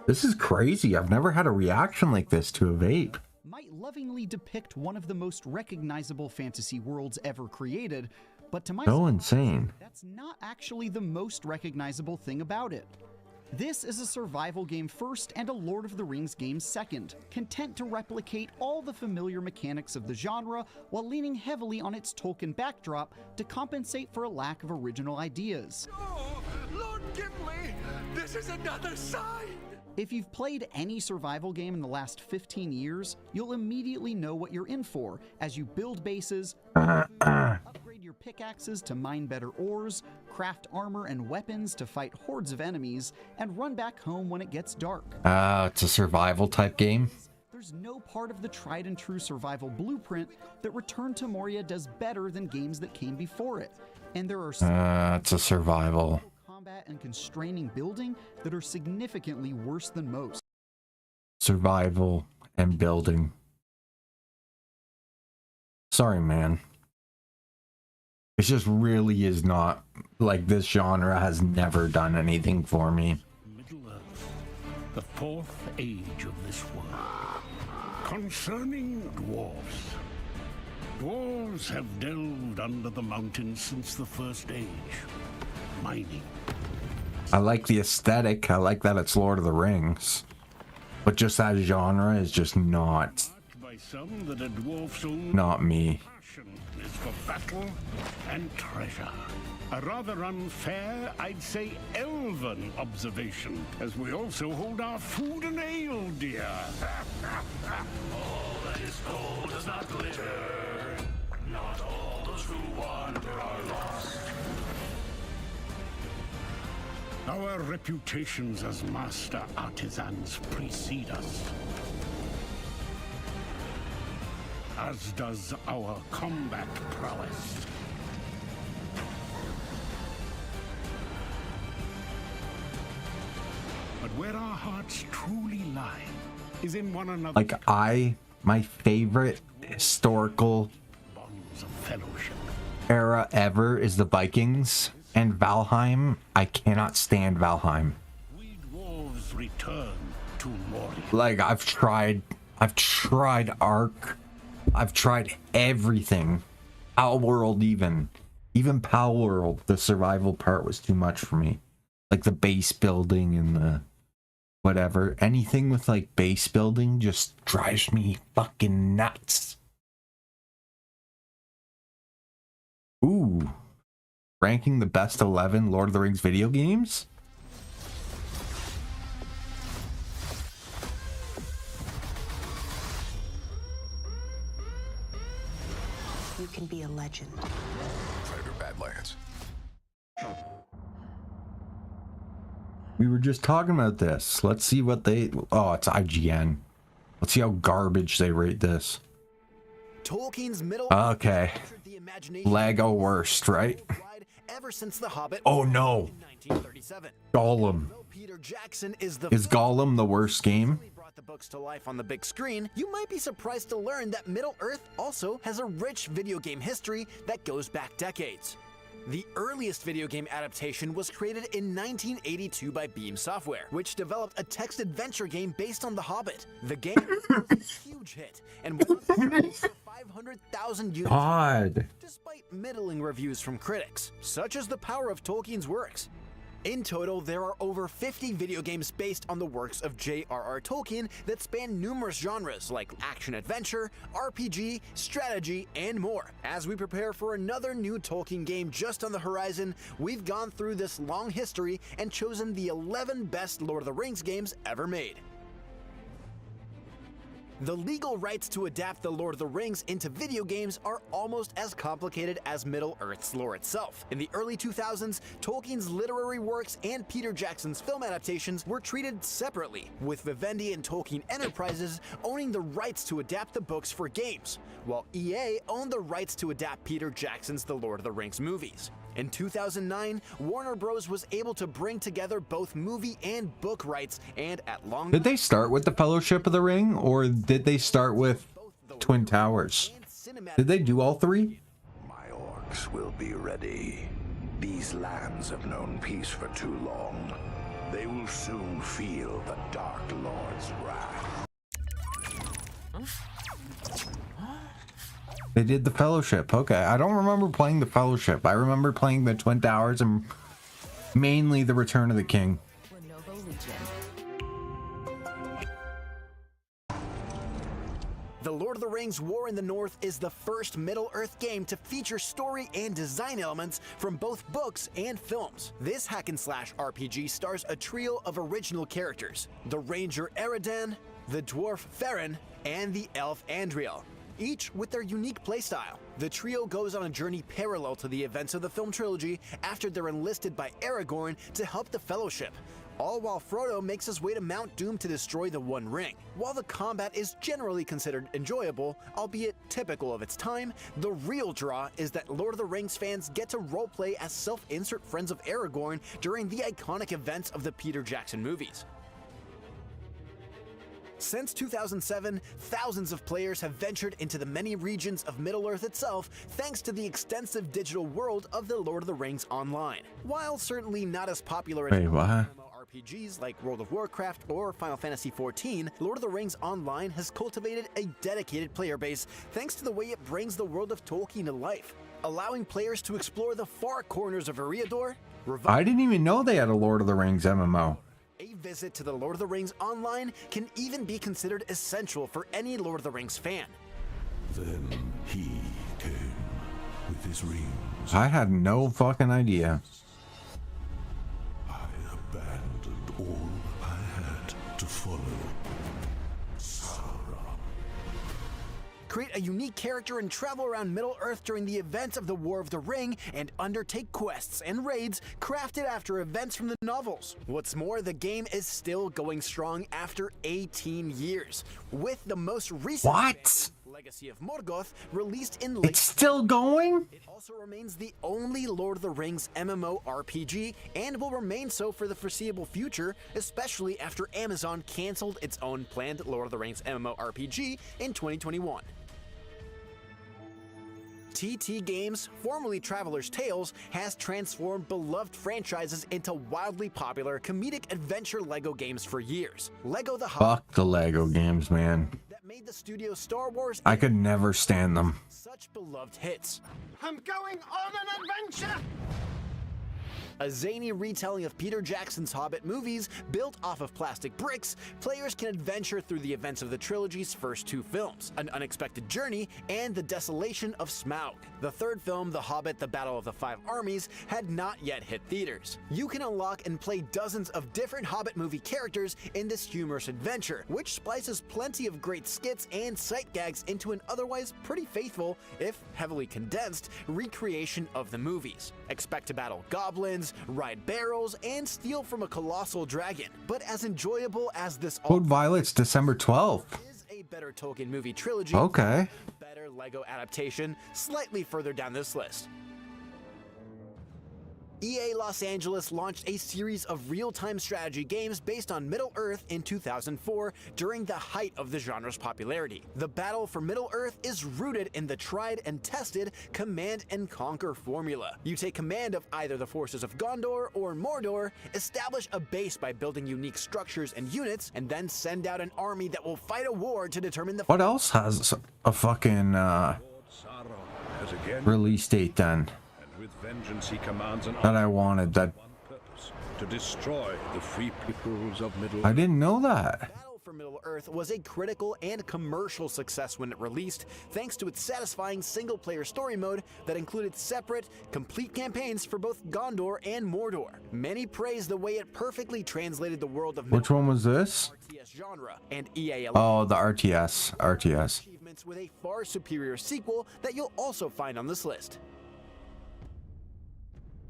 This is crazy. I've never had a reaction like this to a vape. Might lovingly depict one of the most recognizable fantasy worlds ever created, but to my So insane. that's not actually the most recognizable thing about it. This is a survival game first and a Lord of the Rings game second, content to replicate all the familiar mechanics of the genre while leaning heavily on its Tolkien backdrop to compensate for a lack of original ideas. Oh, Lord Gimli, this is another sign. If you've played any survival game in the last 15 years, you'll immediately know what you're in for as you build bases, upgrade your pickaxes to mine better ores, craft armor and weapons to fight hordes of enemies, and run back home when it gets dark. It's a survival type game. There's no part of the tried and true survival blueprint that Return to Moria does better than games that came before it. And there are It's a survival. combat and constraining building that are significantly worse than most. Survival and building. Sorry, man. It just really is not, like, this genre has never done anything for me. Middle-earth, the fourth age of this world. Concerning dwarves. Dwarves have delved under the mountains since the first age. Mining. I like the aesthetic. I like that it's Lord of the Rings. But just that genre is just not By some that a dwarf's own not me. passion is for battle and treasure. A rather unfair, I'd say elven observation, as we also hold our food and ale dear. All that is gold does not glitter. Not all those who wander are lost. Our reputations as master artisans precede us, as does our combat prowess. But where our hearts truly lie is in one another. Like, my favorite historical Bonds of fellowship. era ever is the Vikings, and Valheim. I cannot stand Valheim. We dwarves return to Moria. Like, I've tried Ark, I've tried everything. Pal World, even Pal World, the survival part was too much for me. Like the base building and the whatever. Anything with like base building just drives me fucking nuts. Ooh. Ranking the best 11 Lord of the Rings video games? You can be a legend. Predator Badlands. We were just talking about this. Let's see what they... Oh, it's IGN. Let's see how garbage they rate this. Tolkien's Middle Okay. Lego worst, right? ever since The Hobbit. Oh no. in 1937. Gollum. Peter Peter Jackson is the Is Gollum the worst game? brought the books to life on the big screen, you might be surprised to learn that Middle-earth also has a rich video game history that goes back decades. The earliest video game adaptation was created in 1982 by Beam Software, which developed a text adventure game based on The Hobbit. The game was a huge hit and won over 500,000 units, God. despite middling reviews from critics. Such is the power of Tolkien's works. In total, there are over 50 video games based on the works of J.R.R. Tolkien that span numerous genres like action-adventure, RPG, strategy, and more. As we prepare for another new Tolkien game just on the horizon, we've gone through this long history and chosen the 11 best Lord of the Rings games ever made. The legal rights to adapt The Lord of the Rings into video games are almost as complicated as Middle-earth's lore itself. In the early 2000s, Tolkien's literary works and Peter Jackson's film adaptations were treated separately, with Vivendi and Tolkien Enterprises owning the rights to adapt the books for games, while EA owned the rights to adapt Peter Jackson's The Lord of the Rings movies. In 2009, Warner Bros. Was able to bring together both movie and book rights, and at long Did they start with the Fellowship of the Ring, or did they start with Twin Towers? Did they do all three? My orcs will be ready. These lands have known peace for too long. They will soon feel the Dark Lord's wrath. They did the Fellowship. Okay, I don't remember playing the Fellowship. I remember playing the Twin Towers and mainly the Return of the King. The Lord of the Rings War in the North is the first Middle-earth game to feature story and design elements from both books and films. This hack-and-slash RPG stars a trio of original characters: the Ranger Eridan, the Dwarf Farron, and the Elf Andriel, each with their unique playstyle. The trio goes on a journey parallel to the events of the film trilogy after they're enlisted by Aragorn to help the Fellowship, all while Frodo makes his way to Mount Doom to destroy the One Ring. While the combat is generally considered enjoyable, albeit typical of its time, the real draw is that Lord of the Rings fans get to roleplay as self-insert friends of Aragorn during the iconic events of the Peter Jackson movies. Since 2007, thousands of players have ventured into the many regions of Middle-earth itself thanks to the extensive digital world of the Lord of the Rings Online. While certainly not as popular as RPGs like World of Warcraft or Final Fantasy XIV, Lord of the Rings Online has cultivated a dedicated player base thanks to the way it brings the world of Tolkien to life, allowing players to explore the far corners of Eriador. I didn't even know they had a Lord of the Rings MMO. A visit to the Lord of the Rings Online can even be considered essential for any Lord of the Rings fan. Then he came with his rings. I had no fucking idea. I abandoned all I had to follow Sauron. Create a unique character and travel around Middle-earth during the events of the War of the Ring, and undertake quests and raids crafted after events from the novels. What's more, the game is still going strong after 18 years, with the most recent Legacy of Morgoth released in late. It's still going? It also remains the only Lord of the Rings MMORPG and will remain so for the foreseeable future, especially after Amazon canceled its own planned Lord of the Rings MMORPG in 2021. TT Games, formerly Traveler's Tales, has transformed beloved franchises into wildly popular comedic adventure LEGO games for years. LEGO The Hobbit Fuck the Lego games, man. that made the studio Star Wars I could never stand them. such beloved hits. I'm going on an adventure! A zany retelling of Peter Jackson's Hobbit movies built off of plastic bricks, players can adventure through the events of the trilogy's first two films, An Unexpected Journey and The Desolation of Smaug. The third film, The Hobbit: The Battle of the Five Armies, had not yet hit theaters. You can unlock and play dozens of different Hobbit movie characters in this humorous adventure, which splices plenty of great skits and sight gags into an otherwise pretty faithful, if heavily condensed, recreation of the movies. Expect to battle goblins, ride barrels, and steal from a colossal dragon. But as enjoyable as this Code Violet's December 12th. is a better Tolkien movie trilogy, Okay. better LEGO adaptation slightly further down this list. EA Los Angeles launched a series of real-time strategy games based on Middle-earth in 2004 during the height of the genre's popularity. The battle for Middle-earth is rooted in the tried and tested Command and Conquer formula. You take command of either the forces of Gondor or Mordor, establish a base by building unique structures and units, and then send out an army that will fight a war to determine the— What else has a fucking release date then? With vengeance he commands an That I wanted. That purpose to destroy the free peoples of Middle. I didn't know that. Battle for Middle-earth was a critical and commercial success when it released, thanks to its satisfying single-player story mode that included separate, complete campaigns for both Gondor and Mordor. Many praised the way it perfectly translated the world of Which one was this? RTS genre, and EA Oh, the RTS. achievements with a far superior sequel that you'll also find on this list.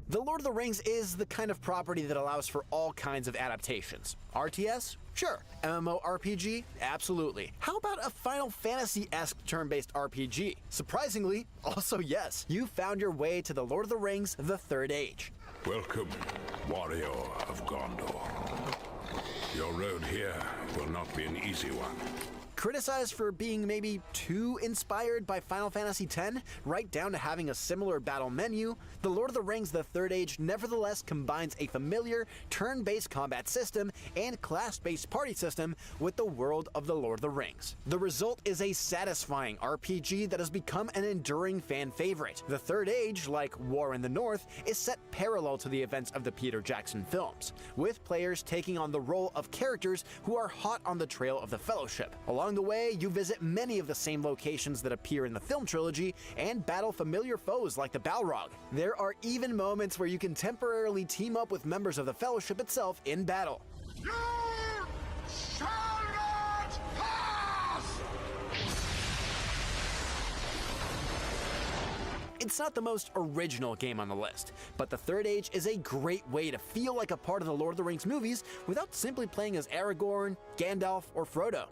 The Lord of the Rings is the kind of property that allows for all kinds of adaptations. RTS? Sure. MMORPG? Absolutely. How about a Final Fantasy-esque turn-based RPG? Surprisingly, also yes. You found your way to The Lord of the Rings: The Third Age. Welcome, warrior of Gondor. Your road here will not be an easy one. Criticized for being maybe too inspired by Final Fantasy X, right down to having a similar battle menu, The Lord of the Rings: The Third Age nevertheless combines a familiar turn-based combat system and class-based party system with the world of The Lord of the Rings. The result is a satisfying RPG that has become an enduring fan favorite. The Third Age, like War in the North, is set parallel to the events of the Peter Jackson films, with players taking on the role of characters who are hot on the trail of the Fellowship. Along the way, you visit many of the same locations that appear in the film trilogy and battle familiar foes like the Balrog. There are even moments where you can temporarily team up with members of the Fellowship itself in battle. It's not the most original game on the list, but The Third Age is a great way to feel like a part of the Lord of the Rings movies without simply playing as Aragorn, Gandalf, or Frodo.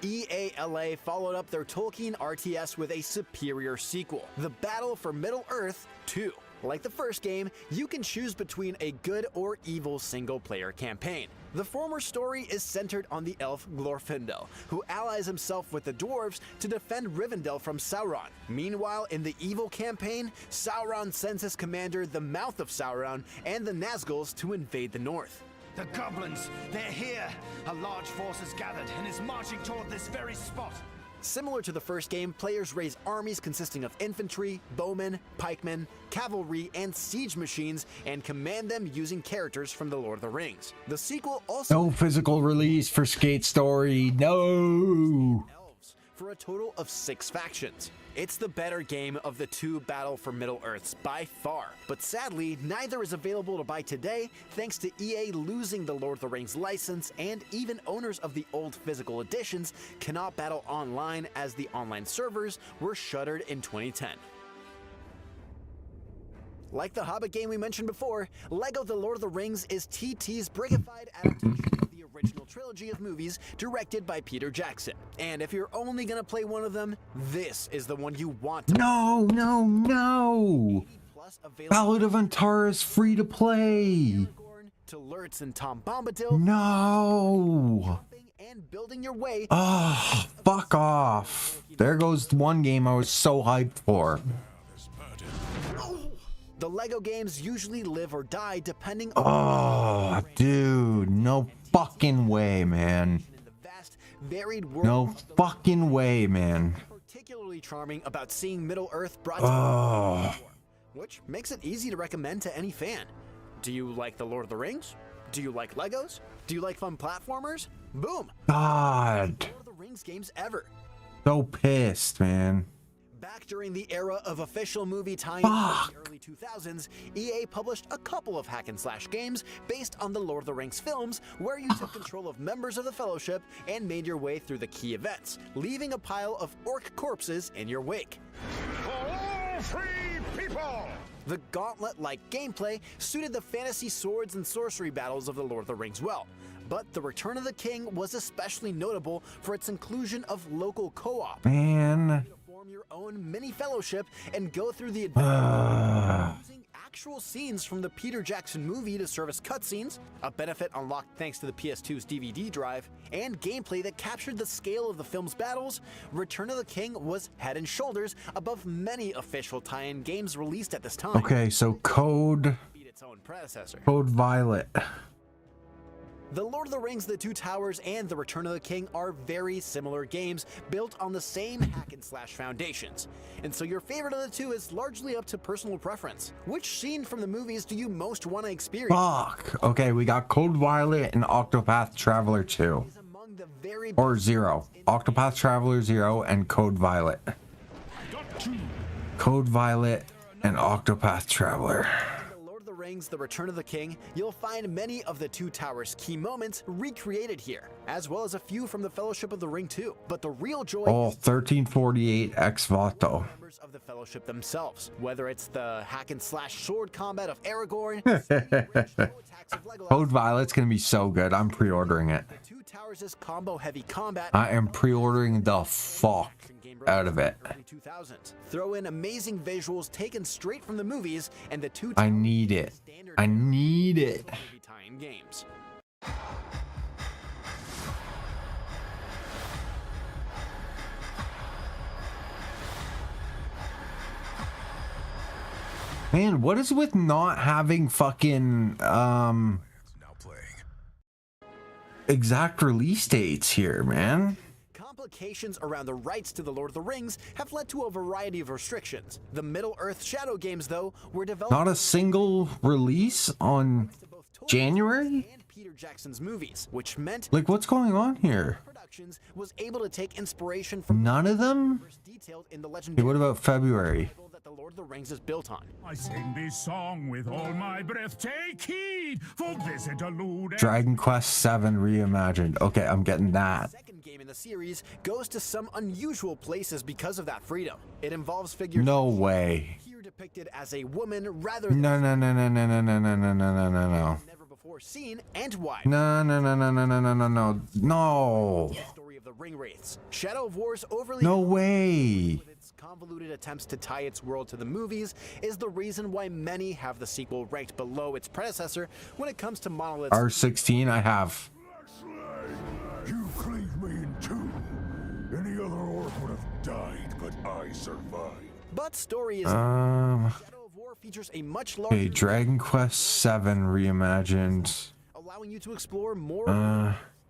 EA LA followed up their Tolkien RTS with a superior sequel, The Battle for Middle-earth 2. Like the first game, you can choose between a good or evil single-player campaign. The former story is centered on the elf Glorfindel, who allies himself with the dwarves to defend Rivendell from Sauron. Meanwhile, in the evil campaign, Sauron sends his commander, the Mouth of Sauron, and the Nazguls to invade the north. The goblins, they're here. A large force has gathered and is marching toward this very spot. Similar to the first game, players raise armies consisting of infantry, bowmen, pikemen, cavalry, and siege machines, and command them using characters from The Lord of the Rings. The sequel also— No physical release for Skate Story. No. For a total of 6 factions. It's the better game of the two Battle for Middle-earths by far, but sadly, neither is available to buy today thanks to EA losing the Lord of the Rings license, and even owners of the old physical editions cannot battle online as the online servers were shuttered in 2010. Like the Hobbit game we mentioned before, LEGO The Lord of the Rings is TT's Brigified adaptation of the original trilogy of movies directed by Peter Jackson. And if you're only gonna play one of them, this is the one you want to— No. Ballad of Antara is free to play. To Lurtz and Tom Bombadil. No. And building your way— Oh, fuck off. There goes one game I was so hyped for. The LEGO games usually live or die depending on— Oh, dude, no fucking way, man. varied world. No fucking way, man. Particularly charming about seeing Middle-earth brought to which makes it easy to recommend to any fan. Do you like The Lord of the Rings? Do you like Legos? Do you like fun platformers? Boom! God. Lord of the Rings games ever. So pissed, man. Back during the era of official movie tie-ins in the early 2000s, EA published a couple of hack-and-slash games based on the Lord of the Rings films, where you took control of members of the Fellowship and made your way through the key events, leaving a pile of orc corpses in your wake. For all free people! The gauntlet-like gameplay suited the fantasy swords and sorcery battles of the Lord of the Rings well, but The Return of the King was especially notable for its inclusion of local co-op. Man. Form your own mini fellowship and go through the adventure using actual scenes from the Peter Jackson movie to serve as cutscenes, a benefit unlocked thanks to the PS2's DVD drive, and gameplay that captured the scale of the film's battles. Return of the King was head and shoulders above many official tie-in games released at this time. Okay, so Code Violet. The Lord of the Rings, The Two Towers, and The Return of the King are very similar games built on the same hack-and-slash foundations. And so your favorite of the two is largely up to personal preference. Which scene from the movies do you most want to experience? Fuck. Okay, we got Code Violet and Octopath Traveler 2. Or 0. Octopath Traveler 0 and Code Violet. Code Violet and Octopath Traveler. Rings, The Return of the King, you'll find many of the Two Towers' key moments recreated here, as well as a few from the Fellowship of the Ring too. But the real joy is 1348 ex voto. Members of the Fellowship themselves, whether it's the hack and slash sword combat of Aragorn, Code Violet's gonna be so good. I'm pre-ordering it. Two Towers' combo heavy combat. I am pre-ordering the fuck out of it. 2000. Throw in amazing visuals taken straight from the movies, and the Two I need it. I need it. Tie-in games. Man, what is with not having fucking exact release dates here, man? Complications around the rights to the Lord of the Rings have led to a variety of restrictions. The Middle-earth Shadow games, though, were developed Not a single release on January? and Peter Jackson's movies, which meant Like, what's going on here? Productions was able to take inspiration from None of them? detailed in the Hey, legendary what about February? that the Lord of the Rings is built on. I sing this song with all my breath. Take heed, for this interlude. Dragon Quest 7 reimagined. Okay, I'm getting that. Second game in the series goes to some unusual places because of that freedom. It involves figures No way. here depicted as a woman rather than No, no, no, no, no, no, no, no, no, no, no, no. never before seen, and why. No, no, no, no, no, no, no, no, no. No. Story of the Ring Wraiths. Shadow of War's overly No way. with its convoluted attempts to tie its world to the movies is the reason why many have the sequel ranked below its predecessor when it comes to Monolith's R16 I have. You cleaved me in two. Any other orc would have died, but I survived. But story is Um, Shadow of War features a much larger Okay, Dragon Quest 7 reimagined. allowing you to explore more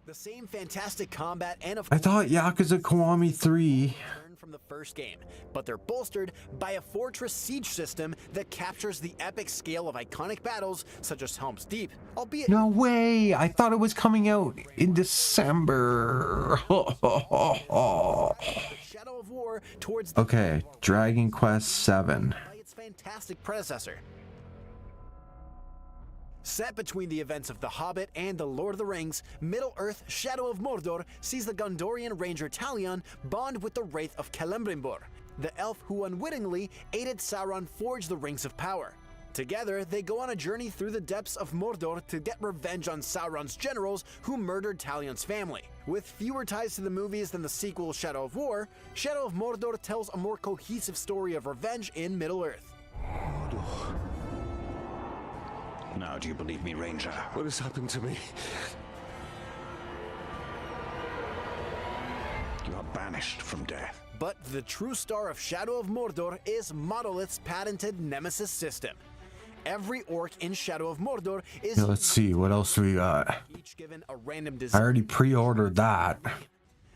the same fantastic combat and of I thought Yakuza Kiwami 3. from the first game, but they're bolstered by a fortress siege system that captures the epic scale of iconic battles such as Helm's Deep, albeit No way. I thought it was coming out in December. Shadow of War towards Okay, Dragon Quest 7. by its fantastic predecessor. Set between the events of The Hobbit and The Lord of the Rings, Middle-earth Shadow of Mordor sees the Gondorian ranger Talion bond with the Wraith of Celebrimbor, the elf who unwittingly aided Sauron forge the Rings of Power. Together, they go on a journey through the depths of Mordor to get revenge on Sauron's generals who murdered Talion's family. With fewer ties to the movies than the sequel Shadow of War, Shadow of Mordor tells a more cohesive story of revenge in Middle-earth. Now do you believe me, Ranger? What has happened to me? You are banished from death. But the true star of Shadow of Mordor is Monolith's patented Nemesis system. Every orc in Shadow of Mordor is Yeah, let's see, what else we got? each given a random I design. already pre-ordered that.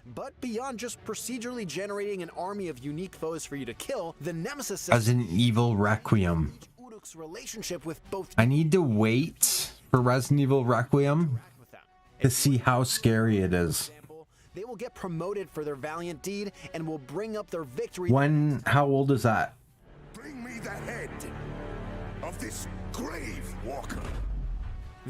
But beyond just procedurally generating an army of unique foes for you to kill, the Nemesis system Resident Evil Requiem. Uruk's relationship with both I need to wait for Resident Evil Requiem to see how scary it is. they will get promoted for their valiant deed and will bring up their victory. How old is that? Bring me the head of this grave walker.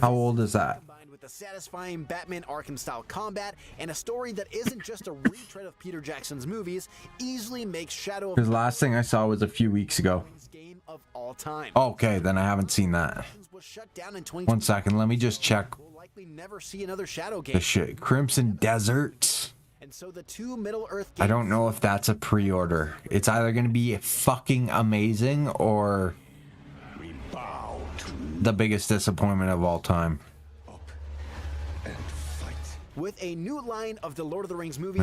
How old is that? With the satisfying Batman Arkham-style combat and a story that isn't just a retread of Peter Jackson's movies, easily makes Shadow of Because last thing I saw was a few weeks ago. game of all time. Okay, then I haven't seen that. Was shut down in 2020. 1 second, let me just check We'll likely never see another Shadow game. the shit. Crimson Desert. And so the two Middle-earth games... I don't know if that's a pre-order. It's either going to be fucking amazing or the biggest disappointment of all time. With a new line of the Lord of the Rings movies,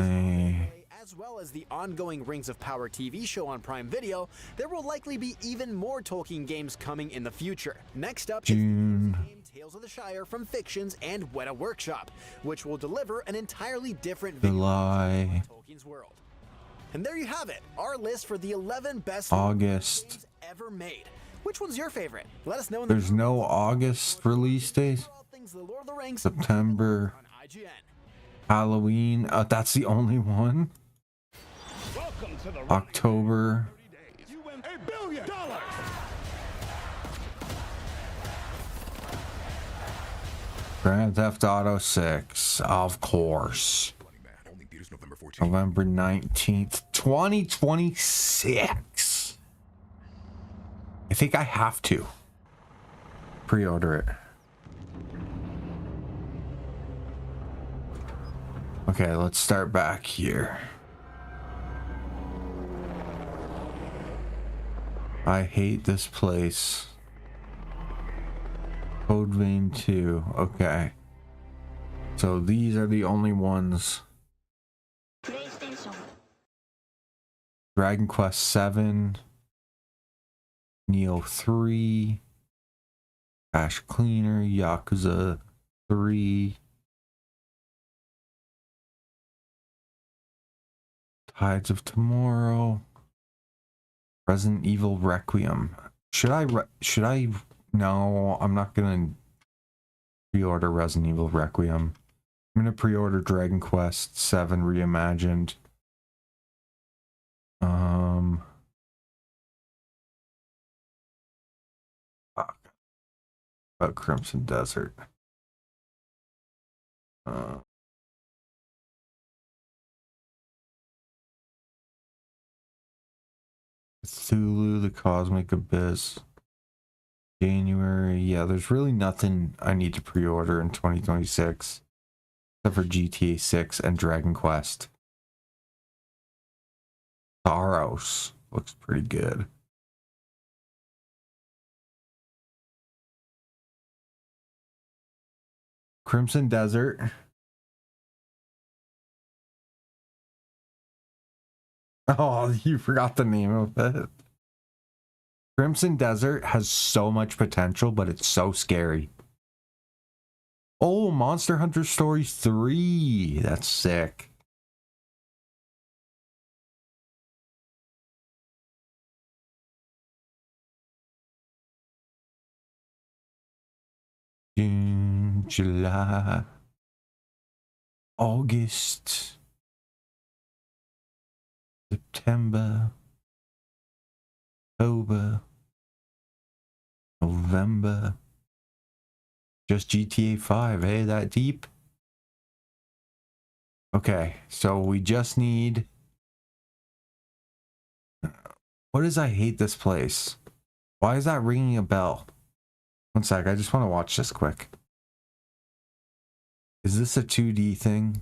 as well as the ongoing Rings of Power TV show on Prime Video, there will likely be even more Tolkien games coming in the future. Next up is the game Tales of the Shire from Fictions and Weta Workshop, which will deliver an entirely different video of Tolkien's world. And there you have it, our list for the 11 best games ever made. Which one's your favorite? Let us know in the There's no August release days. September. Halloween. That's the only one. October. $1 billion. Grand Theft Auto 6, of course. November 19th, 2026. I think I have to pre-order it. Okay, let's start back here. I hate this place. Code Vein 2. Okay. So these are the only ones. Dragon Quest 7. Neo 3. Ash Cleaner. Yakuza 3. Tides of Tomorrow. Resident Evil Requiem. Should I no, I'm not gonna pre-order Resident Evil Requiem. I'm gonna pre-order Dragon Quest 7 Reimagined. Fuck. About Crimson Desert. Cthulhu, the Cosmic Abyss. January. Yeah, there's really nothing I need to pre-order in 2026 except for GTA 6 and Dragon Quest. Tharos looks pretty good. Crimson Desert. Oh, you forgot the name of it. Crimson Desert has so much potential, but it's so scary. Oh, Monster Hunter Stories 3. That's sick. June, July, August, September, October, November. Just GTA 5, hey, that deep? Okay, so we just need... What is I hate this place? Why is that ringing a bell? One sec, I just want to watch this quick. Is this a 2D thing?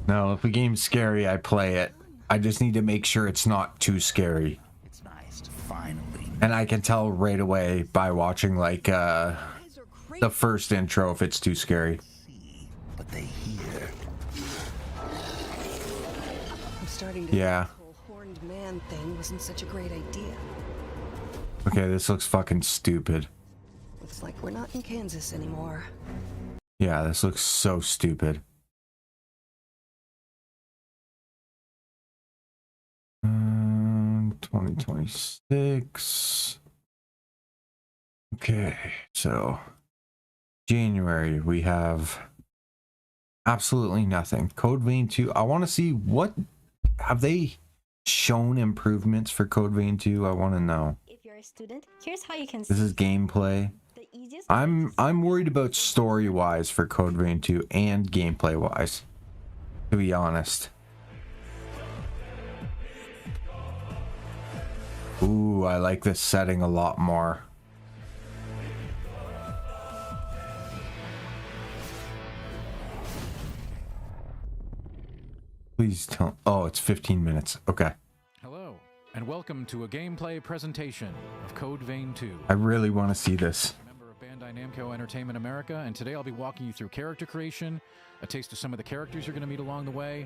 No, if a game's scary, I play it. I just need to make sure it's not too scary. It's nice to finally. And I can tell right away by watching like the first intro if it's too scary. But they hear. I'm starting to Yeah. think the whole horned man thing wasn't such a great idea. Okay, this looks fucking stupid. Looks like we're not in Kansas anymore. Yeah, this looks so stupid. 2026. Okay, so January we have absolutely nothing. Code Vein 2. I want to see what have they shown improvements for Code Vein 2. I want to know. If you're a student, here's how you can This is gameplay. I'm worried about story wise for Code Vein 2 and gameplay wise. to be honest. Ooh, I like this setting a lot more. Please tell. Oh, it's 15 minutes. Okay. Hello, and welcome to a gameplay presentation of Code Vein 2. I really want to see this. Member of Bandai Namco Entertainment America, and today I'll be walking you through character creation, a taste of some of the characters you're going to meet along the way,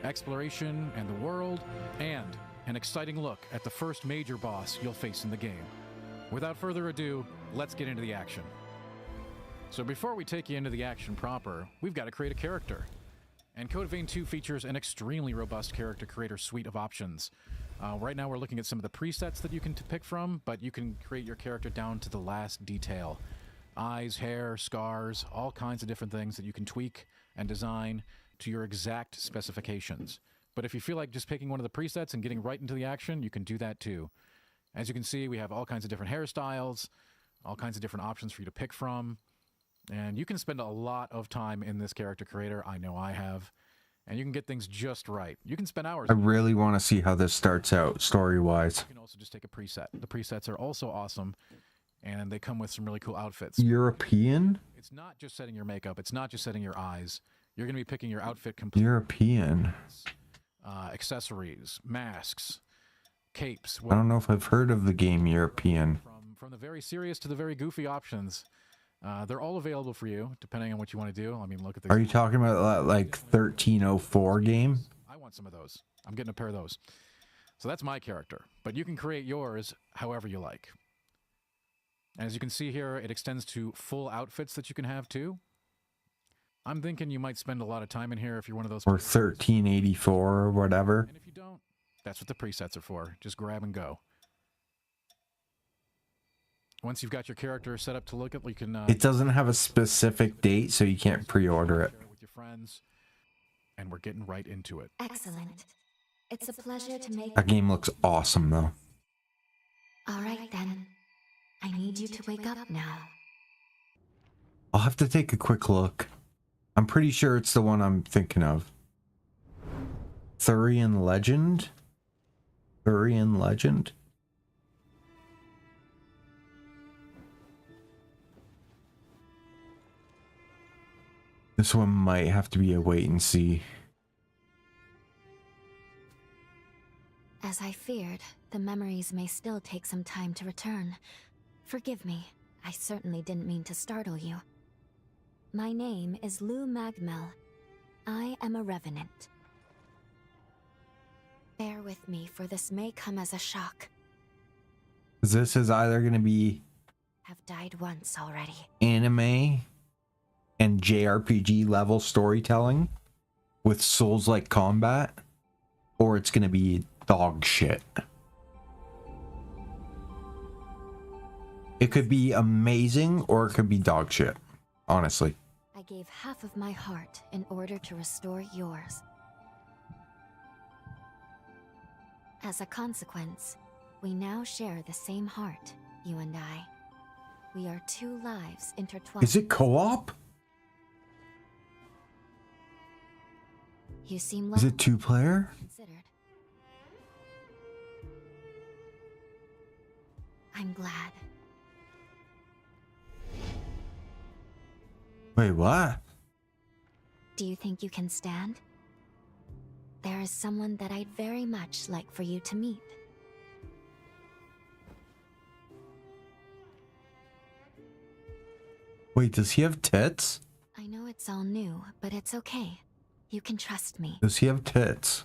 exploration and the world, and an exciting look at the first major boss you'll face in the game. Without further ado, let's get into the action. So before we take you into the action proper, we've got to create a character. And Code Vein 2 features an extremely robust character creator suite of options. Right now we're looking at some of the presets that you can pick from, but you can create your character down to the last detail. Eyes, hair, scars, all kinds of different things that you can tweak and design to your exact specifications. But if you feel like just picking one of the presets and getting right into the action, you can do that too. As you can see, we have all kinds of different hairstyles, all kinds of different options for you to pick from. And you can spend a lot of time in this character creator. I know I have. And you can get things just right. You can spend hours. I really want to see how this starts out story-wise. You can also just take a preset. The presets are also awesome, and they come with some really cool outfits. European? It's not just setting your makeup. It's not just setting your eyes. You're going to be picking your outfit completely. European. Accessories, masks, capes. I don't know if I've heard of the game European. From the very serious to the very goofy options. They're all available for you, depending on what you want to do. I mean, look at this. Are you talking about that, like 1304 game? I want some of those. I'm getting a pair of those. So that's my character. But you can create yours however you like. And as you can see here, it extends to full outfits that you can have too. I'm thinking you might spend a lot of time in here if you're one of those. Or 1384 or whatever. And if you don't, that's what the presets are for. Just grab and go. Once you've got your character set up to look at, you can. It doesn't have a specific date, so you can't pre-order it. With your friends, and we're getting right into it. Excellent. It's a pleasure to make. That game looks awesome, though. All right then. I need you to wake up now. I'll have to take a quick look. I'm pretty sure it's the one I'm thinking of. Thurian Legend? Thurian Legend? This one might have to be a wait and see. As I feared, the memories may still take some time to return. Forgive me, I certainly didn't mean to startle you. My name is Lou Magmel. I am a revenant. Bear with me, for this may come as a shock. This is either going to be Have died once already. anime and JRPG level storytelling with Souls-like combat, or it's going to be dog shit. It could be amazing or it could be dog shit, honestly. I gave half of my heart in order to restore yours. As a consequence, we now share the same heart, you and I. We are two lives intertwined. Is it co-op? You seem Is it two-player? considered. I'm glad. Wait, what? Do you think you can stand? There is someone that I'd very much like for you to meet. Wait, does he have tits? I know it's all new, but it's okay. You can trust me. Does he have tits?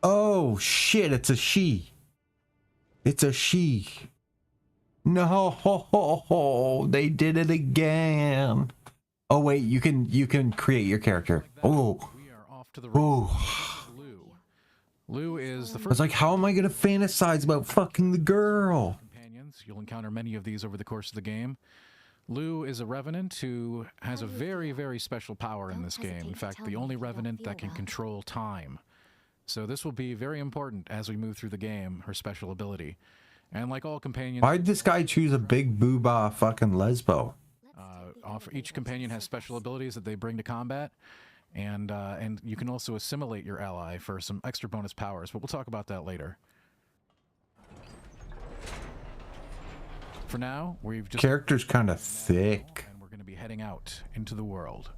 Oh shit, it's a she. It's a she. No, they did it again. Oh wait, you can create your character. Oh. Oh. Lou is the I first. was like, how am I gonna fantasize about fucking the girl? Companions. You'll encounter many of these over the course of the game. Lou is a revenant who has a very, very special power in this game. In fact, the only revenant that can control time. So this will be very important as we move through the game, her special ability. And like all companions, Why'd this guy choose a big booba fucking lesbo? each companion has special abilities that they bring to combat, and you can also assimilate your ally for some extra bonus powers, but we'll talk about that later. For now, we've just... Character's kind of thick. And we're going to be heading out into the world.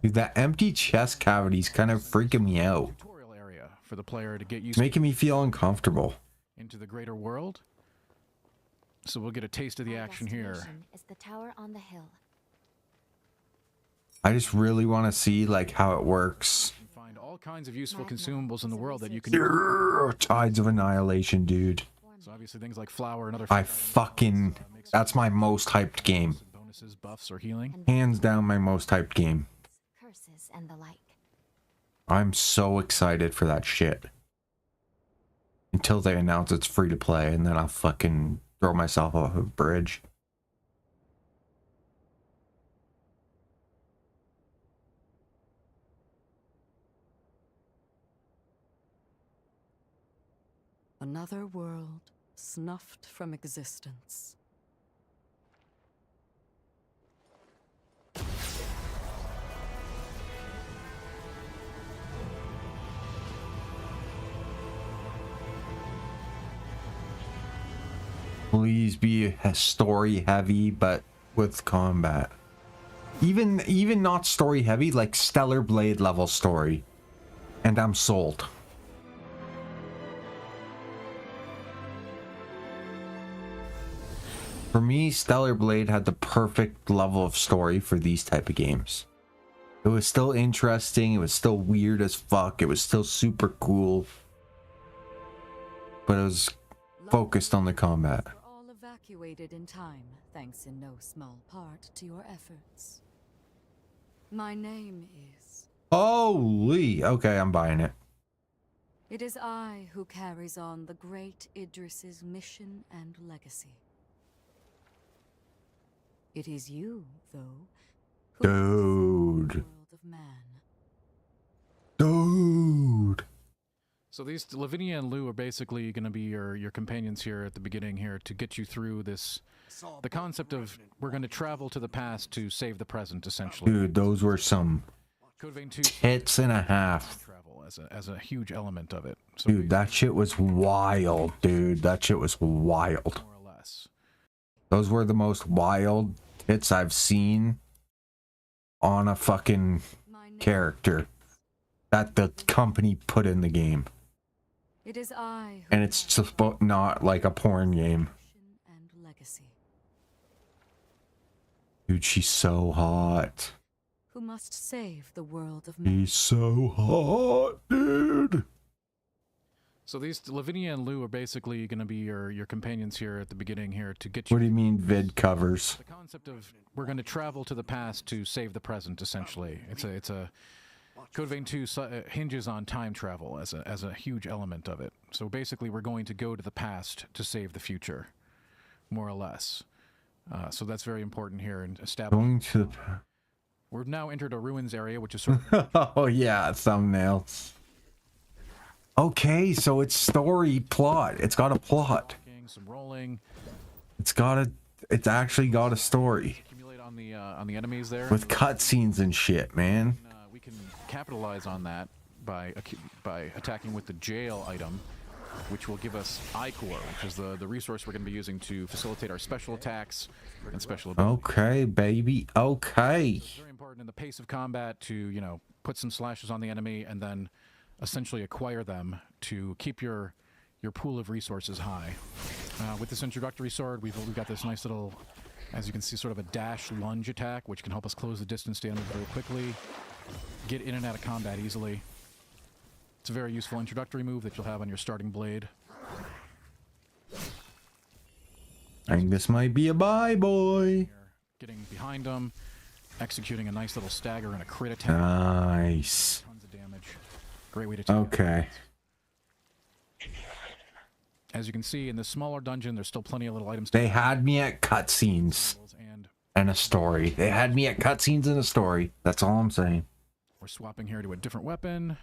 Dude, that empty chest cavity's kind of freaking me out. Tutorial area for the player to get used It's making me feel uncomfortable. into the greater world. So we'll get a taste of the action here. Is the tower on the hill. I just really want to see like how it works. Find all kinds of useful consumables in the world that you can Grrr, Tides of Annihilation, dude. So obviously things like flour and other That's my most hyped game. bonuses, buffs, or healing. Hands down my most hyped game. Curses and the like. I'm so excited for that shit. Until they announce it's free to play, and then I'll fucking throw myself off a bridge. Another world snuffed from existence. Please be story heavy, but with combat. Even not story heavy, like Stellar Blade level story. And I'm sold. For me, Stellar Blade had the perfect level of story for these type of games. It was still interesting, it was still weird as fuck, it was still super cool. But it was focused on the combat. All evacuated in time, thanks in no small part to your efforts. My name is... Holy! Okay, I'm buying it. It is I who carries on the great Idris's mission and legacy. It is you, though, who Dude. the world of man. Dude. So these Lavinia and Lou are basically going to be your companions here at the beginning here to get you through this. The concept of we're going to travel to the past to save the present, essentially. Dude, those were some Code Vein 2 tits and a half. travel as a huge element of it. So Dude, that shit was wild, dude. That shit was wild. more or less. Those were the most wild hits I've seen on a fucking character that the company put in the game. It is I who And it's just not like a porn game. and legacy, Dude, she's so hot. who must save the world of man. She's so hot, dude. So these Lavinia and Lou are basically going to be your companions here at the beginning here to get you. What do you mean vid covers? The concept of we're going to travel to the past to save the present, essentially. It's a Code Vein 2 hinges on time travel as a huge element of it. So basically, we're going to go to the past to save the future, more or less. So that's very important here in establishing. Going to the... We've now entered a ruins area, which is sort of Oh yeah, thumbnails. Okay, so it's story plot. It's got a plot. some rolling. It's actually got a story. Accumulate on the enemies there. With cutscenes and shit, man. We can capitalize on that by attacking with the jail item, which will give us I-Core, which is the resource we're going to be using to facilitate our special attacks and special abilities. Okay, baby. Okay. Very important in the pace of combat to, you know, put some slashes on the enemy and then essentially acquire them to keep your pool of resources high. With this introductory sword, we've got this nice little, as you can see, sort of a dash lunge attack, which can help us close the distance down very quickly, get in and out of combat easily. It's a very useful introductory move that you'll have on your starting blade. I think this might be a bye, boy. Getting behind them, executing a nice little stagger and a crit attack. Nice. Tons of damage. Great way to take Okay. As you can see, in this smaller dungeon, there's still plenty of little items. They had me at cutscenes and a story. They had me at cutscenes and a story. That's all I'm saying. We're swapping here to a different weapon.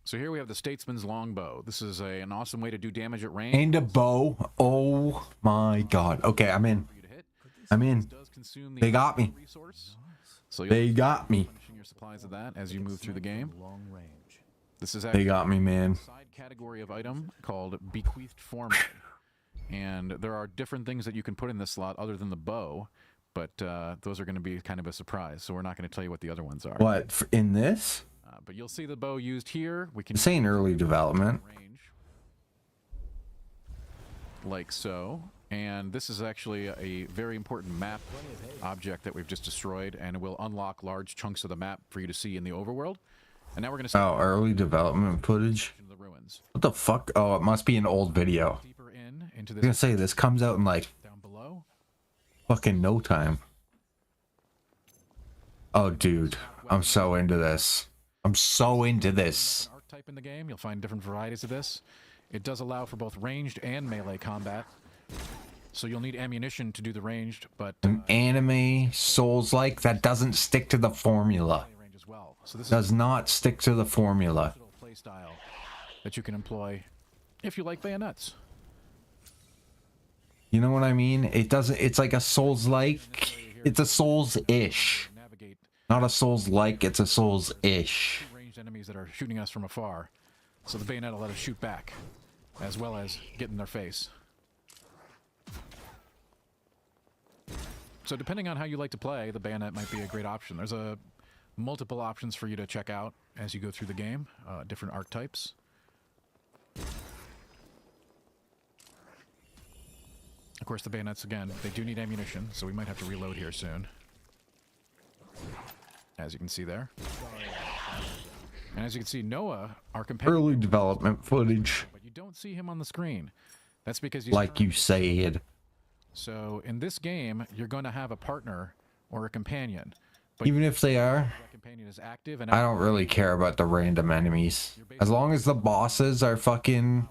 So here we have the Statesman's Longbow. This is an awesome way to do damage at range. And a bow. Oh my god. Okay, I'm in. I'm in. They got me. So They got me. your supplies of that as you move through the game. This is They actually got me, man. a side category of item called Bequeathed Form. And there are different things that you can put in this slot other than the bow, but those are going to be kind of a surprise. So we're not going to tell you what the other ones are. What, in this? But you'll see the bow used here. We can This ain't early development. like so. And this is actually a very important map object that we've just destroyed, and it will unlock large chunks of the map for you to see in the overworld. And now we're going to see Oh, early development footage? the ruins. What the fuck? Oh, it must be an old video. I was gonna say, this comes out in like fucking no time. Oh, dude. I'm so into this. I'm so into this. Type in the game, you'll find different varieties of this. It does allow for both ranged and melee combat. So you'll need ammunition to do the ranged, but An anime Souls-like that doesn't stick to the formula. so this Does not stick to the formula. is a play style that you can employ if you like bayonets. You know what I mean? It doesn't, it's like a Souls-like. It's a Souls-ish. Not a Souls-like, it's a Souls-ish. Ranged enemies that are shooting us from afar. So the bayonet will let us shoot back, as well as get in their face. So depending on how you like to play, the bayonet might be a great option. There's multiple options for you to check out as you go through the game, different archetypes. Of course, the bayonets, again, they do need ammunition, so we might have to reload here soon. As you can see there. And as you can see, Noah, our companion, Early development footage. but you don't see him on the screen. That's because he's Like you said. So in this game, you're going to have a partner or a companion. But Even if they are, that companion is active and I don't really care about the random enemies. As long as the bosses are fucking,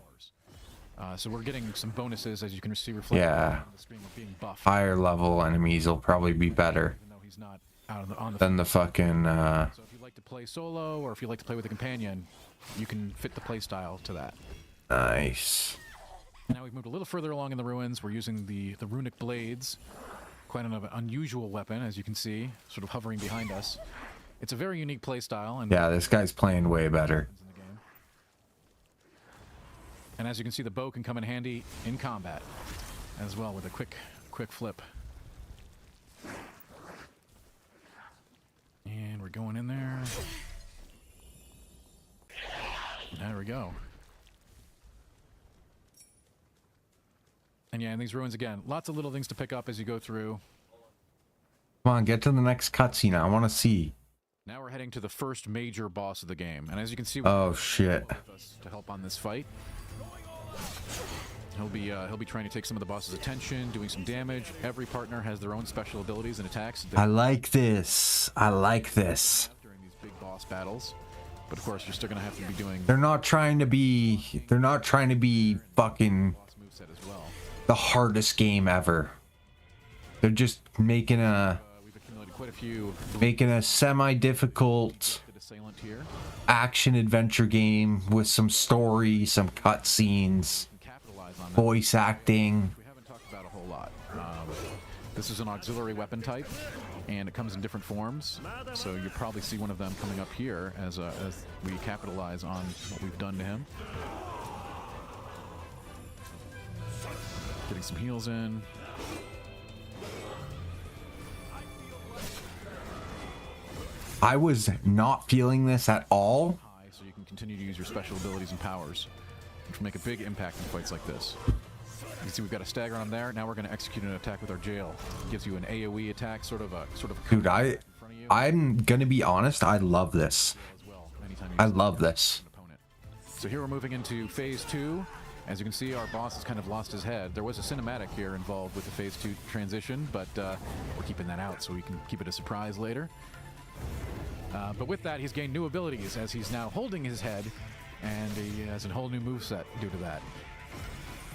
so we're getting some bonuses as you can see reflected yeah, on the screen of being buffed. higher level enemies will probably be better He's not out on the than the fucking, So if you like to play solo or if you like to play with a companion, you can fit the play style to that. nice. Now we've moved a little further along in the ruins. We're using the runic blades. Quite an unusual weapon, as you can see, sort of hovering behind us. It's a very unique play style. And Yeah, this guy's playing way better. And as you can see, the bow can come in handy in combat as well with a quick flip. And we're going in there. There we go. And yeah, in these ruins again, lots of little things to pick up as you go through. Come on, get to the next cutscene. I want to see. Now we're heading to the first major boss of the game. And as you can see, Oh, shit. to help on this fight. He'll be trying to take some of the boss's attention, doing some damage. Every partner has their own special abilities and attacks. I like this. I like this. During these big boss battles. But of course, you're still going to have to be doing They're not trying to be fucking moveset as well. the hardest game ever. They're just making a We've accumulated quite a few semi-difficult assailant here. action adventure game with some story, some cutscenes, voice acting. We haven't talked about a whole lot. This is an auxiliary weapon type, and it comes in different forms. So you'll probably see one of them coming up here as we capitalize on what we've done to him. Getting some heals in. I was not feeling this at all. So you can continue to use your special abilities and powers, which will make a big impact in fights like this. You can see we've got a stagger on there. Now we're going to execute an attack with our jail. It gives you an AoE attack, sort of. Dude, I'm gonna be honest. I love this. I love this. So here we're moving into phase 2. As you can see, our boss has kind of lost his head. There was a cinematic here involved with the phase 2 transition, but we're keeping that out so we can keep it a surprise later. But with that, he's gained new abilities as he's now holding his head, and he has a whole new moveset due to that.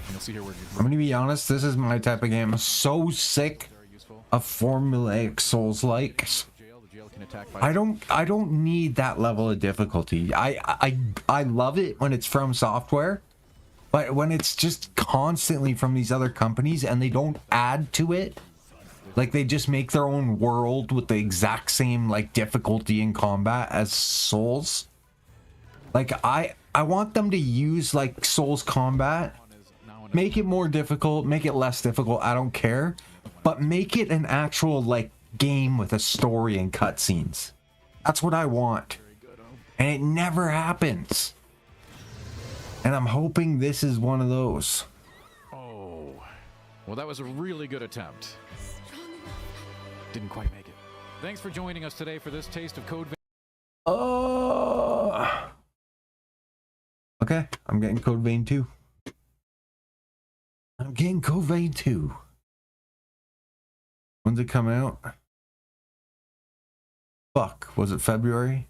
And you'll see here I'm gonna be honest. This is my type of game. I'm so sick of formulaic Souls-like. I don't need that level of difficulty. I love it when it's from software, but when it's just constantly from these other companies and they don't add to it, like they just make their own world with the exact same like difficulty in combat as Souls. Like I want them to use like Souls combat, make it more difficult, make it less difficult, I don't care, but make it an actual like game with a story and cutscenes. That's what I want. And it never happens. And I'm hoping this is one of those. Oh, well, that was a really good attempt. Didn't quite make it. Thanks for joining us today for this taste of Code Vein. Okay, I'm getting Code Vein 2. I'm getting Code Vein 2. When's it come out? Fuck, was it February?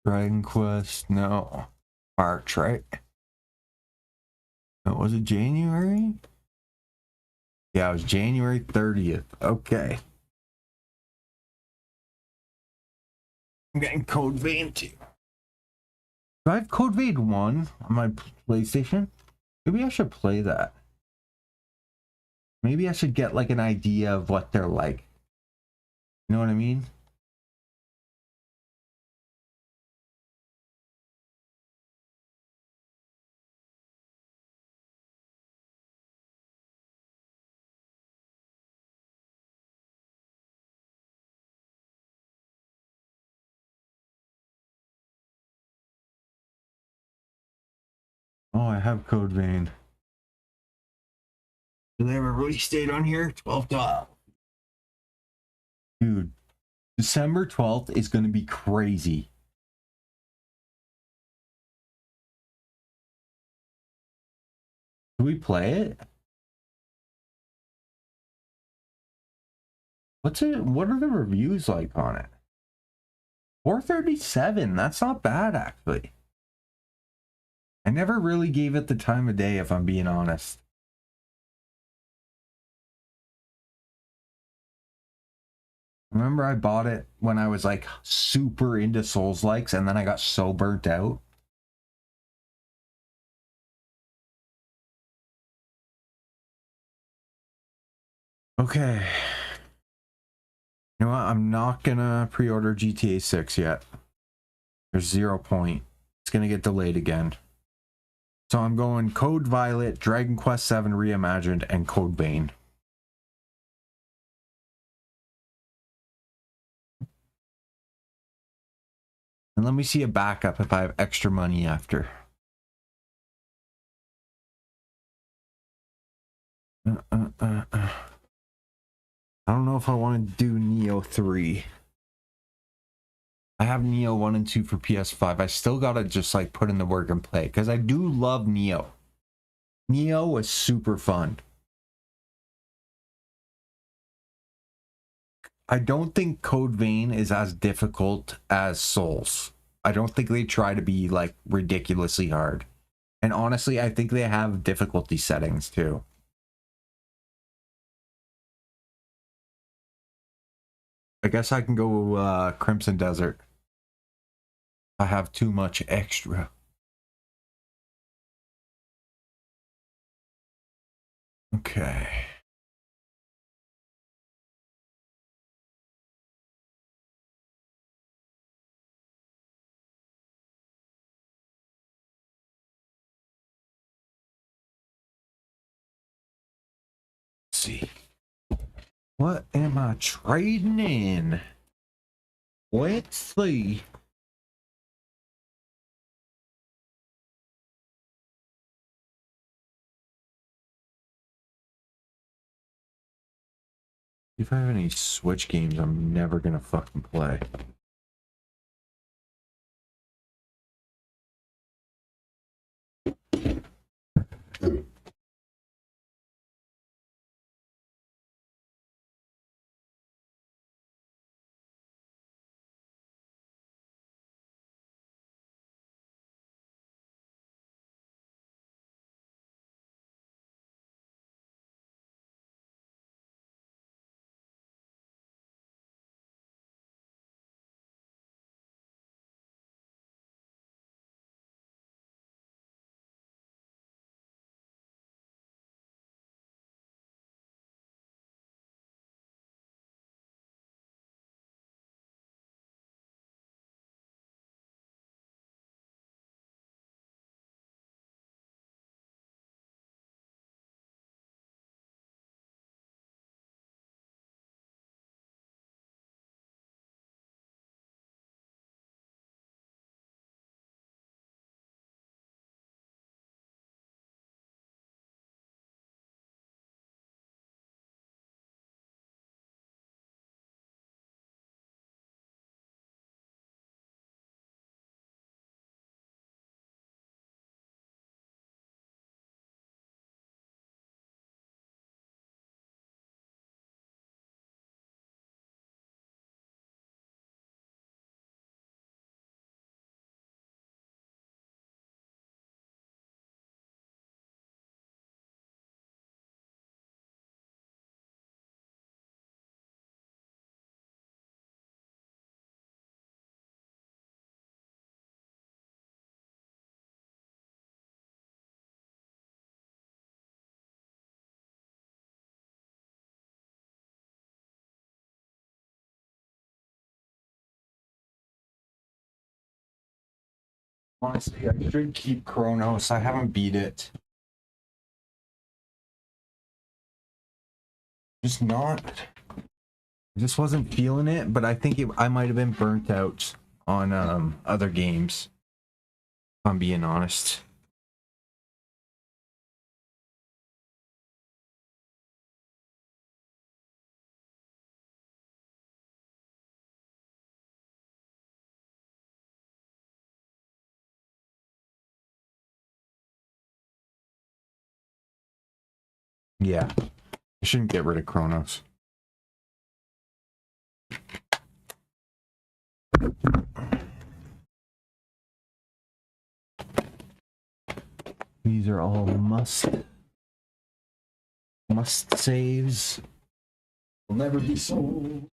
Dragon Quest, no. March, right? No, was it January? Yeah, it was January 30th. Okay. I'm getting Code Vein 2. Do I have Code Vein 1 on my PlayStation? Maybe I should play that. Maybe I should get like an idea of what they're like. You know what I mean? Oh, I have Code Vein. Do they have a release date on here? 12/12. Dude, December 12th is going to be crazy. Do we play it? What's it? What are the reviews like on it? 437. That's not bad, actually. I never really gave it the time of day, if I'm being honest. Remember I bought it when I was like super into Souls-likes and then I got so burnt out. Okay. You know what? I'm not gonna pre-order GTA 6 yet. There's 0 point. It's gonna get delayed again. So I'm going Code Violet, Dragon Quest VII Reimagined, and Code Vein. And let me see a backup if I have extra money after. I don't know if I want to do Neo 3. I have Neo 1 and 2 for PS5. I still gotta just like put in the work and play because I do love Neo. Neo was super fun. I don't think Code Vein is as difficult as Souls. I don't think they try to be like ridiculously hard. And honestly, I think they have difficulty settings too. I guess I can go Crimson Desert. I have too much extra. Okay. Let's see. What am I trading in? Let's see. If I have any Switch games, I'm never gonna fucking play. Honestly, I should keep Chronos. I haven't beat it. Just not. Just wasn't feeling it, but I think I might have been burnt out on other games. If I'm being honest. Yeah. I shouldn't get rid of Chronos. These are all must saves. Will never be sold.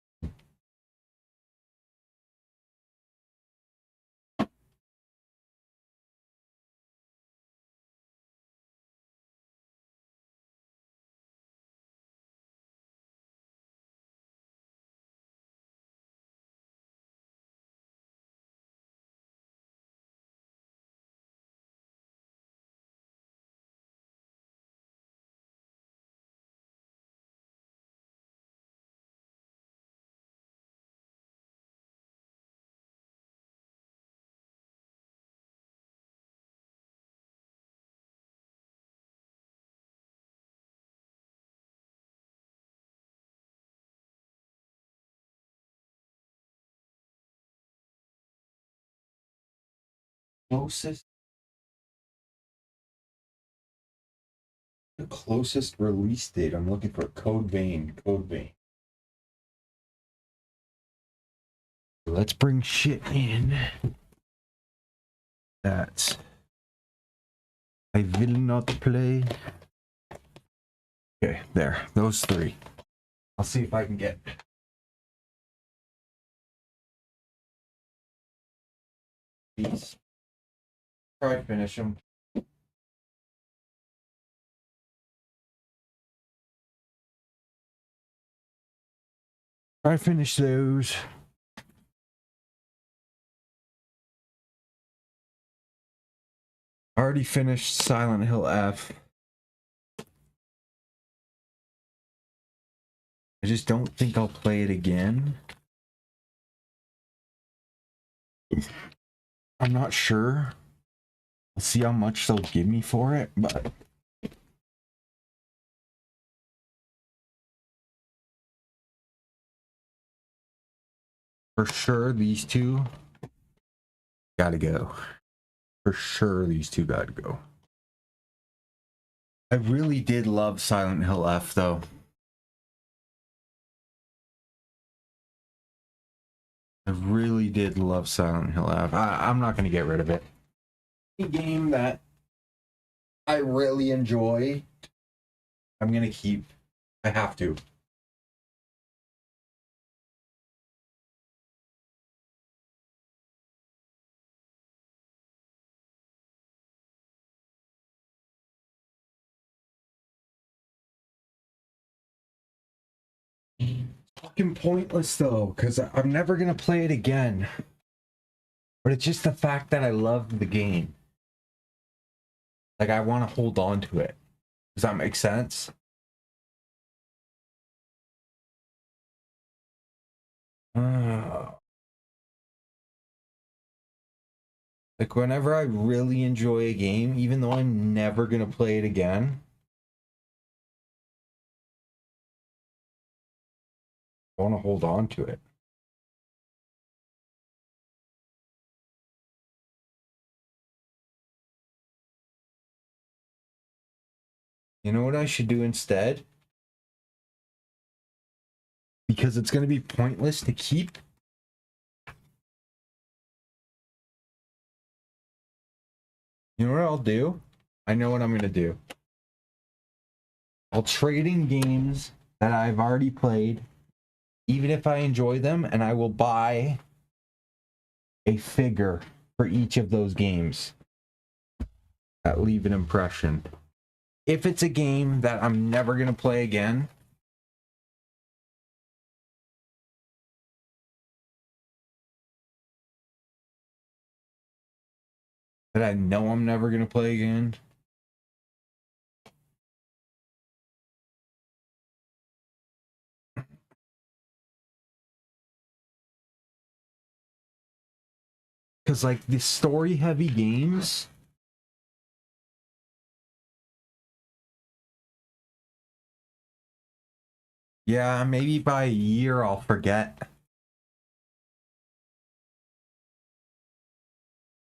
The closest release date. I'm looking for Code Vein. Code Vein. Let's bring shit in that I will not play. Okay, there. Those three. I'll see if I can get these. Try to finish them. I finished those. Already finished Silent Hill F. I just don't think I'll play it again. I'm not sure. I'll see how much they'll give me for it, but for sure these two gotta go. For sure these two gotta go. I really did love Silent Hill F though. I really did love Silent Hill F. I'm not gonna get rid of it. A game that I really enjoy, I'm gonna keep. I have to. Fucking pointless though, because I'm never gonna play it again. But it's just the fact that I love the game. Like I want to hold on to it. Does that make sense? Like whenever I really enjoy a game, even though I'm never gonna play it again, I want to hold on to it. You know what I should do instead? Because it's going to be pointless to keep. You know what I'll do? I know what I'm going to do. I'll trade in games that I've already played, even if I enjoy them, and I will buy a figure for each of those games that leave an impression. If it's a game that I'm never going to play again, that I know I'm never gonna play again. Because, like, the story-heavy games... Yeah, maybe by a year I'll forget.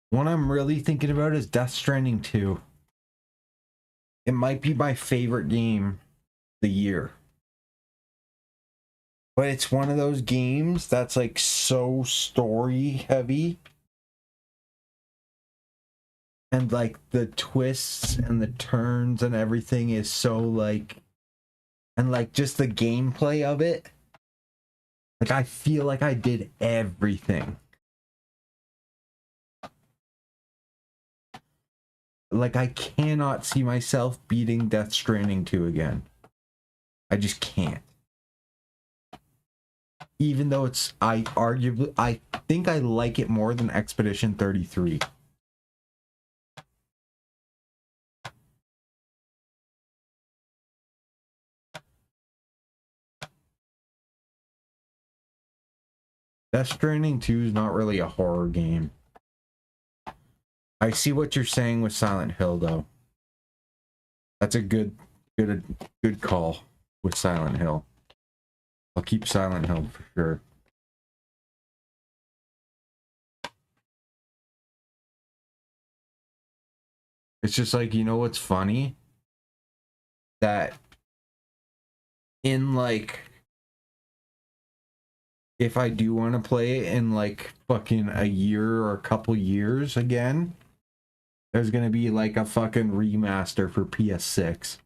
One I'm really thinking about is Death Stranding 2. It might be my favorite game of the year. But it's one of those games that's, like, so story-heavy. And, like, the twists and the turns and everything is so, like... And, like, just the gameplay of it. Like, I feel like I did everything. Like, I cannot see myself beating Death Stranding 2 again. I just can't. Even though it's... I think I like it more than Expedition 33. Death Stranding 2 is not really a horror game. I see what you're saying with Silent Hill, though. That's a good call with Silent Hill. I'll keep Silent Hill for sure. It's just like, you know what's funny? That in, like... If I do want to play it in, like, fucking a year or a couple years again, there's gonna be, like, a fucking remaster for PS6.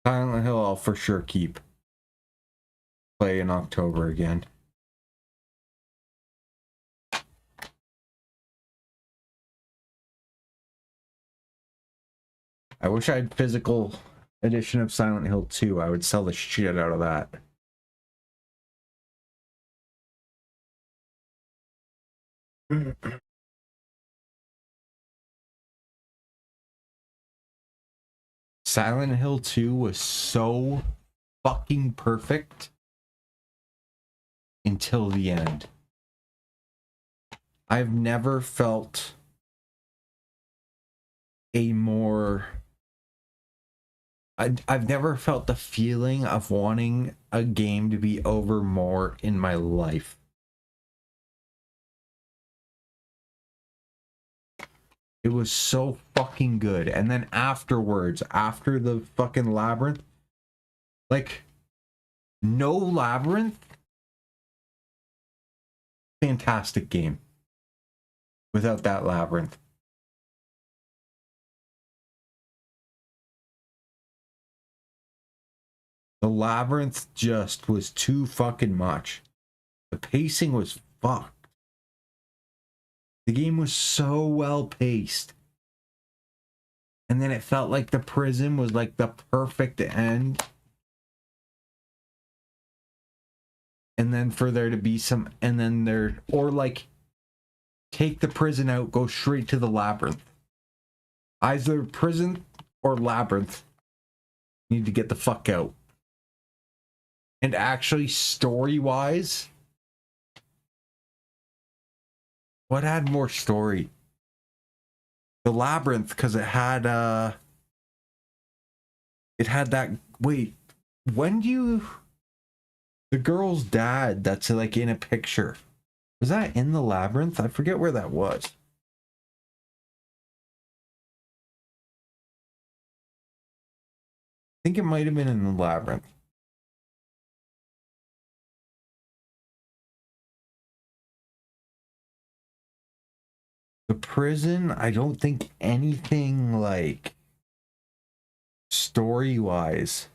Silent Hill I'll for sure keep. Play in October again. I wish I had physical edition of Silent Hill 2. I would sell the shit out of that. Silent Hill 2 was so fucking perfect until the end. I've never felt a more... I've never felt the feeling of wanting a game to be over more in my life. It was so fucking good. And then afterwards, after the fucking Labyrinth, like, no Labyrinth, fantastic game. Without that Labyrinth. The Labyrinth just was too fucking much. The pacing was fucked. The game was so well paced. And then it felt like the prison was like the perfect end. And then for there to be some, and then there, or like, take the prison out, go straight to the Labyrinth. Either prison or Labyrinth. You need to get the fuck out. And actually, story-wise, what had more story? The Labyrinth, because it had that... Wait, when do you... The girl's dad that's like in a picture. Was that in the Labyrinth? I forget where that was. I think it might have been in the Labyrinth. The prison, I don't think anything like story-wise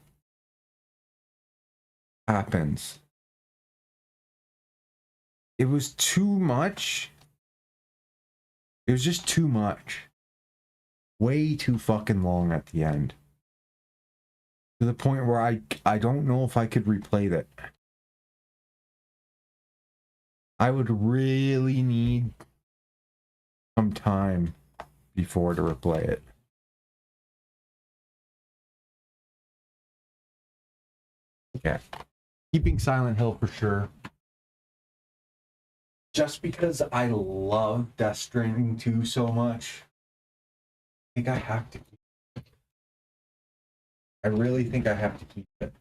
happens. It was too much. It was just too much. Way too fucking long at the end. To the point where I don't know if I could replay that. I would really need some time before to replay it. Okay. Keeping Silent Hill for sure. Just because I love Death Stranding 2 so much, I think I have to keep it. I really think I have to keep it.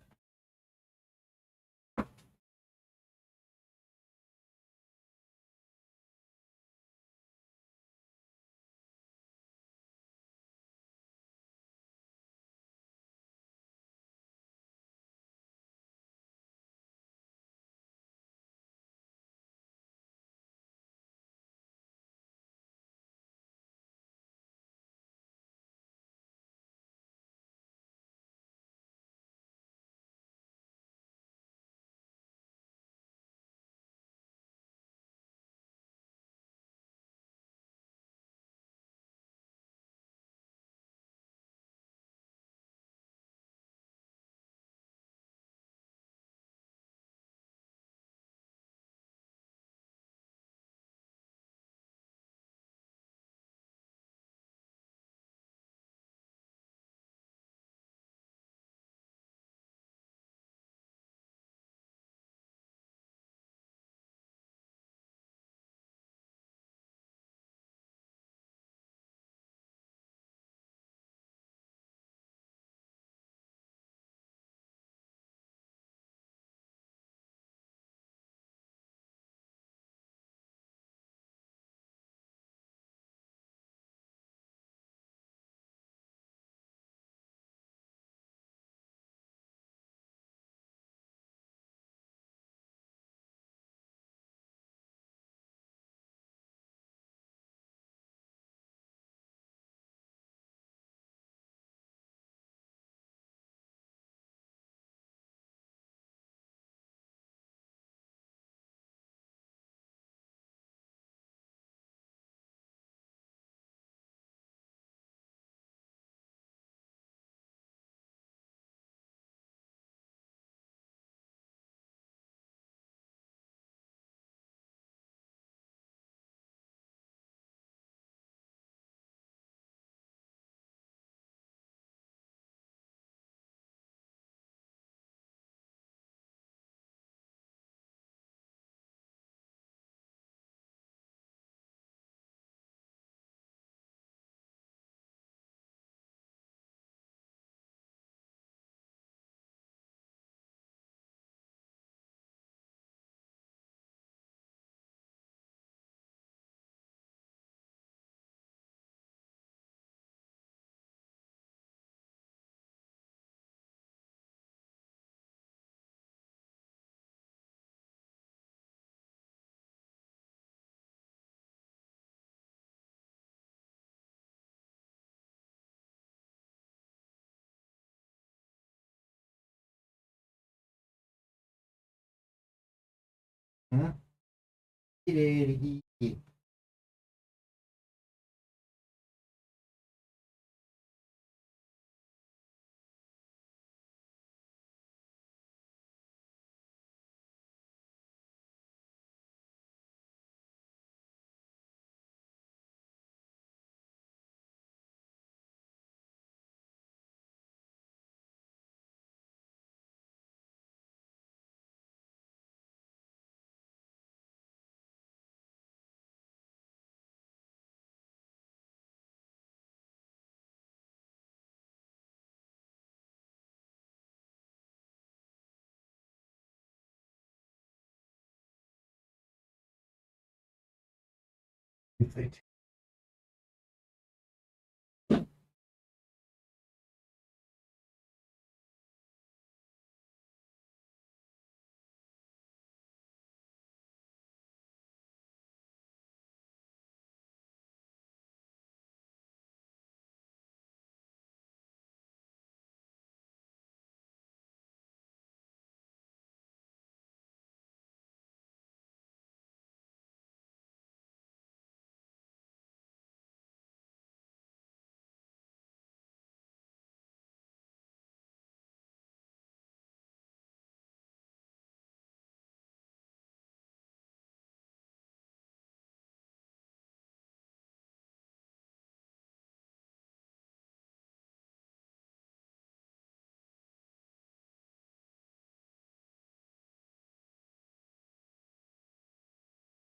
If they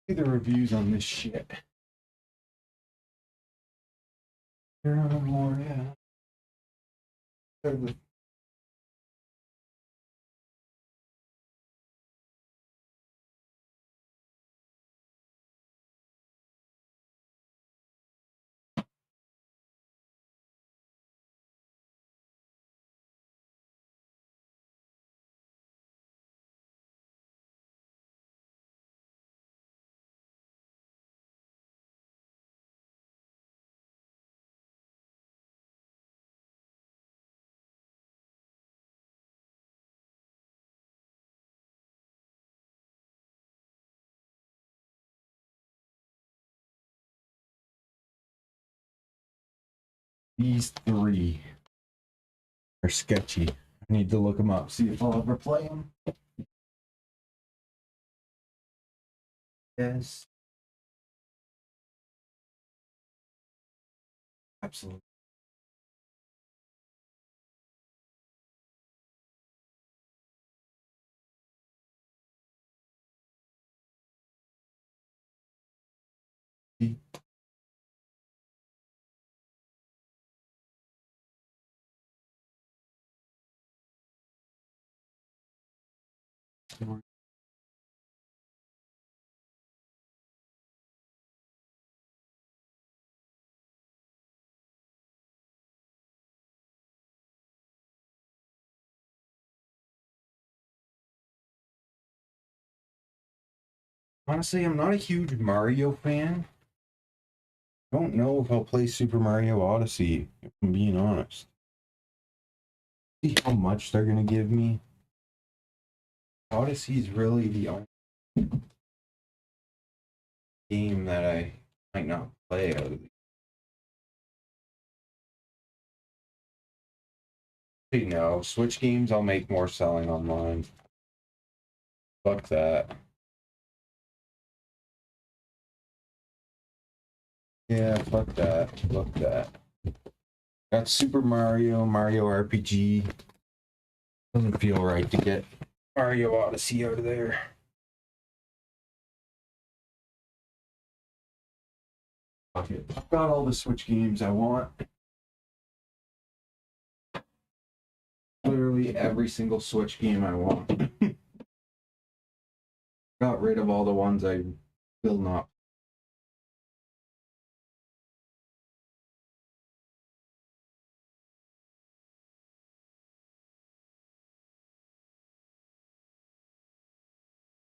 See the reviews on this shit. Terra Memoria. These three are sketchy. I need to look them up, see if I'll ever play them. Yes. Absolutely. Honestly, I'm not a huge Mario fan. I don't know if I'll play Super Mario Odyssey, if I'm being honest. See how much they're gonna give me. Odyssey is really the only game that I might not play out of the. No, Switch games I'll make more selling online. Fuck that. Yeah, fuck that. Fuck that. Got Super Mario, Mario RPG. Doesn't feel right to get Mario Odyssey out of there. Fuck it. I've got all the Switch games I want. Literally every single Switch game I want. Got rid of all the ones I will not.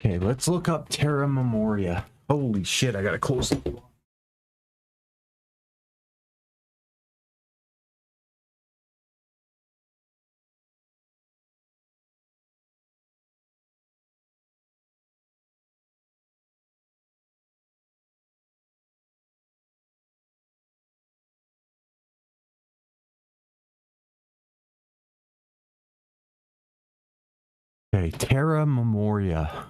Okay, let's look up Terra Memoria. Holy shit, I gotta close the door. Okay, Terra Memoria.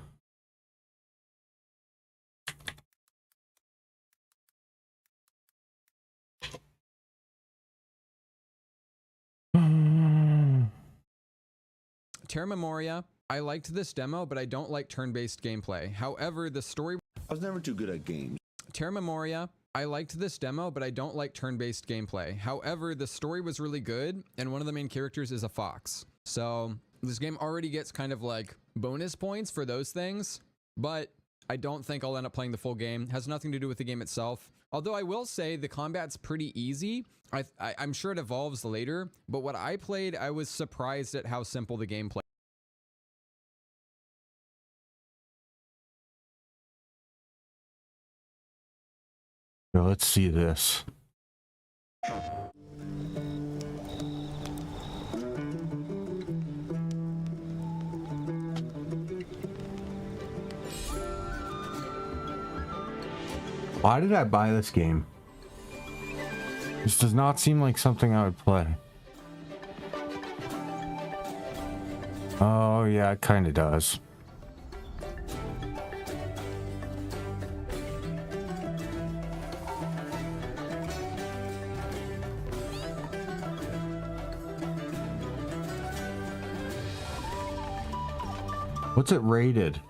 Terra Memoria, I liked this demo, but I don't like turn-based gameplay. However, the story... I was never too good at games. Terra Memoria, I liked this demo, but I don't like turn-based gameplay. However, the story was really good, and one of the main characters is a fox. So, this game already gets kind of like bonus points for those things, but I don't think I'll end up playing the full game. It has nothing to do with the game itself. Although I will say the combat's pretty easy. I'm sure it evolves later, but what I played, I was surprised at how simple the gameplay. Let's see this. Why did I buy this game? This does not seem like something I would play. Oh yeah, it kind of does. What's it rated?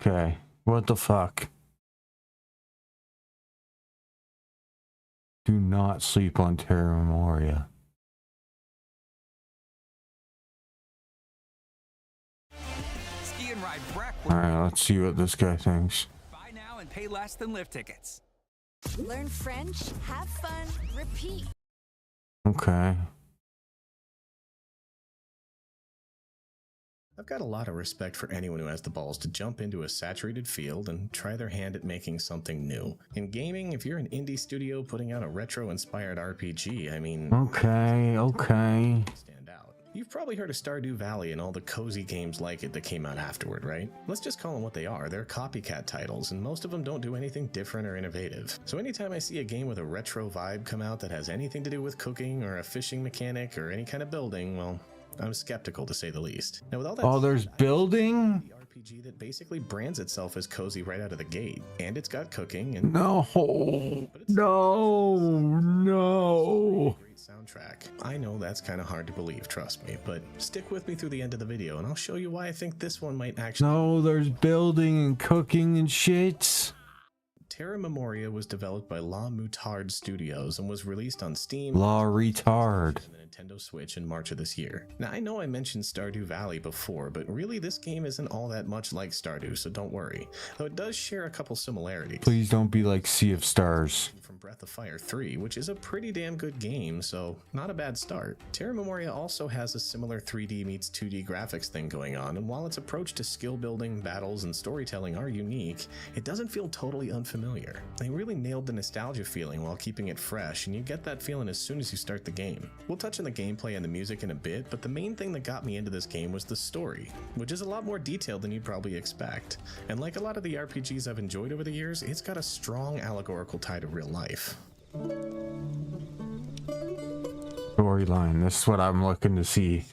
Okay. What the fuck? Do not sleep on Terra Memoria. Ski and ride Breck. Alright, let's see what this guy thinks. Buy now and pay less than lift tickets. Learn French, have fun, repeat. Okay. I've got a lot of respect for anyone who has the balls to jump into a saturated field and try their hand at making something new. In gaming, if you're an indie studio putting out a retro-inspired RPG, I mean... Okay. Stand out. You've probably heard of Stardew Valley and all the cozy games like it that came out afterward, right? Let's just call them what they are. They're copycat titles, and most of them don't do anything different or innovative. So anytime I see a game with a retro vibe come out that has anything to do with cooking or a fishing mechanic or any kind of building, well... I'm skeptical to say the least. Now, with all that oh, there's building? The RPG that basically brands itself as cozy right out of the gate. And it's got cooking and... No. Great soundtrack. I know that's kind of hard to believe, trust me, but stick with me through the end of the video and I'll show you why I think this one might actually... No, there's building and cooking and shit. Terra Memoria was developed by La Moutarde Studios and was released on Steam, La Retard, and the Nintendo Switch in March of this year. Now, I know I mentioned Stardew Valley before, but really this game isn't all that much like Stardew, so don't worry. Though it does share a couple similarities. Please don't be like Sea of Stars. From Breath of Fire 3, which is a pretty damn good game, so not a bad start. Terra Memoria also has a similar 3D meets 2D graphics thing going on, and while its approach to skill building, battles, and storytelling are unique, it doesn't feel totally unfamiliar. They really nailed the nostalgia feeling while keeping it fresh, and you get that feeling as soon as you start the game. We'll touch on the gameplay and the music in a bit, but the main thing that got me into this game was the story, which is a lot more detailed than you'd probably expect. And like a lot of the RPGs I've enjoyed over the years, it's got a strong allegorical tie to real life. Storyline, this is what I'm looking to see.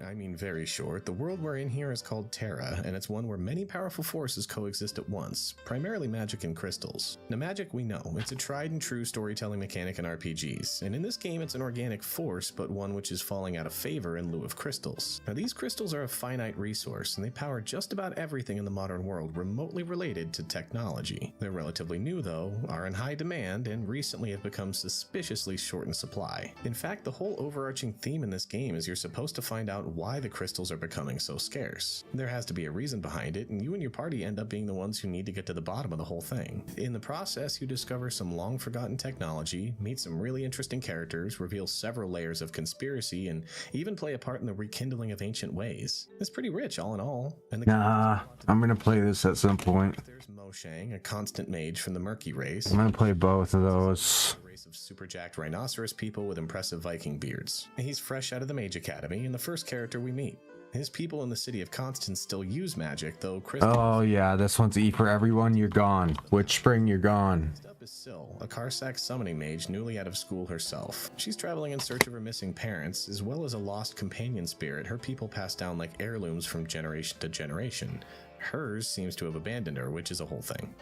I mean very short, the world we're in here is called Terra, and it's one where many powerful forces coexist at once, primarily magic and crystals. Now magic, we know, it's a tried and true storytelling mechanic in RPGs, and in this game it's an organic force, but one which is falling out of favor in lieu of crystals. Now these crystals are a finite resource, and they power just about everything in the modern world remotely related to technology. They're relatively new though, are in high demand, and recently have become suspiciously short in supply. In fact, the whole overarching theme in this game is you're supposed to find out why the crystals are becoming so scarce. There has to be a reason behind it, and you and your party end up being the ones who need to get to the bottom of the whole thing. In the process, you discover some long-forgotten technology, meet some really interesting characters, reveal several layers of conspiracy, and even play a part in the rekindling of ancient ways. It's pretty rich, all in all. And Nah, I'm gonna play this at some point. There's Moshaeng, a constant mage from the Murky race. I'm gonna play both of those. Of super jacked rhinoceros people with impressive Viking beards. He's fresh out of the Mage Academy and the first character we meet. His people in the city of Constance still use magic, though Oh yeah, this one's E for everyone, you're gone. Witchspring, you're gone. Next up is Syl, a Karsak summoning mage newly out of school herself. She's traveling in search of her missing parents, as well as a lost companion spirit her people pass down like heirlooms from generation to generation. Hers seems to have abandoned her, which is a whole thing.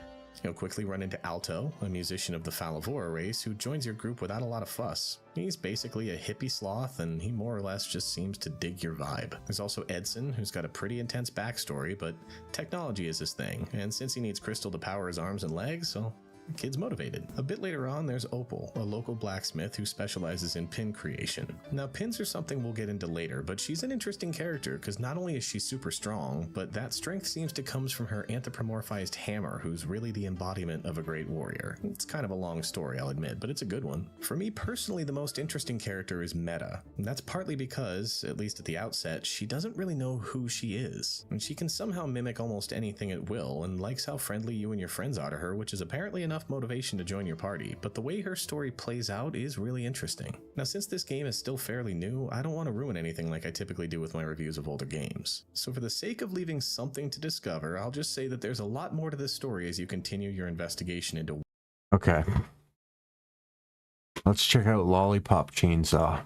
You'll quickly run into Alto, a musician of the Falavora race who joins your group without a lot of fuss. He's basically a hippie sloth, and he more or less just seems to dig your vibe. There's also Edson, who's got a pretty intense backstory, but technology is his thing, and since he needs crystal to power his arms and legs, well, the kid's motivated. A bit later on, there's Opal, a local blacksmith who specializes in pin creation. Now, pins are something we'll get into later, but she's an interesting character because not only is she super strong, but that strength seems to come from her anthropomorphized hammer, who's really the embodiment of a great warrior. It's kind of a long story, I'll admit, but it's a good one. For me personally, the most interesting character is Meta, and that's partly because, at least at the outset, she doesn't really know who she is, and she can somehow mimic almost anything at will, and likes how friendly you and your friends are to her, which is apparently enough motivation to join your party, but the way her story plays out is really interesting. Now, since this game is still fairly new, I don't want to ruin anything like I typically do with my reviews of older games. So for the sake of leaving something to discover, I'll just say that there's a lot more to this story as you continue your investigation into... Okay. Let's check out Lollipop Chainsaw.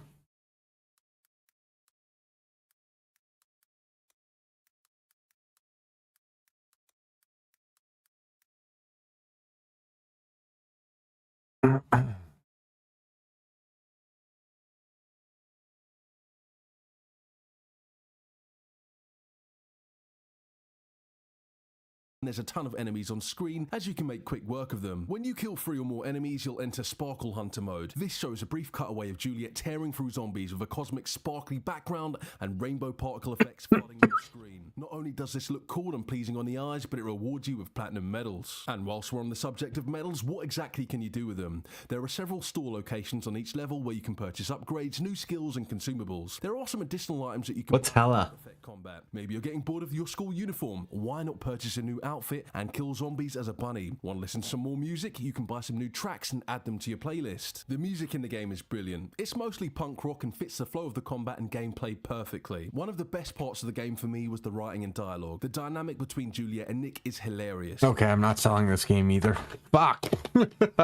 There's a ton of enemies on screen, as you can make quick work of them. When you kill 3 or more enemies, you'll enter Sparkle Hunter mode. This shows a brief cutaway of Juliet tearing through zombies with a cosmic sparkly background and rainbow particle effects flooding your screen. Not only does this look cool and pleasing on the eyes, but it rewards you with platinum medals. And whilst we're on the subject of medals, what exactly can you do with them? There are several store locations on each level where you can purchase upgrades, new skills, and consumables. There are some additional items that you can What's hella? affect combat. Maybe you're getting bored of your school uniform. Why not purchase a new outfit and kill zombies as a bunny? Want to listen to some more music? You can buy some new tracks and add them to your playlist. The music in the game is brilliant. It's mostly punk rock and fits the flow of the combat and gameplay perfectly. One of the best parts of the game for me was the writing and dialogue. The dynamic between Juliet and Nick is hilarious. Okay, I'm not selling this game either. Fuck.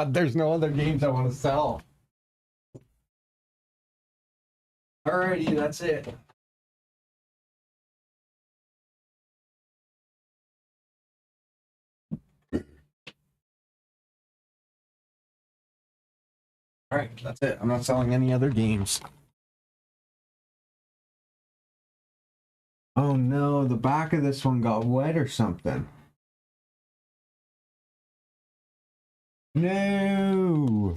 There's no other games I want to sell. Alrighty, that's it. Alright, that's it. I'm not selling any other games. Oh no, the back of this one got wet or something. No.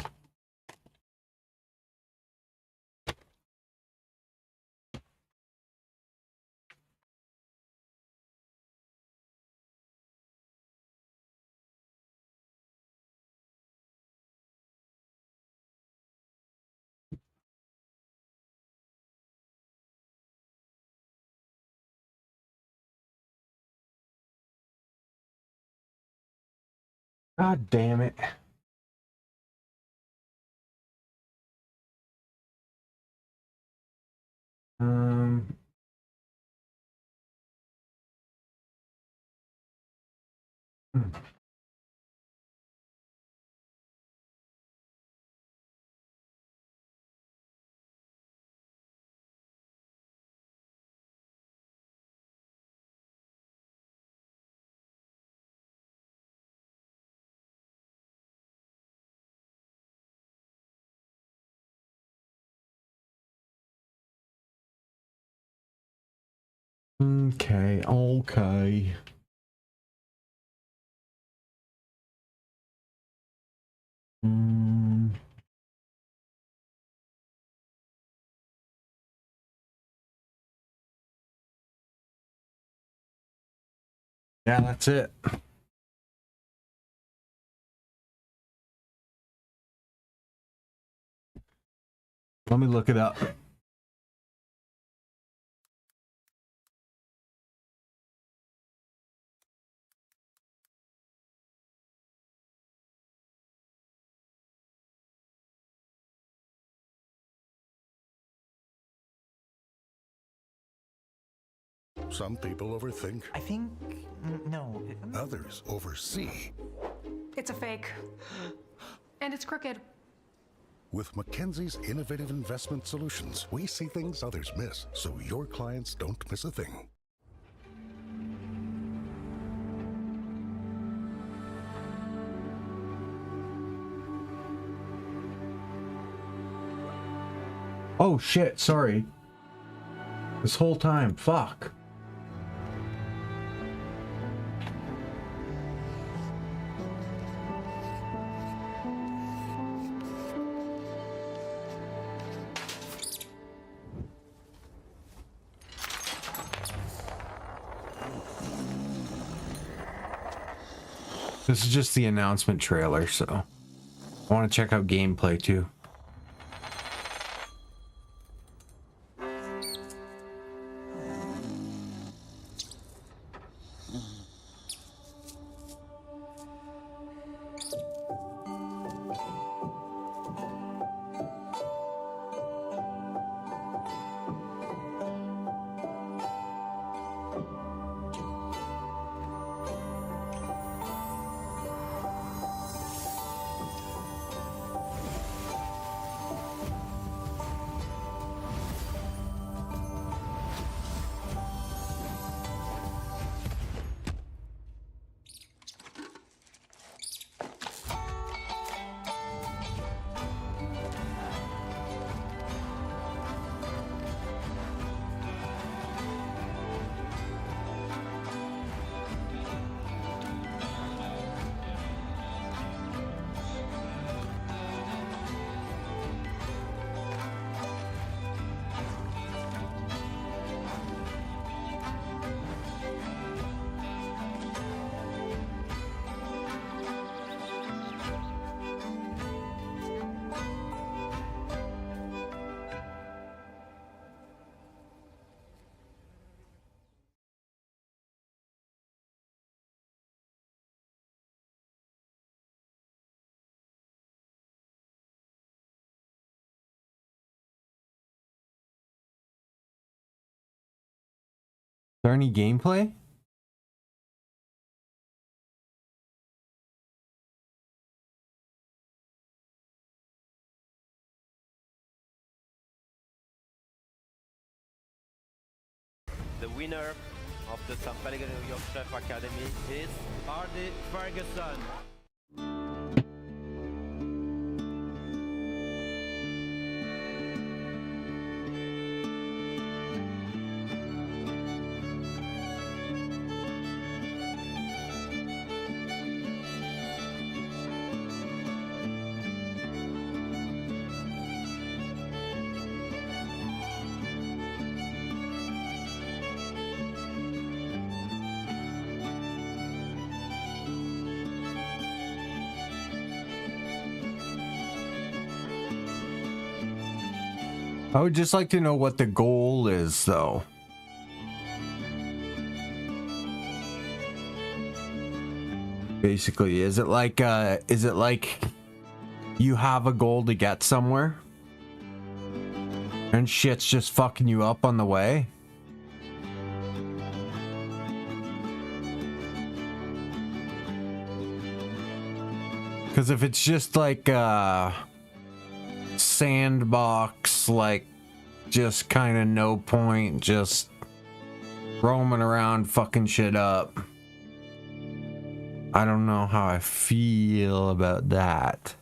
God damn it. Okay, okay. Yeah, that's it. Let me look it up. Some people overthink. I think... no. Others oversee. It's a fake. And it's crooked. With Mackenzie's innovative investment solutions, we see things others miss, so your clients don't miss a thing. Oh shit, sorry. This whole time, fuck. This is just the announcement trailer, so I want to check out gameplay too. there any gameplay? The winner of the St. Pellegrino Yacht Chef Academy is Hardy Ferguson. I would just like to know what the goal is, though. Basically, is it like you have a goal to get somewhere and shit's just fucking you up on the way? Because if it's just like sandbox, like just kind of no point, just roaming around fucking shit up, I don't know how I feel about that.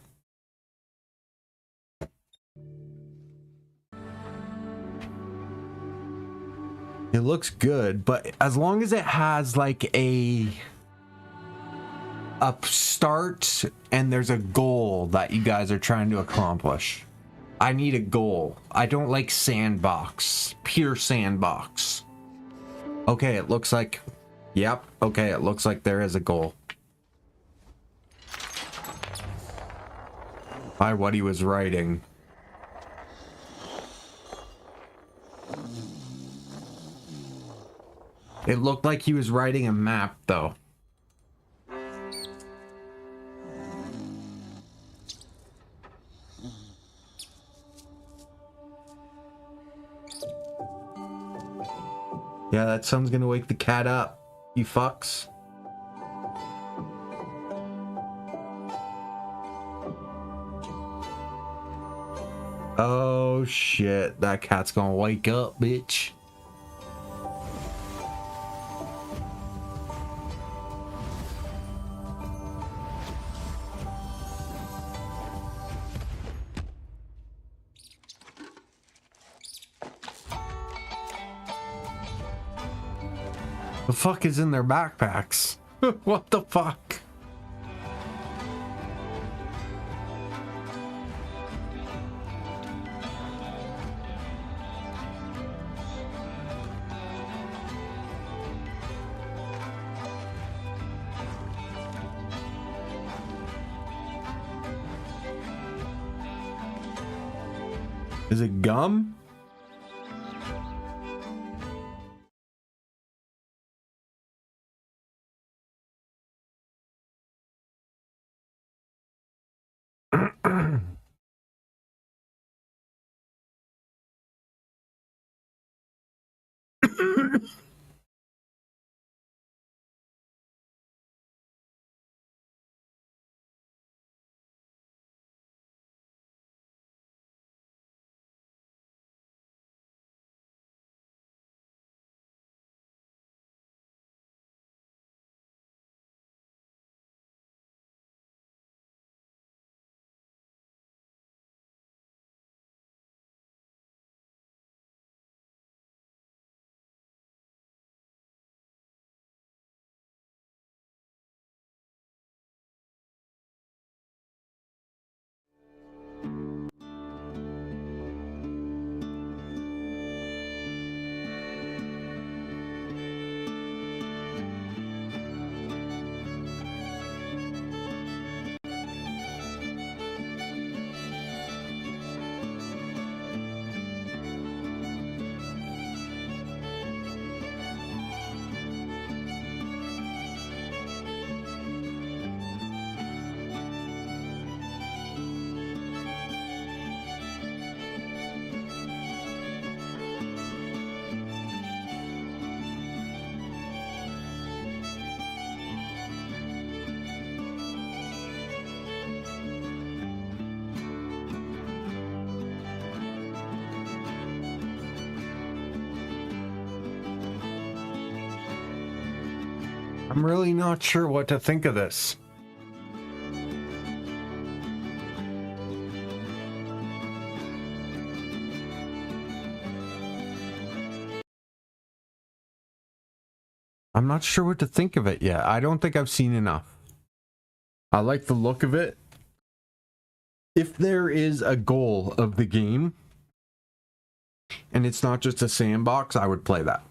It looks good, but as long as it has like a start and there's a goal that you guys are trying to accomplish. I need a goal. I don't like sandbox, pure sandbox. Okay, it looks like, yep, okay, it looks like there is a goal. By what he was writing. It looked like he was writing a map, though. Yeah, that sun's gonna wake the cat up, you fucks. Oh shit, that cat's gonna wake up, bitch. The fuck is in their backpacks? What the fuck? Is it gum? I'm really not sure what to think of this. I'm not sure what to think of it yet. I don't think I've seen enough. I like the look of it. If there is a goal of the game, and it's not just a sandbox, I would play that.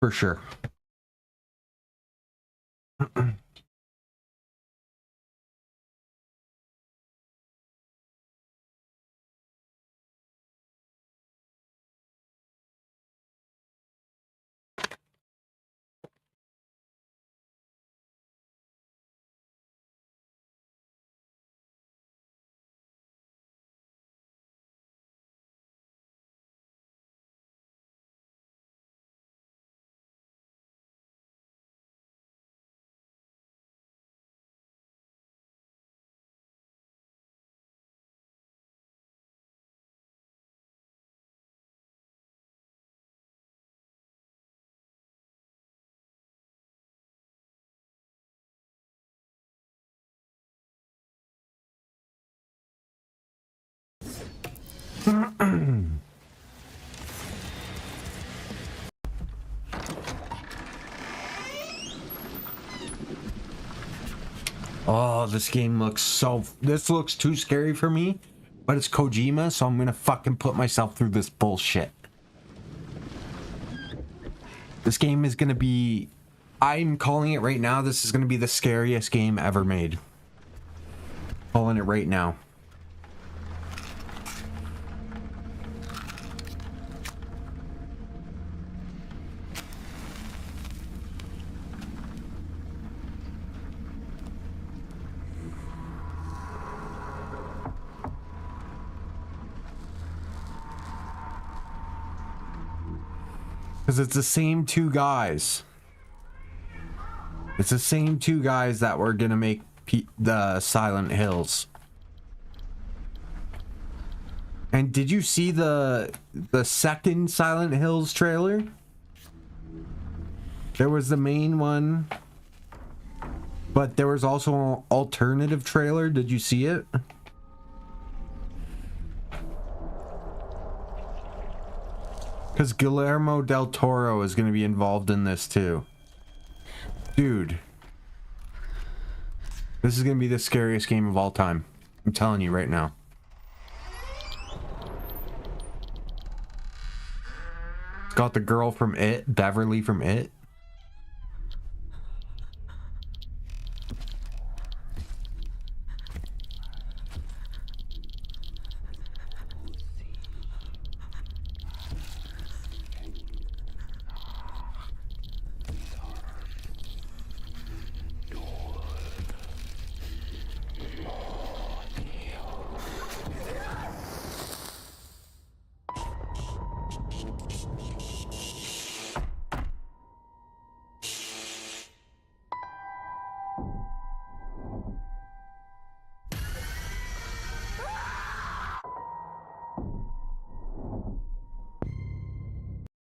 For sure. Oh, this game looks so... This looks too scary for me. But it's Kojima, so I'm gonna fucking put myself through this bullshit. This game is gonna be... I'm calling it right now. This is gonna be the scariest game ever made. Calling it right now. Because it's the same two guys. It's the same two guys that were gonna make the Silent Hills. And did you see the second Silent Hills trailer? There was the main one, but there was also an alternative trailer. Did you see it? Because Guillermo del Toro is going to be involved in this too. Dude. This is going to be the scariest game of all time. I'm telling you right now. It's got the girl from It, Beverly from It.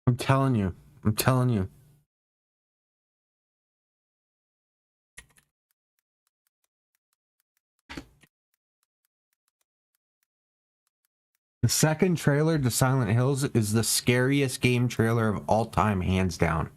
I'm telling you. I'm telling you. The second trailer to Silent Hills is the scariest game trailer of all time, hands down.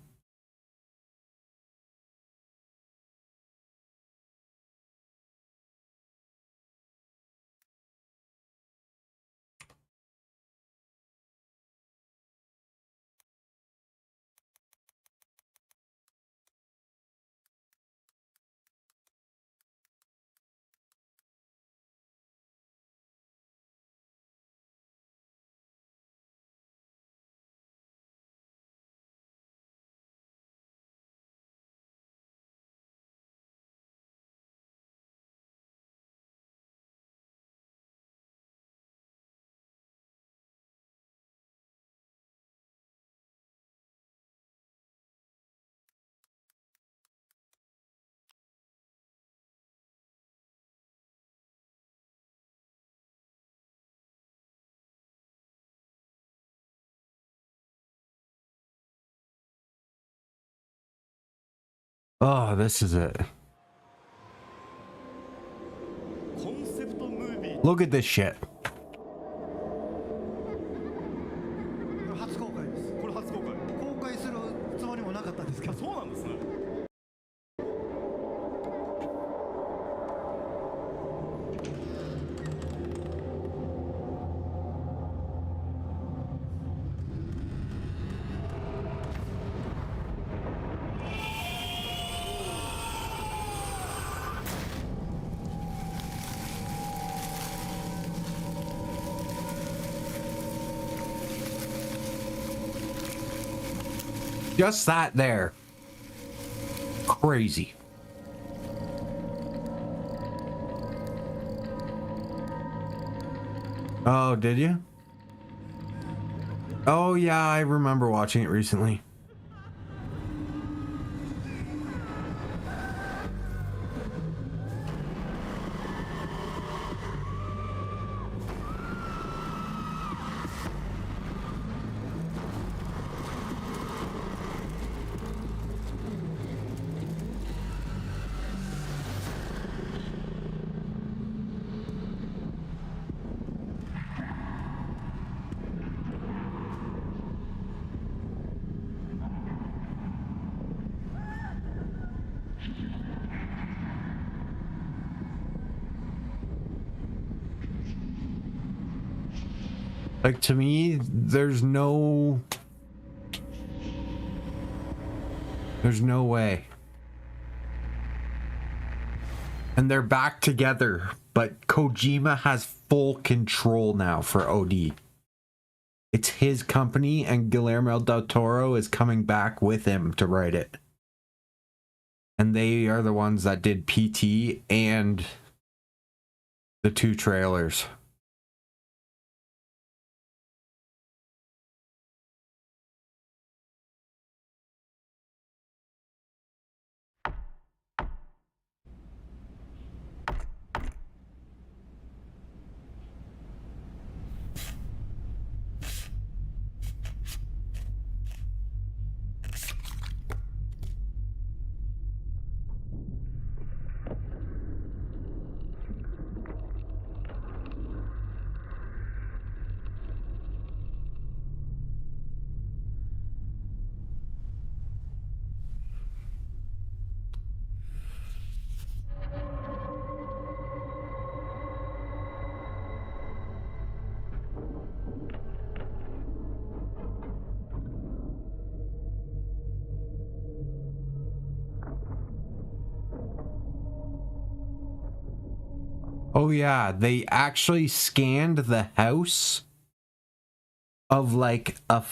Oh, this is it. Look at this shit. 初公開です。これ初公開。公開するつもりもなかったんですけど。そうなんですね。 Just that there. Crazy. Oh, did you? Oh, yeah, I remember watching it recently. Like, to me, there's no way. And they're back together, but Kojima has full control now for OD. It's his company, and Guillermo del Toro is coming back with him to write it. And they are the ones that did PT and the 2 trailers. Oh yeah, they actually scanned the house of like a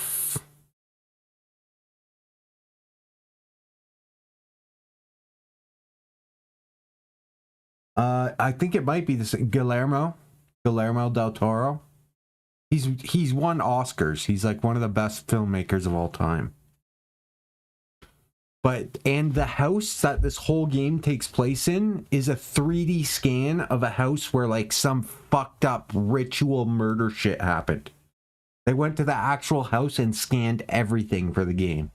I think it might be this Guillermo del Toro. He's won Oscars. He's like one of the best filmmakers of all time. And the house that this whole game takes place in is a 3D scan of a house where like some fucked up ritual murder shit happened. They went to the actual house and scanned everything for the game.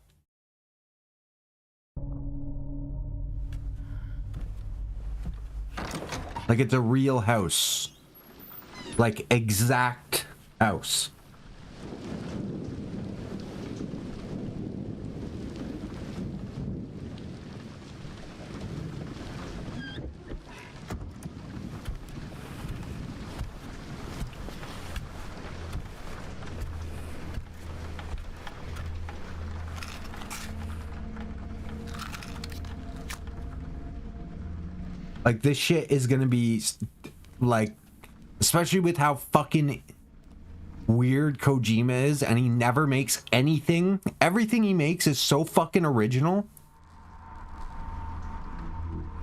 Like it's a real house. Like exact house. Like, this shit is gonna be, like, especially with how fucking weird Kojima is, and he never makes anything. Everything he makes is so fucking original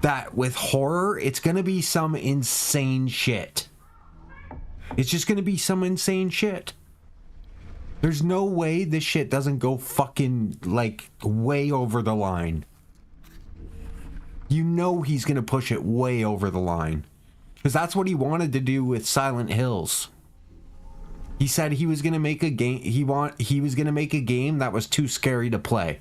that with horror, it's gonna be some insane shit. It's just gonna be some insane shit. There's no way this shit doesn't go fucking, like, way over the line. You know he's gonna push it way over the line. Because that's what he wanted to do with Silent Hills. He said he was gonna make a game he was gonna make a game that was too scary to play.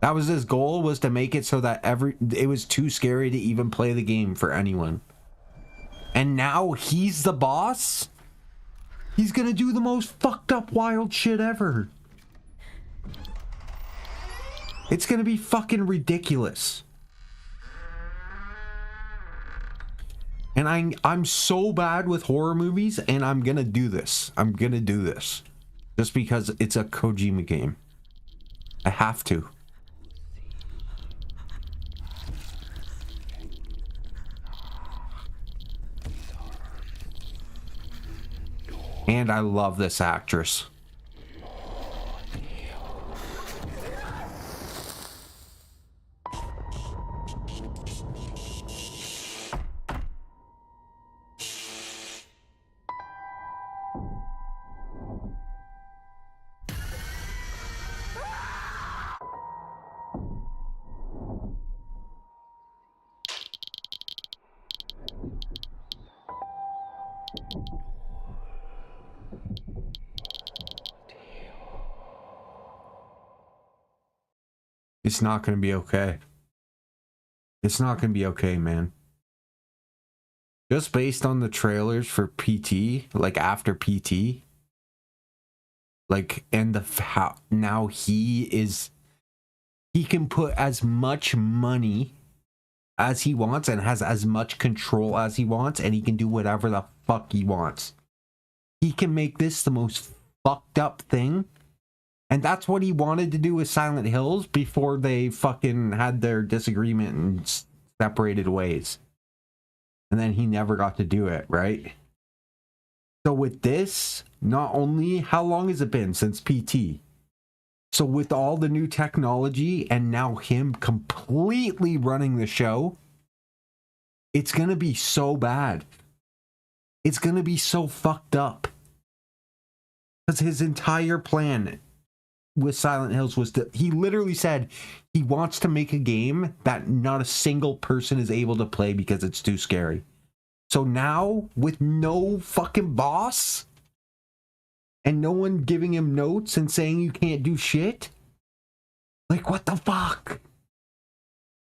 That was his goal, was to make it so that it was too scary to even play the game for anyone. And now he's the boss? He's gonna do the most fucked up wild shit ever. It's gonna be fucking ridiculous. And I'm so bad with horror movies, and I'm gonna do this. I'm gonna do this. Just because it's a Kojima game. I have to. And I love this actress. It's not going to be okay. It's not going to be okay, man. Just based on the trailers for PT, like after PT, like, and how now he can put as much money as he wants and has as much control as he wants, and he can do whatever the fuck he wants. He can make this the most fucked up thing. And that's what he wanted to do with Silent Hills before they fucking had their disagreement and separated ways. And then he never got to do it, right? So with this, not only, how long has it been since PT? So with all the new technology and now him completely running the show, it's going to be so bad. It's going to be so fucked up. Because his entire plan with Silent Hills was he literally said he wants to make a game that not a single person is able to play because it's too scary. So now, with no fucking boss and no one giving him notes and saying you can't do shit, like, what the fuck?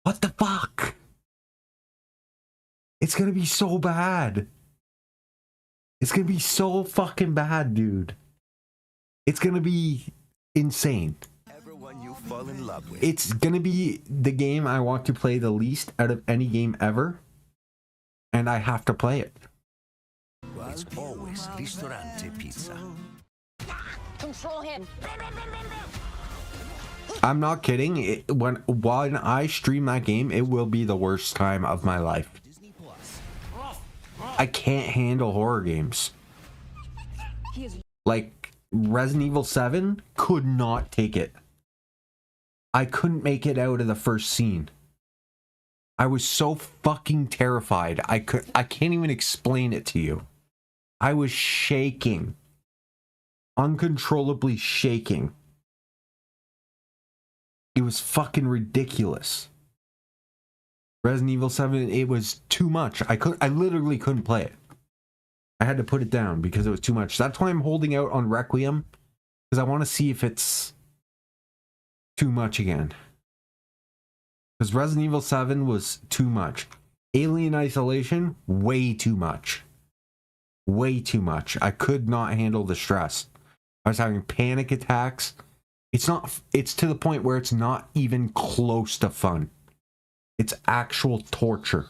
What the fuck? It's gonna be so bad. It's gonna be so fucking bad, dude. It's gonna be insane. Everyone you fall in love with. It's gonna be the game I want to play the least out of any game ever, and I have to play it. It's always Ristorante Pizza. Control him. I'm not kidding. When I stream that game, it will be the worst time of my life. I can't handle horror games. Like Resident Evil 7, could not take it. I couldn't make it out of the first scene. I was so fucking terrified. I can't even explain it to you. I was shaking. Uncontrollably shaking. It was fucking ridiculous. Resident Evil 7, it was too much. I literally couldn't play it. I had to put it down because it was too much. That's why I'm holding out on Requiem, because I want to see if it's too much again. Because Resident Evil 7 was too much. Alien Isolation, way too much. Way too much. I could not handle the stress. I was having panic attacks. It's to the point where it's not even close to fun. It's actual torture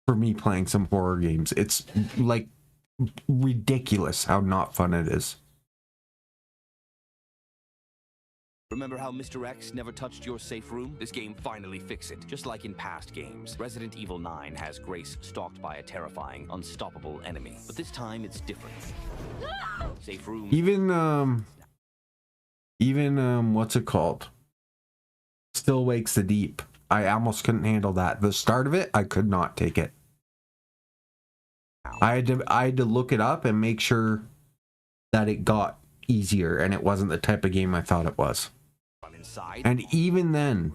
for me playing some horror games. It's like ridiculous how not fun it is. Remember how Mr. X never touched your safe room? This game finally fixed it. Just like in past games, Resident Evil 9 has Grace stalked by a terrifying, unstoppable enemy. But this time it's different. Safe room. Even what's it called? Still Wakes the Deep. I almost couldn't handle that. The start of it, I could not take it. I had to look it up and make sure that it got easier and it wasn't the type of game I thought it was. And even then,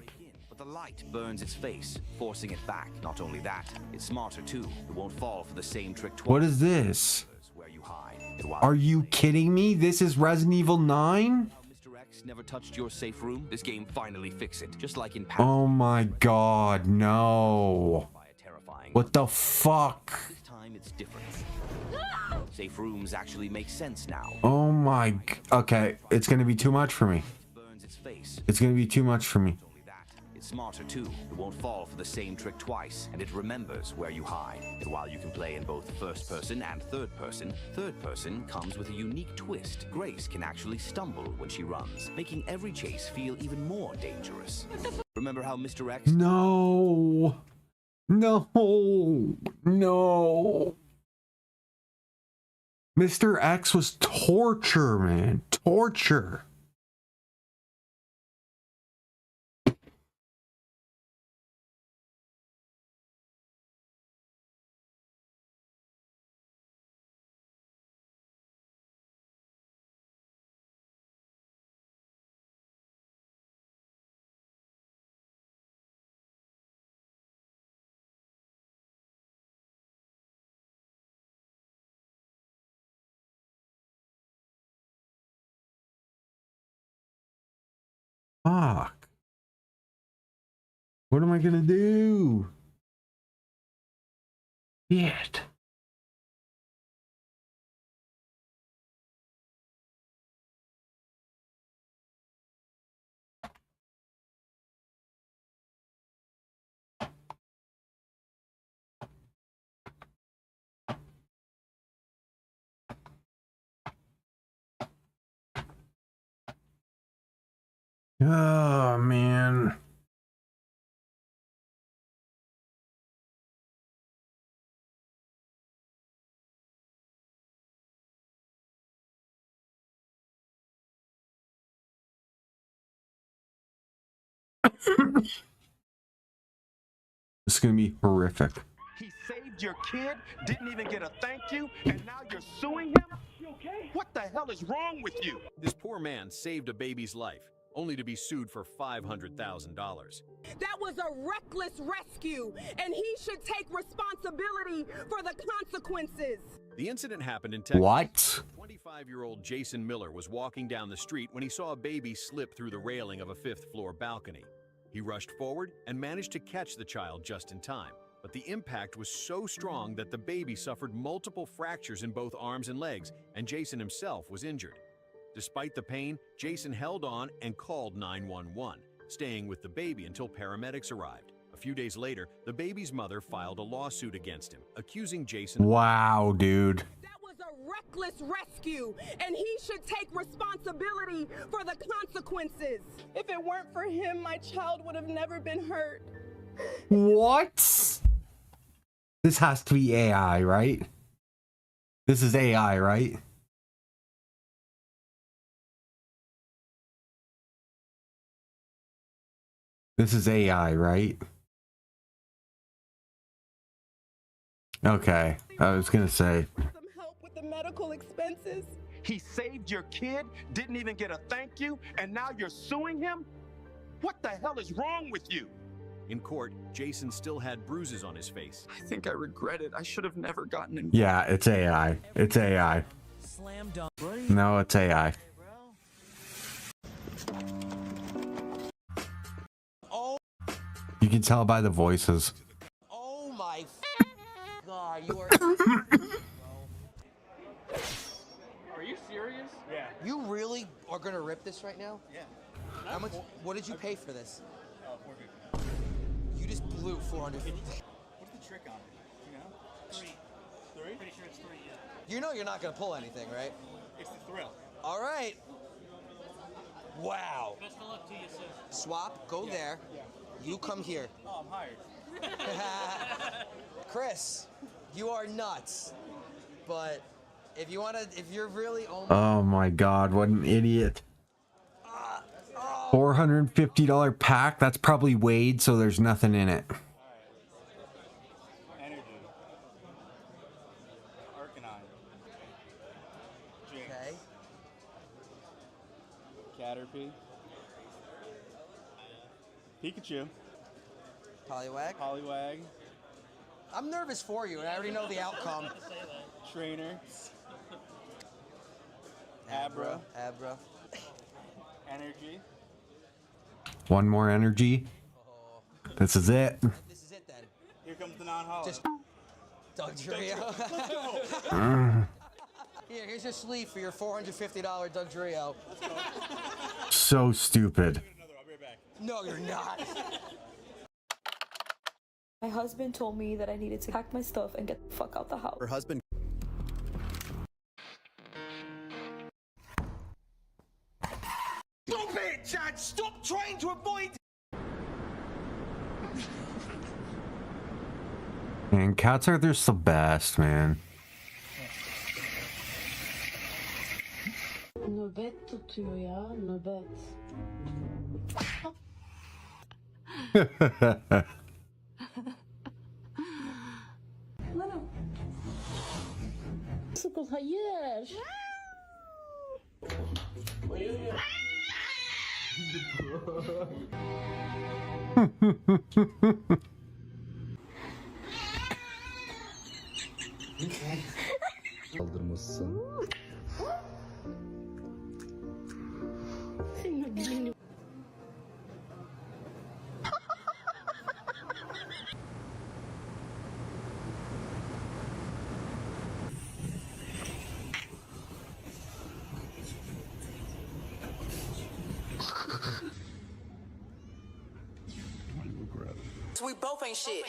but the light burns its face, forcing it back. Not only that, it's smarter too. It won't fall for the same trick twice. What is this? Are you kidding me? This is Resident Evil 9? X never touched your safe room, this game finally fixed it. Just like in past. Oh my god, no. What the fuck? This time it's different. Safe rooms actually make sense now. Oh my. Okay, it's gonna be too much for me. Burns its face. It's gonna be too much for me. It's smarter too. It won't fall for the same trick twice, and it remembers where you hide. And while you can play in both first person and third person comes with a unique twist. Grace can actually stumble when she runs, making every chase feel even more dangerous. Remember how Mr. X? No. No. No. Mr. X was torture, man. Torture. Fuck. What am I gonna do? Shit. Oh, man. This is going to be horrific. He saved your kid, didn't even get a thank you, and now you're suing him? You okay? What the hell is wrong with you? This poor man saved a baby's life, only to be sued for $500,000. That was a reckless rescue, and he should take responsibility for the consequences. The incident happened in Texas. What? 25-year-old Jason Miller was walking down the street when he saw a baby slip through the railing of a fifth-floor balcony. He rushed forward and managed to catch the child just in time. But the impact was so strong that the baby suffered multiple fractures in both arms and legs, and Jason himself was injured. Despite the pain, Jason held on and called 911, staying with the baby until paramedics arrived. A few days later, the baby's mother filed a lawsuit against him, accusing Jason. Wow, dude. That was a reckless rescue, and he should take responsibility for the consequences. If it weren't for him, my child would have never been hurt. What? This has to be AI, right? This is AI, right? This is AI, right? Okay, I was gonna say. Some help with the medical expenses. He saved your kid, didn't even get a thank you, and now you're suing him? What the hell is wrong with you? In court, Jason still had bruises on his face. I think I regret it. I should have never gotten in. Yeah, it's AI. It's AI. Slam dunk. No, it's AI. You can tell by the voices. Oh my God, you are. Are you serious? Yeah. You really are gonna rip this right now? Yeah. How much? What did you pay for this? $450. You just blew $450. What's the trick on it? You know? 3. 3? Pretty sure it's 3, yeah. You know you're not gonna pull anything, right? It's the thrill. All right. Wow. Best of luck to you, sir. Swap, go there. Yeah. You come here. Oh, I'm hired. Chris, you are nuts. But if you wanna, if you're really only. Oh my god, what an idiot. $450 pack? That's probably weighed, so there's nothing in it. Energy. Arcanine. Jinx. Okay. Caterpie. Pikachu. Poliwag. Poliwag. I'm nervous for you, and I already know the outcome. Trainer. Abra. Abra. Energy. One more energy. This is it. This is it then. Here comes the non-hollow. Just Dugtrio. Let's go. Here's your sleeve for your $450 Dugtrio. So stupid. No, you're not. My husband told me that I needed to pack my stuff and get the fuck out the house. Her husband. Stop it, Chad! Stop trying to avoid. And cats are just the best, man. Nöbet tutuyor ya, nöbet. Sıkıl, hayır. Kaldırmışsın. We both ain't shit.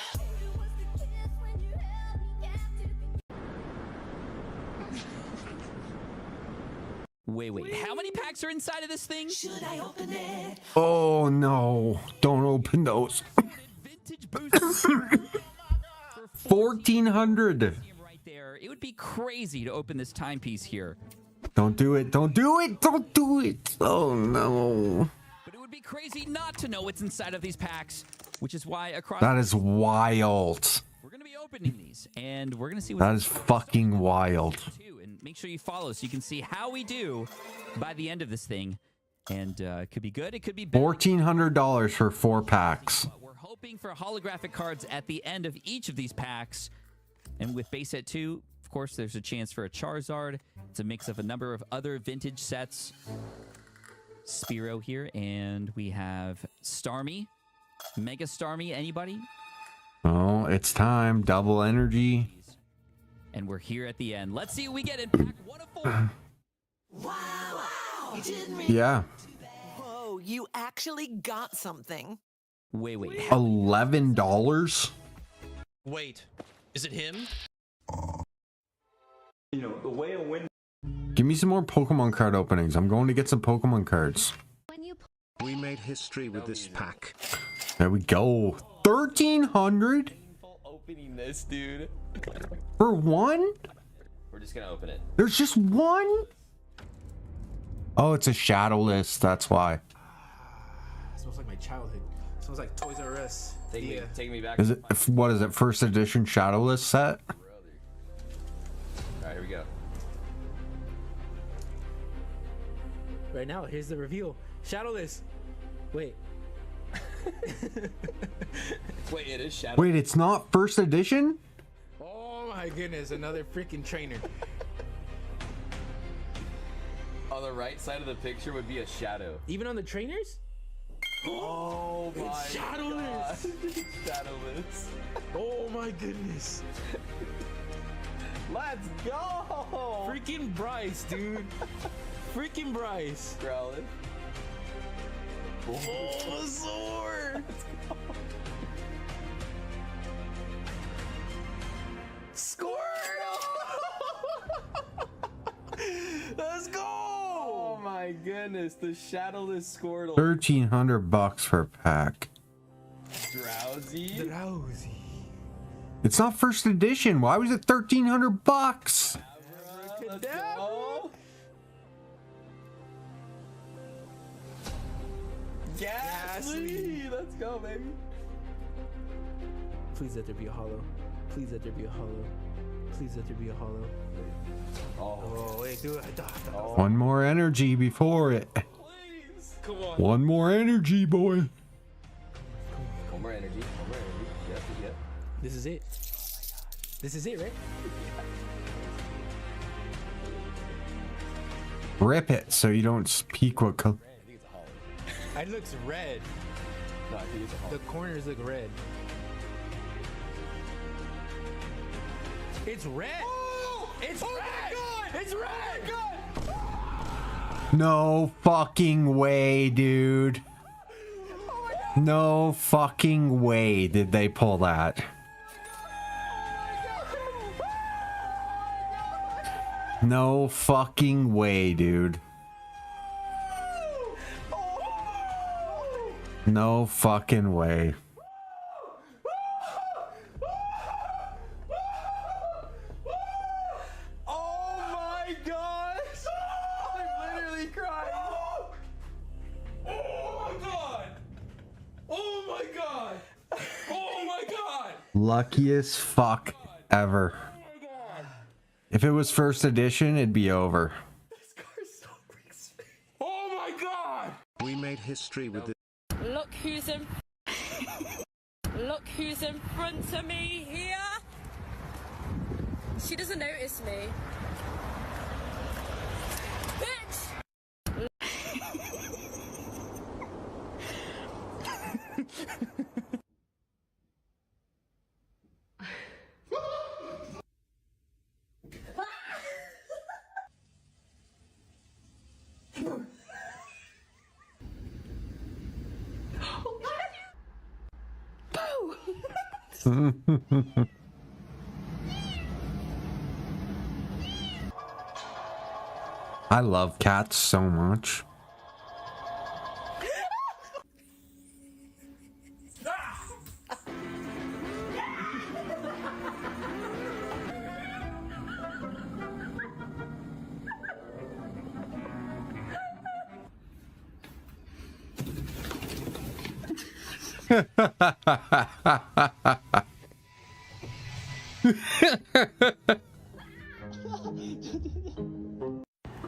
Wait. How many packs are inside of this thing? Should I open it? Oh no. Don't open those. 1400. Right there. It would be crazy to open this timepiece here. Don't do it. Don't do it. Don't do it. Oh no. But it would be crazy not to know what's inside of these packs, which is why across That is wild. we're going to be opening these and we're going to see That what's is fucking wild. too, and make sure you follow so you can see how we do by the end of this thing. And it could be good, it could be bad. $1,400 for 4 packs. We're hoping for holographic cards at the end of each of these packs. And with base set 2, of course, there's a chance for a Charizard. It's a mix of a number of other vintage sets. Spearow here, and we have Starmie. Mega Starmie, anybody? Oh, it's time. Double energy. And we're here at the end. Let's see what we get in pack 1 of 4. Yeah. Whoa, you actually got something. Wait. $11? Wait, is it him? You know, the way a win. Give me some more Pokemon card openings. I'm going to get some Pokemon cards. We made history with this pack. There we go. 1,300 Opening this, dude. for one? We're just gonna open it. There's just one? Oh, it's a shadowless. That's why. It smells like my childhood. It smells like Toys R Us. Take me back. Is it? What is it? First edition shadowless set? All right, here we go. Right now, here's the reveal. Shadowless. Wait. Wait, it is shadow. Wait, it's not first edition? Oh my goodness, another freaking trainer. On the right side of the picture would be a shadow. Even on the trainers? Oh my It's shadowless. God. Shadowless. Oh my goodness. Let's go. Freaking Bryce, dude. Freaking Bryce. Growlithe. Oh, sword. Squirtle. Let's go. Oh my goodness, the shadowless Squirtle. $1,300 for a pack. Drowsy. It's not first edition. Why was it $1,300? Let's go. Ghastly. Let's go, baby. Please let there be a hollow. Please let there be a hollow. Please let there be a hollow. Oh, wait, dude. One more energy before it. Please. Come on. One more energy, boy. One more energy. One more energy. Yep. This is it. This is it, right? Rip it so you don't speak what. It looks red. No, I think it's a hollow. The corners look red. It's red. Oh! It's Oh red. my God! It's red. Oh my God! No fucking way, dude. No fucking way did they pull that. No fucking way, dude. No fucking way. Oh my gosh! I'm literally crying. Oh my God! Oh my God! Oh my God! Luckiest fuck ever. If it was first edition, it'd be over. Oh my God! We made history with this. Look who's in. Look who's in front of me here. She doesn't notice me. Bitch! I love cats so much.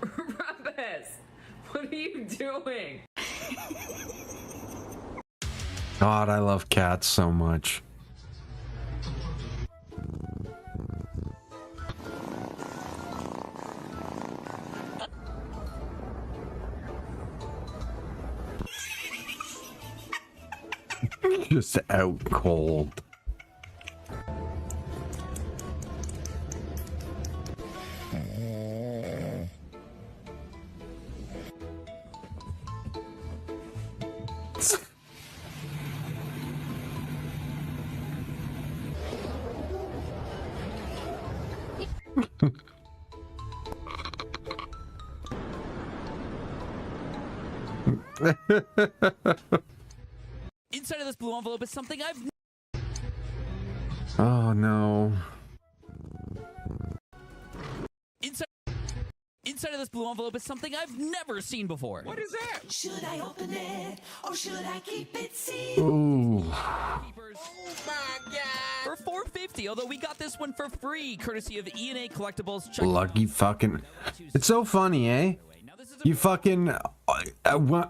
Rumpus, what are you doing? God, I love cats so much. Just out cold. Inside of this blue envelope is something I've... Oh no. Inside of this blue envelope is something I've never seen before. What is that? Should I open it or should I keep it sealed? Ooh. For $4.50, although we got this one for free, courtesy of E&A Collectibles. Check Lucky fucking. It's so funny, eh? You fucking.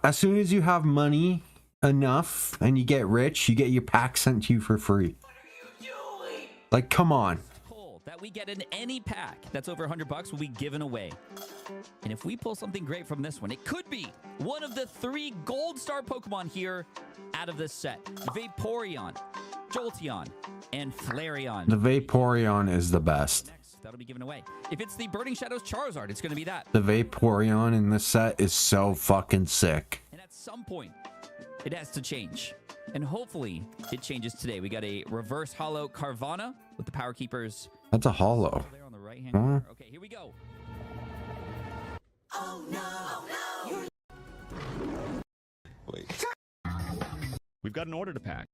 As soon as you have money enough and you get rich, you get your pack sent to you for free. Like, come on. that we get in any pack that's over $100 will be given away. And if we pull something great from this one, it could be one of the 3 gold star Pokemon here out of this set. Vaporeon, Jolteon, and Flareon. The Vaporeon is the best. That'll be given away. If it's the Burning Shadows Charizard, it's going to be that. The Vaporeon in this set is so fucking sick. And at some point, it has to change. And hopefully, it changes today. We got a reverse hollow Carvana with the Power Keepers. That's a hollow. There on the right-hand corner. Okay, here we go. Oh no! Wait. We've got an order to pack.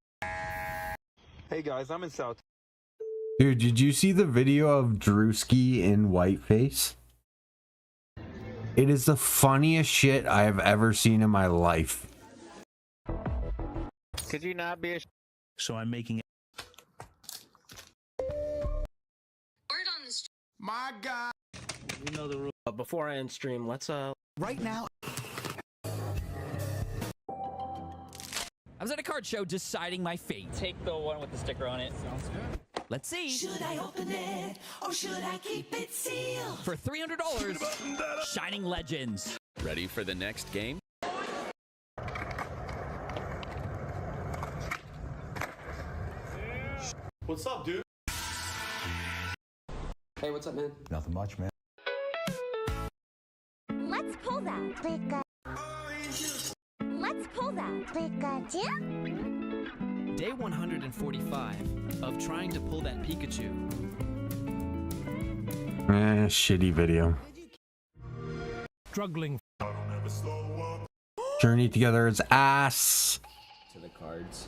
Hey guys, I'm in South. Dude, did you see the video of Drewski in whiteface? It is the funniest shit I have ever seen in my life. Could you not be a... So I'm making it. My God. You know the rule. Before I end stream, let's Right now. I was at a card show deciding my fate. Take the one with the sticker on it. Sounds good. Let's see. Should I open it or should I keep it sealed? For $300, Shining Legends. Ready for the next game? What's up, dude? Hey, what's up, man? Nothing much, man. Let's pull that. Let's pull that. Pikachu? Day 145 of trying to pull that Pikachu. Shitty video. Struggling. Journey together is ass. To the cards.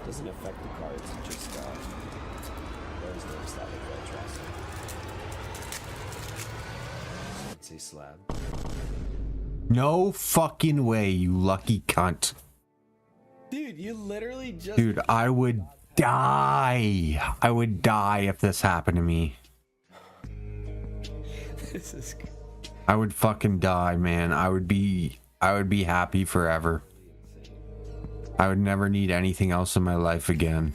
Doesn't affect the cards, it just those names that look interesting. Let's say slab. No fucking way, you lucky cunt. Dude, you literally just Dude, I would die. I would die if this happened to me. This is I would fucking die, man. I would be happy forever. I would never need anything else in my life again.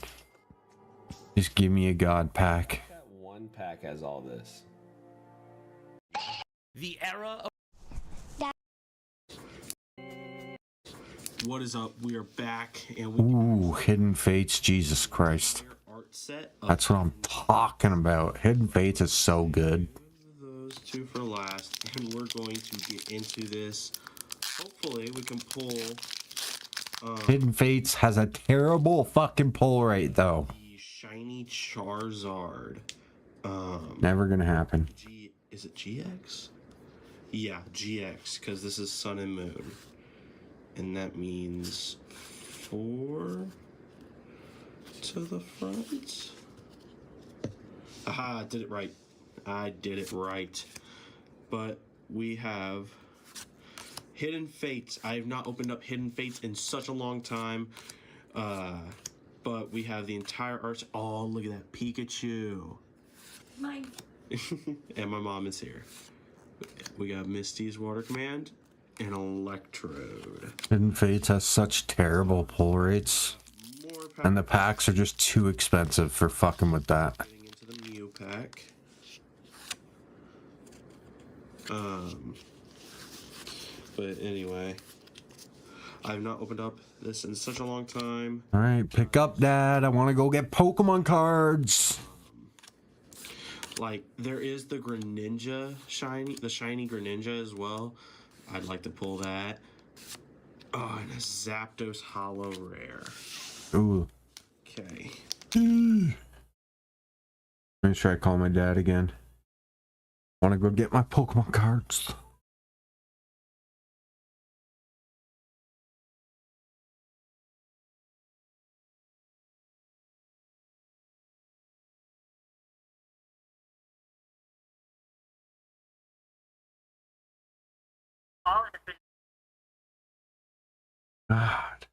Just give me a god pack. that one pack has all this. The era of What is up? We are back, and we Ooh, Hidden Fates, Jesus Christ. art set. That's what I'm talking about. Hidden Fates is so good. Those two for last, and we're going to get into this. Hopefully, we can pull. Hidden Fates has a terrible fucking pull rate, though. The shiny Charizard. Never gonna happen. Is it GX? Yeah, GX, because this is Sun and Moon. And that means 4 to the front. Aha, I did it right. I did it right. But we have Hidden Fates. I have not opened up Hidden Fates in such a long time. But we have the entire art. Oh, look at that Pikachu. Mine. And my mom is here. We got Misty's Water Command and Electrode. Hidden Fates has such terrible pull rates. And the packs are just too expensive for fucking with that. Getting into the Mew pack. But anyway, I've not opened up this in such a long time. Alright, pick up, Dad. I want to go get Pokemon cards. Like, there is the Greninja shiny, the shiny Greninja as well. I'd like to pull that. Oh, and a Zapdos Hollow Rare. Ooh. Okay. I'm gonna try to call my dad again. Want to go get my Pokemon cards. God.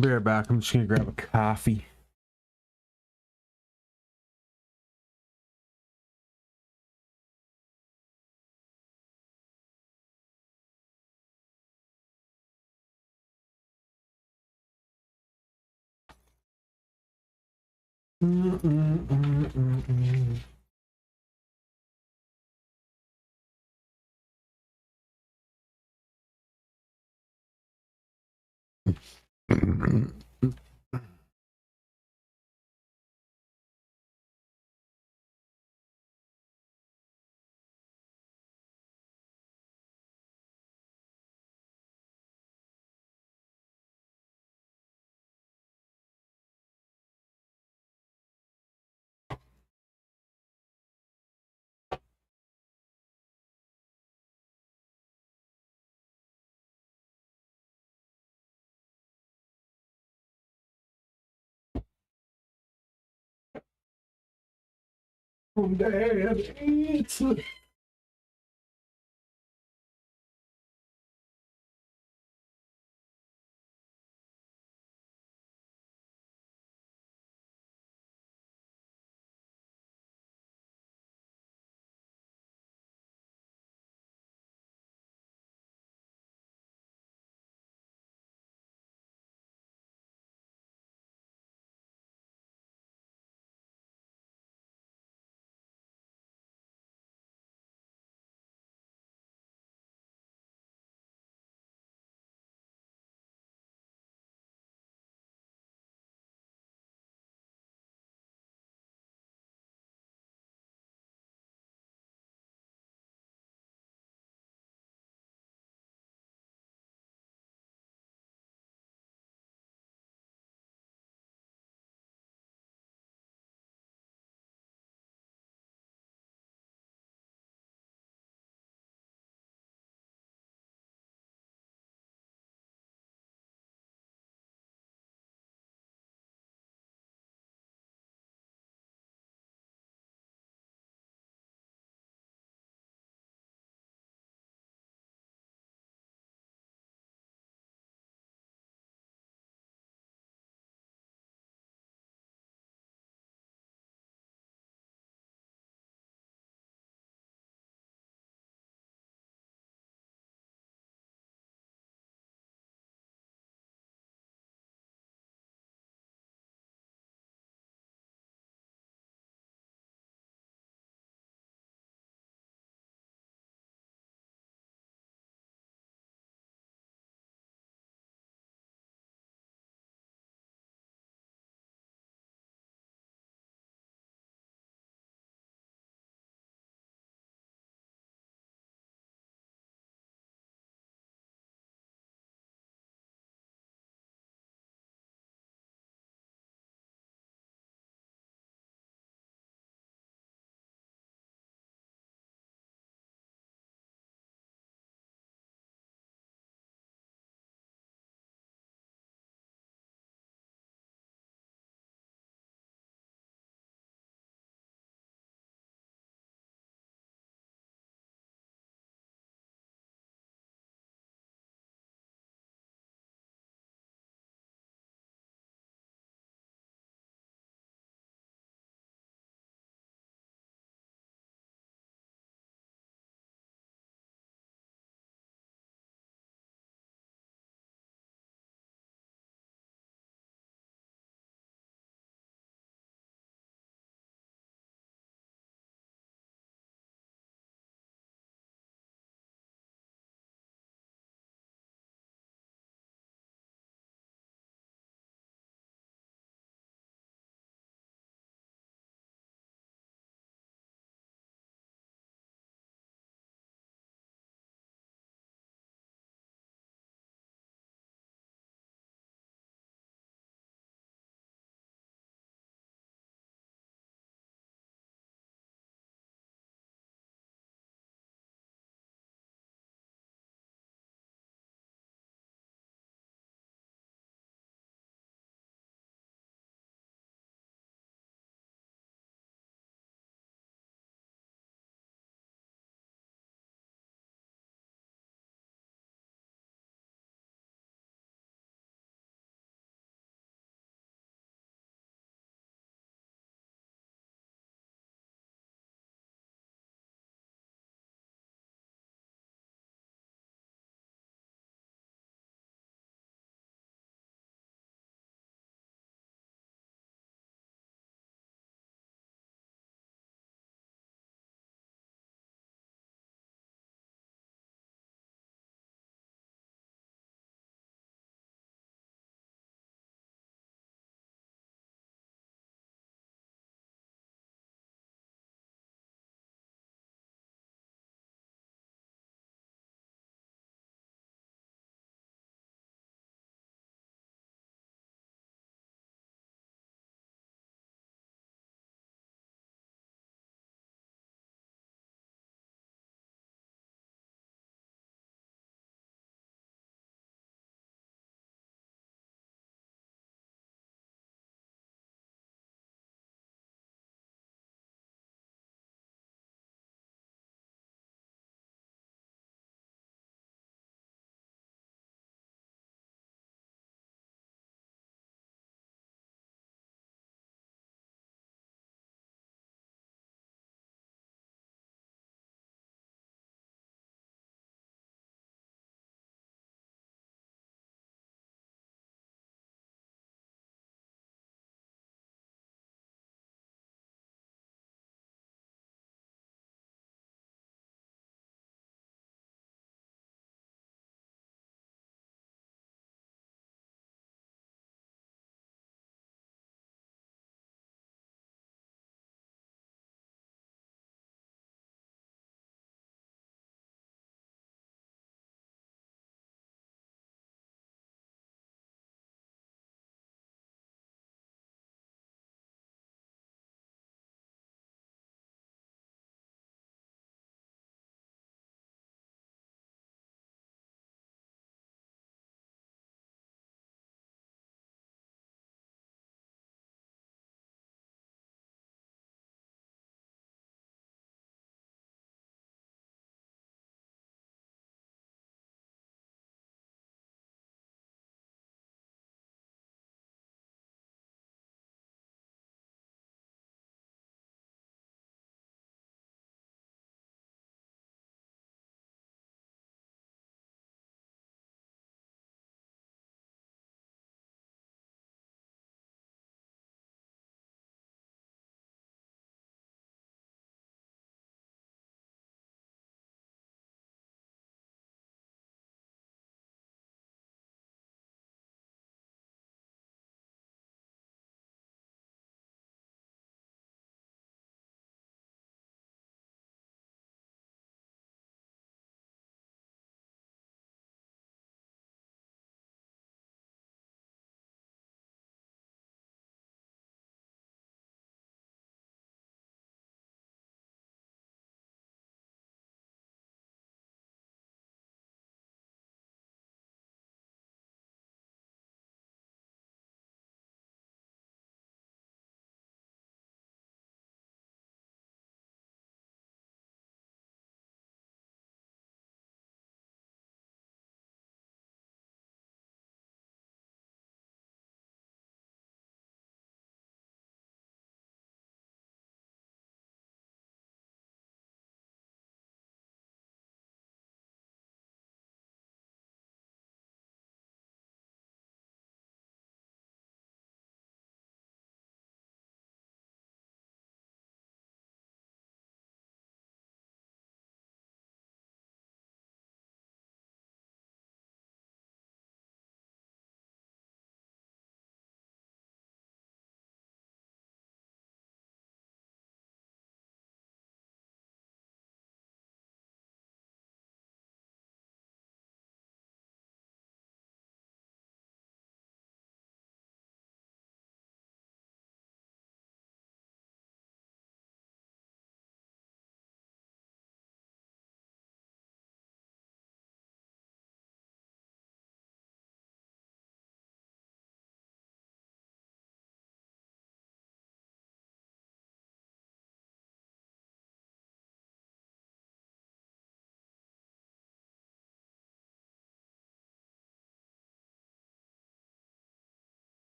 Be right back. I'm just gonna grab a coffee. Dad.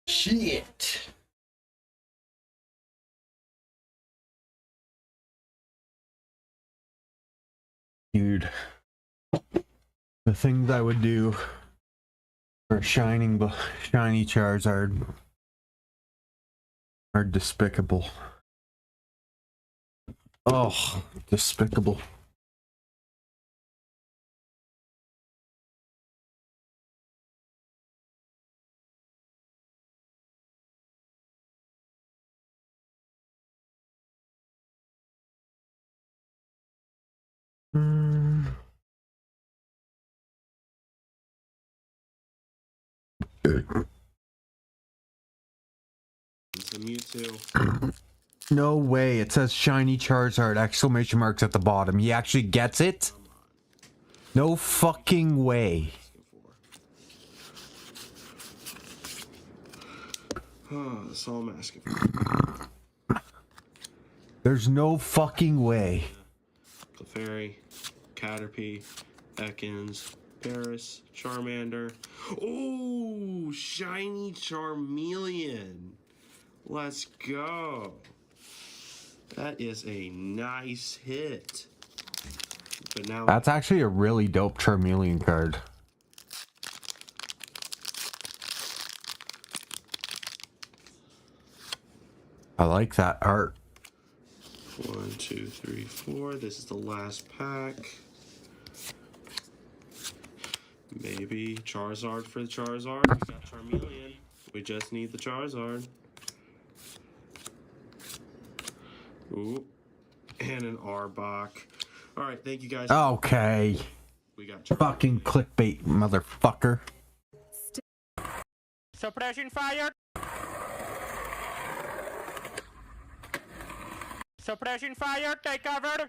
Shit. Dude, the things I would do for a shiny Charizard are despicable. Oh, despicable. It's a Mewtwo. No way. It says shiny Charizard, exclamation marks at the bottom. He actually gets it? No fucking way. Oh, that's all I'm asking for. There's no fucking way. Clefairy, Caterpie, Ekans, Paris, Charmander. Oh, shiny Charmeleon. Let's go. That is a nice hit. But now That's actually a really dope Charmeleon card. I like that art. 1, 2, 3, 4. This is the last pack. Maybe Charizard for the Charizard. We got Charmeleon. We just need the Charizard. Ooh. And an Arbok. Alright, thank you guys. Okay. We got fucking clickbait, motherfucker. Suppression fire. Suppression fire, take cover.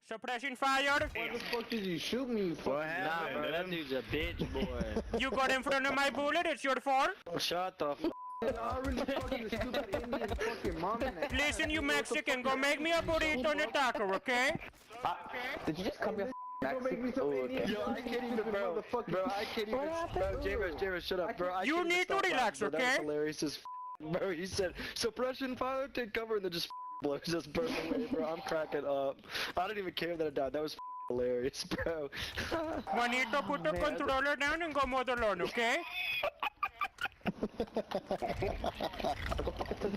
Suppression fire. What the fuck did you shoot me for? What happened? Nah, bro, that dude's a bitch, boy. You got in front of my bullet, it's your fault. Oh, shut the f. Listen, you Mexican, go make me a burrito and a taco, okay? Did you just come here? Yo, I can't even, bro, I can't even, bro, Jared, shut up, bro. You need to relax, okay? That was hilarious as bro, he said, suppression fire, take cover, and then just blows just burst away, bro. I'm cracking up. I didn't even care that it died. That was hilarious, bro. Juanito, put the controller down and go mow the lawn, okay?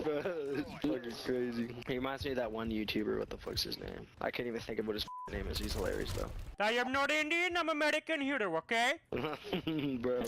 Bro, it's fucking crazy. He reminds me of that one YouTuber. What the fuck's his name? I can't even think of what his name is. He's hilarious though. I am not Indian, I'm American hero, okay? Bro.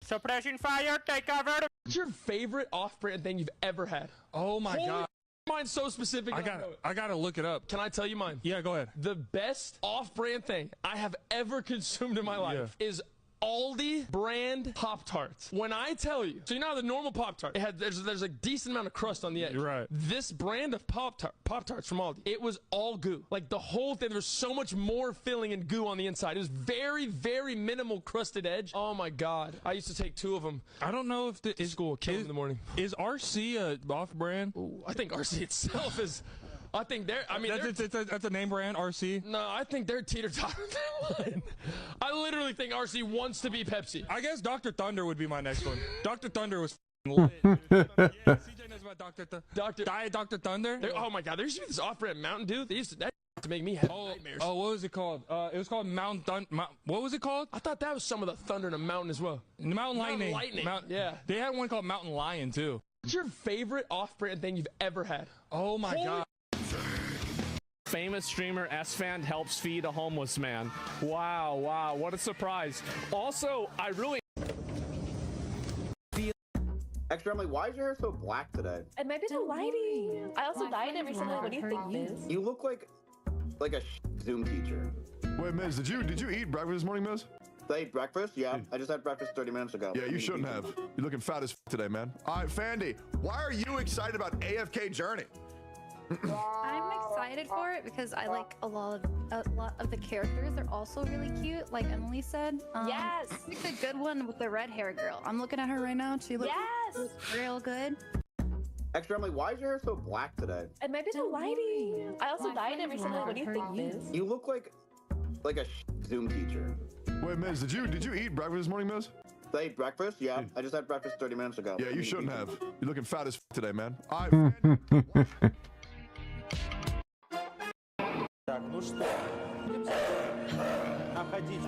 Suppression fire, take cover. What's your favorite off-brand thing you've ever had? Oh my god. Mine's so specific. I gotta look it up. Can I tell you mine? Yeah, go ahead. The best off-brand thing I have ever consumed in my life is Aldi brand Pop-Tarts. When I tell you, so you know how the normal Pop-Tart, there's a decent amount of crust on the edge. You're right. This brand of Pop-Tarts from Aldi, it was all goo. Like the whole thing, there was so much more filling and goo on the inside. It was very, very minimal crusted edge. Oh my god. I used to take 2 of them. I don't know if the school kill in the morning. Is RC a off-brand? Ooh, I think RC itself is. I think they're. I mean, that's a name brand, RC. No, I think they're teeter-totter. I literally think RC wants to be Pepsi. I guess Dr. Thunder would be my next one. Dr. Thunder was lit. Yeah, CJ knows about Diet Dr. Thunder. Oh my god, there used to be this off-brand Mountain Dew. They used to make me have nightmares. Oh, what was it called? It was called what was it called? I thought that was some of the thunder in a mountain as well. Mountain Lightning. Yeah. They had one called Mountain Lion too. What's your favorite off-brand thing you've ever had? Oh my god. Famous streamer S-Fan helps feed a homeless man. Wow, what a surprise. Also, I really... Extra, Emily, why is your hair so black today? It might be the lighting. I also dyed it recently. What do you think, Miz? You look like a Zoom teacher. Wait, Miz, did you eat breakfast this morning, Miz? Did I eat breakfast? Yeah, I just had breakfast 30 minutes ago. Yeah, you shouldn't have. You're looking fat as today, man. All right, Fandy, why are you excited about AFK Journey? I'm excited for it because I like a lot of the characters. They're also really cute, like Emily said. Yes. I picked a good one with the red hair girl. I'm looking at her right now. She looks real good. Extra Emily, why is your hair so black today? And maybe the lighting. I also dyed it recently. What do you think, Miz? You look like a Zoom teacher. Wait, Miz, did you eat breakfast this morning, Miz? Did I eat breakfast? Yeah, I just had breakfast 30 minutes ago. Yeah, you shouldn't have. You're looking fat as today, man. Так, ну что, будем обходить.